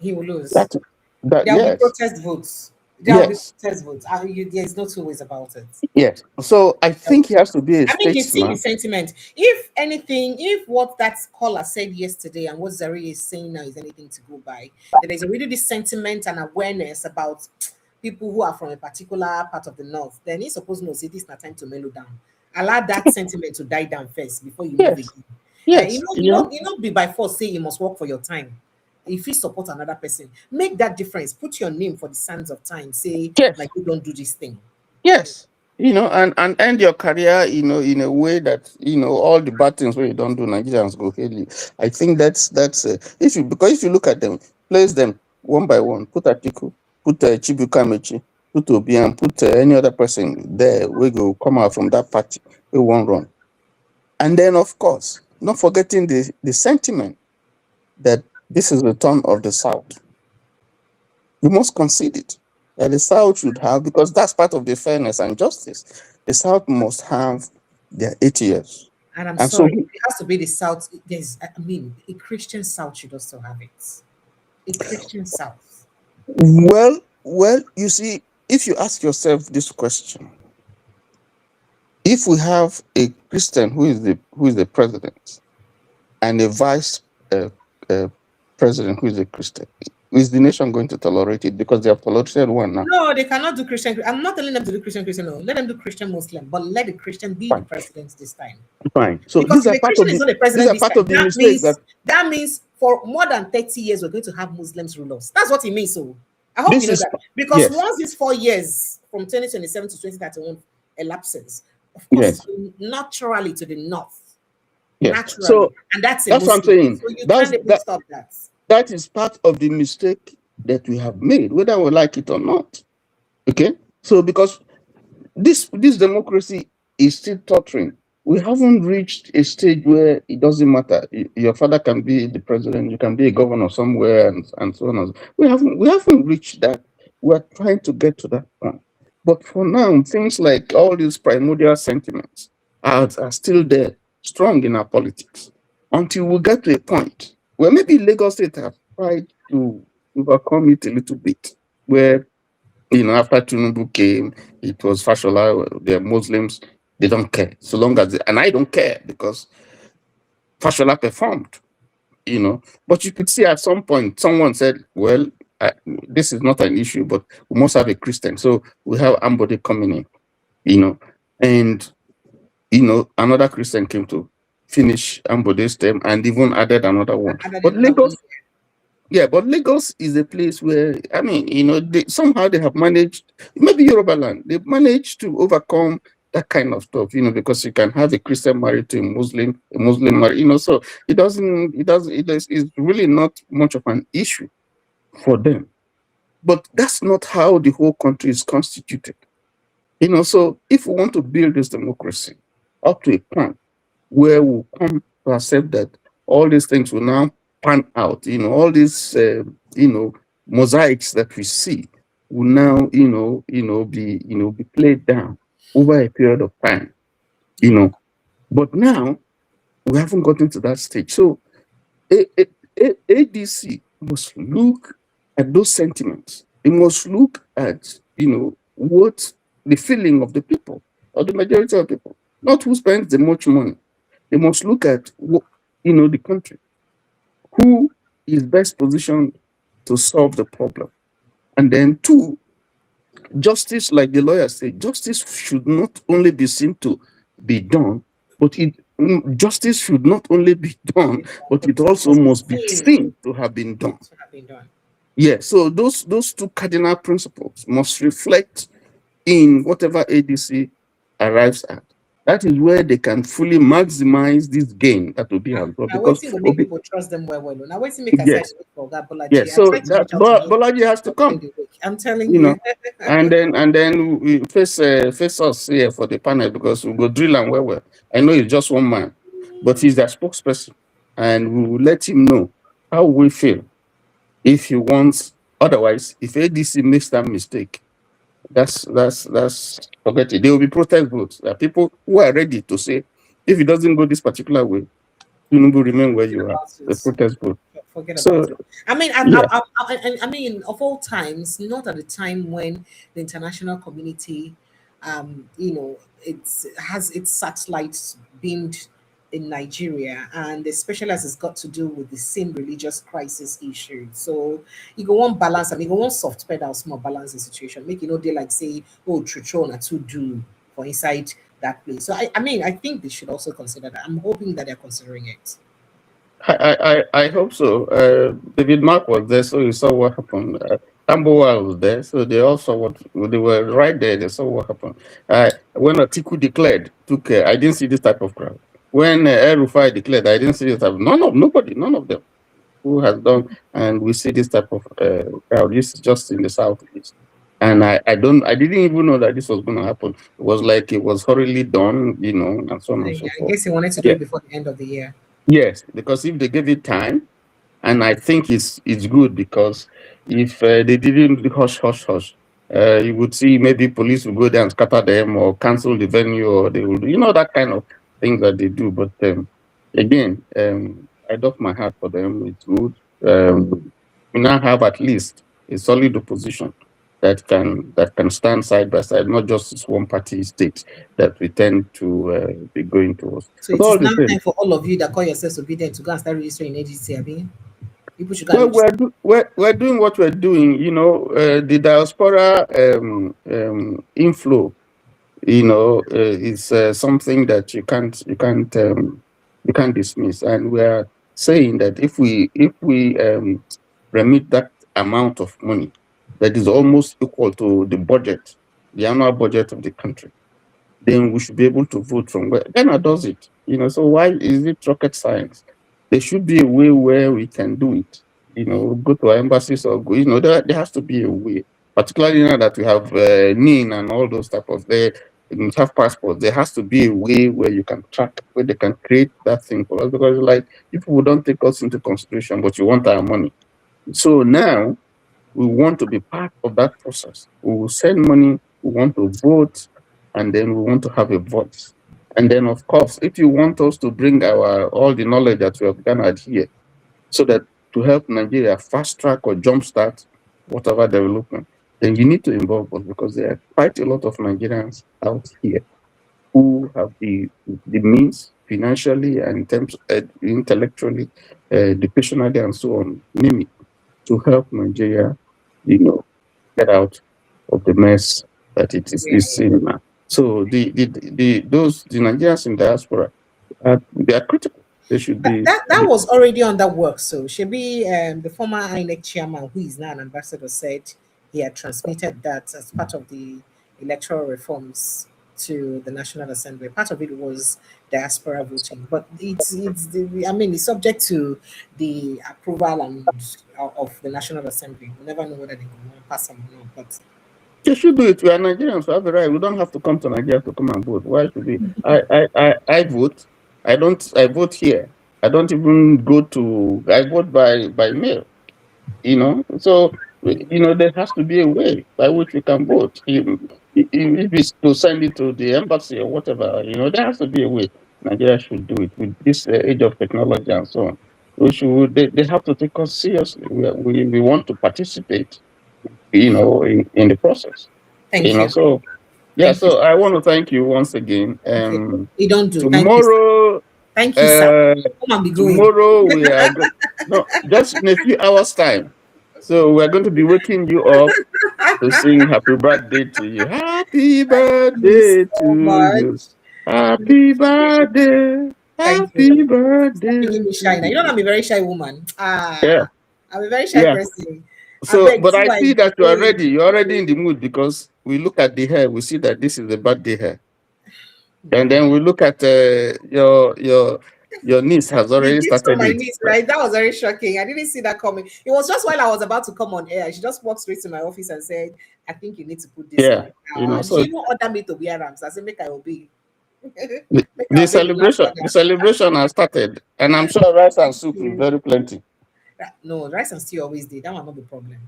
Speaker 1: he will lose.
Speaker 9: There will
Speaker 1: be protest votes. There's no two ways about it.
Speaker 9: Yes. So I think he has to be a statesman.
Speaker 1: You see the sentiment. If anything, if what that caller said yesterday and what Zari is saying now is anything to go by, then there's already this sentiment and awareness about people who are from a particular part of the north, then he's supposed to say this is not time to mellow down. Allow that sentiment to die down first before you move again.
Speaker 9: Yes.
Speaker 1: You don't be by force say you must work for your time. If you support another person, make that difference. Put your name for the sands of time. Say, like, you don't do this thing.
Speaker 9: Yes. And end your career, in a way that, all the bad things where you don't do, Nigerians go hail you. I think that's if you look at them, place them one by one, put Atiku, put Chibuka Mechi, put Obi, and put any other person there, we go come out from that party, we won't run. And then, of course, not forgetting the sentiment that this is the turn of the South. You must concede it. That the South should have, because that's part of the fairness and justice. The South must have their 8 years.
Speaker 1: And I'm sorry, it has to be the South. A Christian South should also have it. A Christian South.
Speaker 9: Well, you see, if you ask yourself this question, if we have a Christian who is the president and a vice president who is a Christian, is the nation going to tolerate it? Because they have tolerated one now.
Speaker 1: No, they cannot do Christian. I'm not telling them to do Christian. No, let them do Christian Muslim, but let the Christian be the president this time.
Speaker 9: Fine. So
Speaker 1: because
Speaker 9: these are part of the mistakes.
Speaker 1: That means for more than 30 years we're going to have Muslims rulers. That's what it means. So I hope you know that. Because once these 4 years from 2027 to 2031 elapses, of course, naturally to the north.
Speaker 9: Yes.
Speaker 1: Naturally.
Speaker 9: So
Speaker 1: and that's
Speaker 9: what I'm saying.
Speaker 1: So you can't stop that.
Speaker 9: That is part of the mistake that we have made, whether we like it or not. Okay? So because this democracy is still tottering. We haven't reached a stage where it doesn't matter. Your father can be the president, you can be a governor somewhere, and so on. We haven't reached that. We're trying to get to that point. But for now, things like all these primordial sentiments are still there, strong in our politics, until we get to a point where maybe Lagos State have tried to overcome it a little bit, where, after Tinubu came, it was Fashola, they're Muslims, they don't care. So long as and I don't care, because Fashola performed, But you could see at some point, someone said, well, this is not an issue, but we must have a Christian. So we have Ambode coming in, and, another Christian came to finish Ambode's term and even added another one. But Lagos is a place where, somehow they have managed, maybe Yoruba land, they've managed to overcome that kind of stuff, because you can have a Christian married to a Muslim married, so it's really not much of an issue for them. But that's not how the whole country is constituted. So if we want to build this democracy up to a point where we'll come to accept that all these things will now pan out, all these, mosaics that we see will now, be played down over a period of time, But now we haven't gotten to that stage. So ADC must look at those sentiments. It must look at, what the feeling of the people, or the majority of people, not who spends the much money. They must look at, the country, who is best positioned to solve the problem. And then two, justice, like the lawyer said, justice should not only be seen to be done, but justice should not only be done, but it also must be seen to have been done. Yeah, so those two cardinal principles must reflect in whatever ADC arrives at. That is where they can fully maximize this gain that Obi has brought.
Speaker 1: Because people trust them well. Now, wait to make a
Speaker 9: yes.
Speaker 1: for that Bolaji.
Speaker 9: Yes, so that Bolaji has to come.
Speaker 1: I'm telling you.
Speaker 9: and then we face us here for the panel, because we'll go drill and well. I know he's just one man, but he's their spokesperson, and we will let him know how we feel if he wants. Otherwise, if ADC makes that mistake, that's forget it. There will be protest votes. There are people who are ready to say, if it doesn't go this particular way, you will remain where you are. The protest vote.
Speaker 1: Forget about it. I mean, of all times, not at the time when the international community, has its satellites beamed in Nigeria, and especially as it's got to do with the same religious crisis issue. So you go on balance, and you go on soft pedal, small balance the situation. Make they like say, oh, Chuchona to do for inside that place. So I think they should also consider that. I'm hoping that they're considering it.
Speaker 9: I hope so. David Mark was there, so he saw what happened. Tamboa was there, so they also they were right there. They saw what happened. When Atiku declared, I didn't see this type of crowd. When El-Rufai declared, I didn't see this type. None of them who has done, and we see this type of crowd. This is just in the southeast, and I didn't even know that this was going to happen. It was like it was hurriedly done, and so on and so forth.
Speaker 1: I guess he wanted to do it before the end of the year.
Speaker 9: Yes, because if they gave it time, and I think it's good, because if they didn't hush, you would see maybe police will go there and scatter them or cancel the venue, or they will, that kind of thing that they do. But again, I doff my hat for them. It's good. We now have at least a solid opposition that can stand side by side, not just this one party state that we tend to be going towards.
Speaker 1: So it's now time for all of you that call yourselves obedient to go and start registering ADC. I mean, people should go.
Speaker 9: We're doing what we're doing. The diaspora inflow. Is something that you can't dismiss, and we are saying that if we remit that amount of money, that is almost equal to the annual budget of the country, then we should be able to vote from where Ghana does it. So why is it rocket science? There should be a way where we can do it. Go to our embassies or go. There has to be a way. Particularly now that we have NIN and all those type of have passports. There has to be a way where you can track, where they can create that thing for us. Because like people don't take us into consideration, but you want our money. So now we want to be part of that process. We will send money, we want to vote, and then we want to have a voice. And then, of course, if you want us to bring all the knowledge that we have garnered here, so that to help Nigeria fast track or jumpstart whatever development, then you need to involve us, because there are quite a lot of Nigerians out here who have the means financially and in terms intellectually, educationally, and so on, name it, to help Nigeria, get out of the mess that it is in now. So the Nigerians in diaspora, they are critical. They should be.
Speaker 1: That was already under work. So Shebi, the former INEC chairman, who is now an ambassador, said he had transmitted that as part of the electoral reforms to the National Assembly. Part of it was diaspora voting, but it's subject to the approval and of the National Assembly. We never know whether they will pass them or not, but
Speaker 9: They should do it. We are Nigerians. We have the right. We don't have to come to Nigeria to come and vote. Why should we? I vote. I vote here. I don't even go to. I vote by mail. So there has to be a way by which we can vote. If it's to send it to the embassy or whatever, there has to be a way. Nigeria should do it with this age of technology and so on. They have to take us seriously. We want to participate, in the process.
Speaker 1: thank you.
Speaker 9: So I want to thank you once again.
Speaker 1: You don't do
Speaker 9: tomorrow.
Speaker 1: Thank you, sir.
Speaker 9: Tomorrow we are just in a few hours time. So we're going to be waking you up to sing happy birthday to you. Happy birthday to you. Happy birthday. Happy birthday.
Speaker 1: You know I'm a very shy woman.
Speaker 9: Yeah.
Speaker 1: I'm a very shy person.
Speaker 9: So, but I see that you are ready. You're already in the mood because we look at the hair. We see that this is the birthday hair. And then we look at your niece has already started.
Speaker 1: My niece, right? That was very shocking. I didn't see that coming. It was just while I was about to come on air. She just walked straight to my office and said, "I think you need to put this on." She didn't order me to wear rams. I said, "Make I obey."
Speaker 9: The celebration has started, and I'm sure rice and soup is very plenty.
Speaker 1: No, rice and stew always did. That will not be a problem.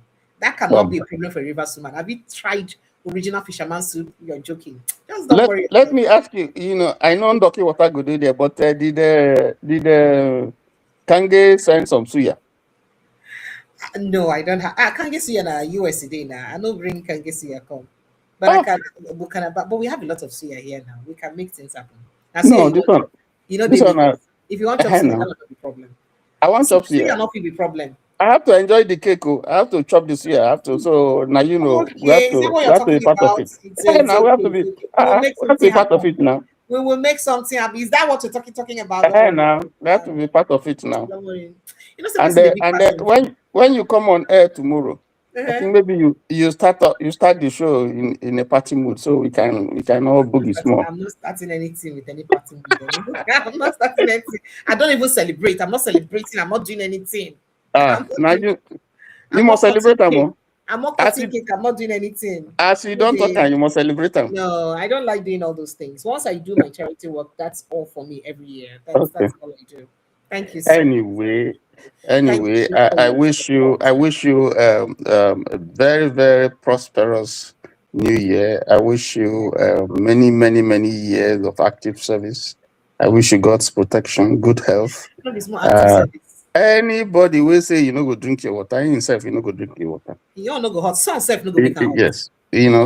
Speaker 1: That cannot be a problem for a Rivers woman. Have you tried original fisherman soup? You're joking. Just don't worry.
Speaker 9: Let me ask you. I know Ndoki water go do there, but did Kange send some suya?
Speaker 1: No, I don't have. Kange suya na US today now. I don't bring Kange suya come, but but we have a lot of suya here now. We can make things happen.
Speaker 9: No, this one.
Speaker 1: If you want chop suya, that will not be problem.
Speaker 9: I want chop suya.
Speaker 1: Not be problem.
Speaker 9: I have to enjoy the cake. I have to chop this year. I have to. So now we have to be part of it. Now we have to be. Part of it now.
Speaker 1: We will make something happen. Is that what you're talking about?
Speaker 9: Now we have to be part of it now.
Speaker 1: Don't worry.
Speaker 9: And then when you come on air tomorrow, I think maybe you start the show in a party mood, so we can all boogie small.
Speaker 1: I'm not starting anything with any party mood. I'm not starting anything. I don't even celebrate. I'm not celebrating. I'm not doing anything.
Speaker 9: Now you must celebrate them.
Speaker 1: I'm not cutting cake. I'm not doing anything.
Speaker 9: As you don't talk, and you must celebrate them.
Speaker 1: No, I don't like doing all those things. Once I do my charity work, that's all for me every year. That's all I do. Thank you.
Speaker 9: Anyway, I wish you a very, very prosperous new year. I wish you many, many, many years of active service. I wish you God's protection, good health. Anybody will say you go drink your water, himself you go drink your water.
Speaker 1: You don't go hot, son self no go make hot.
Speaker 9: Yes,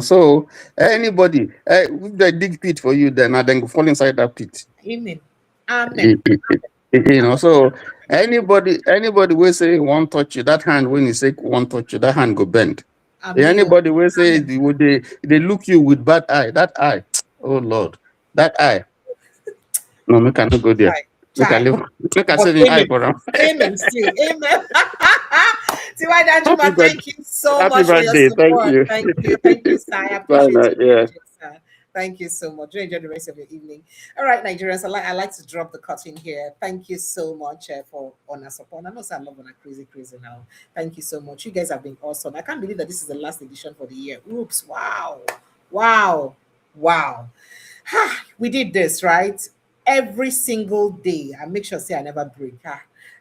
Speaker 9: so anybody if they dig pit for you, then go fall inside that pit.
Speaker 1: Amen.
Speaker 9: So anybody will say won't touch you, that hand when he say won't touch you, that hand go bend. Anybody will say they look you with bad eye, that eye, oh Lord, that eye. No, we cannot go there. We can live. We can say the eye for them.
Speaker 1: Amen. Still, amen. Thank you so much
Speaker 9: for your
Speaker 1: support. Thank you, sir. I appreciate it. Sir. Thank you so much. Do enjoy the rest of your evening. All right, Nigerians, I like to drop the curtain here. Thank you so much for honor support. I know I love on crazy now. Thank you so much. You guys have been awesome. I can't believe that this is the last edition for the year. Oops! Wow! We did this right. Every single day, I make sure I never break.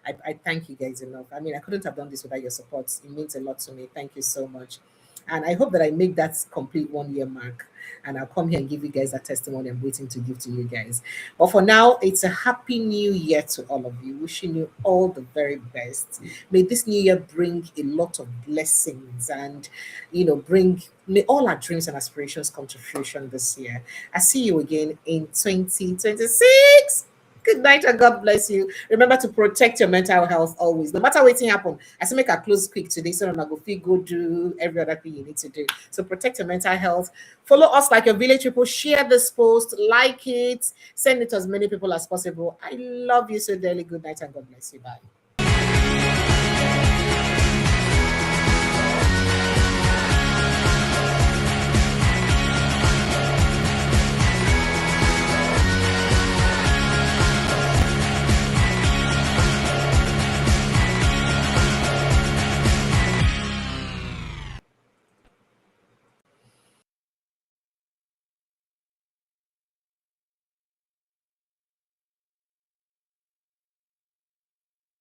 Speaker 1: I thank you guys enough. I mean, I couldn't have done this without your support. It means a lot to me. Thank you so much. And I hope that I make that complete 1 year mark. And I'll come here and give you guys that testimony I'm waiting to give to you guys. But for now, it's a happy new year to all of you. Wishing you all the very best. May this new year bring a lot of blessings and, may all our dreams and aspirations come to fruition this year. I see you again in 2026. Good night and God bless you. Remember to protect your mental health always. No matter what happen. I say make a close quick today so I'm go feel go do every other thing you need to do. So protect your mental health. Follow us like your village people. Share this post, like it, send it to as many people as possible. I love you so dearly. Good night and God bless you. Bye.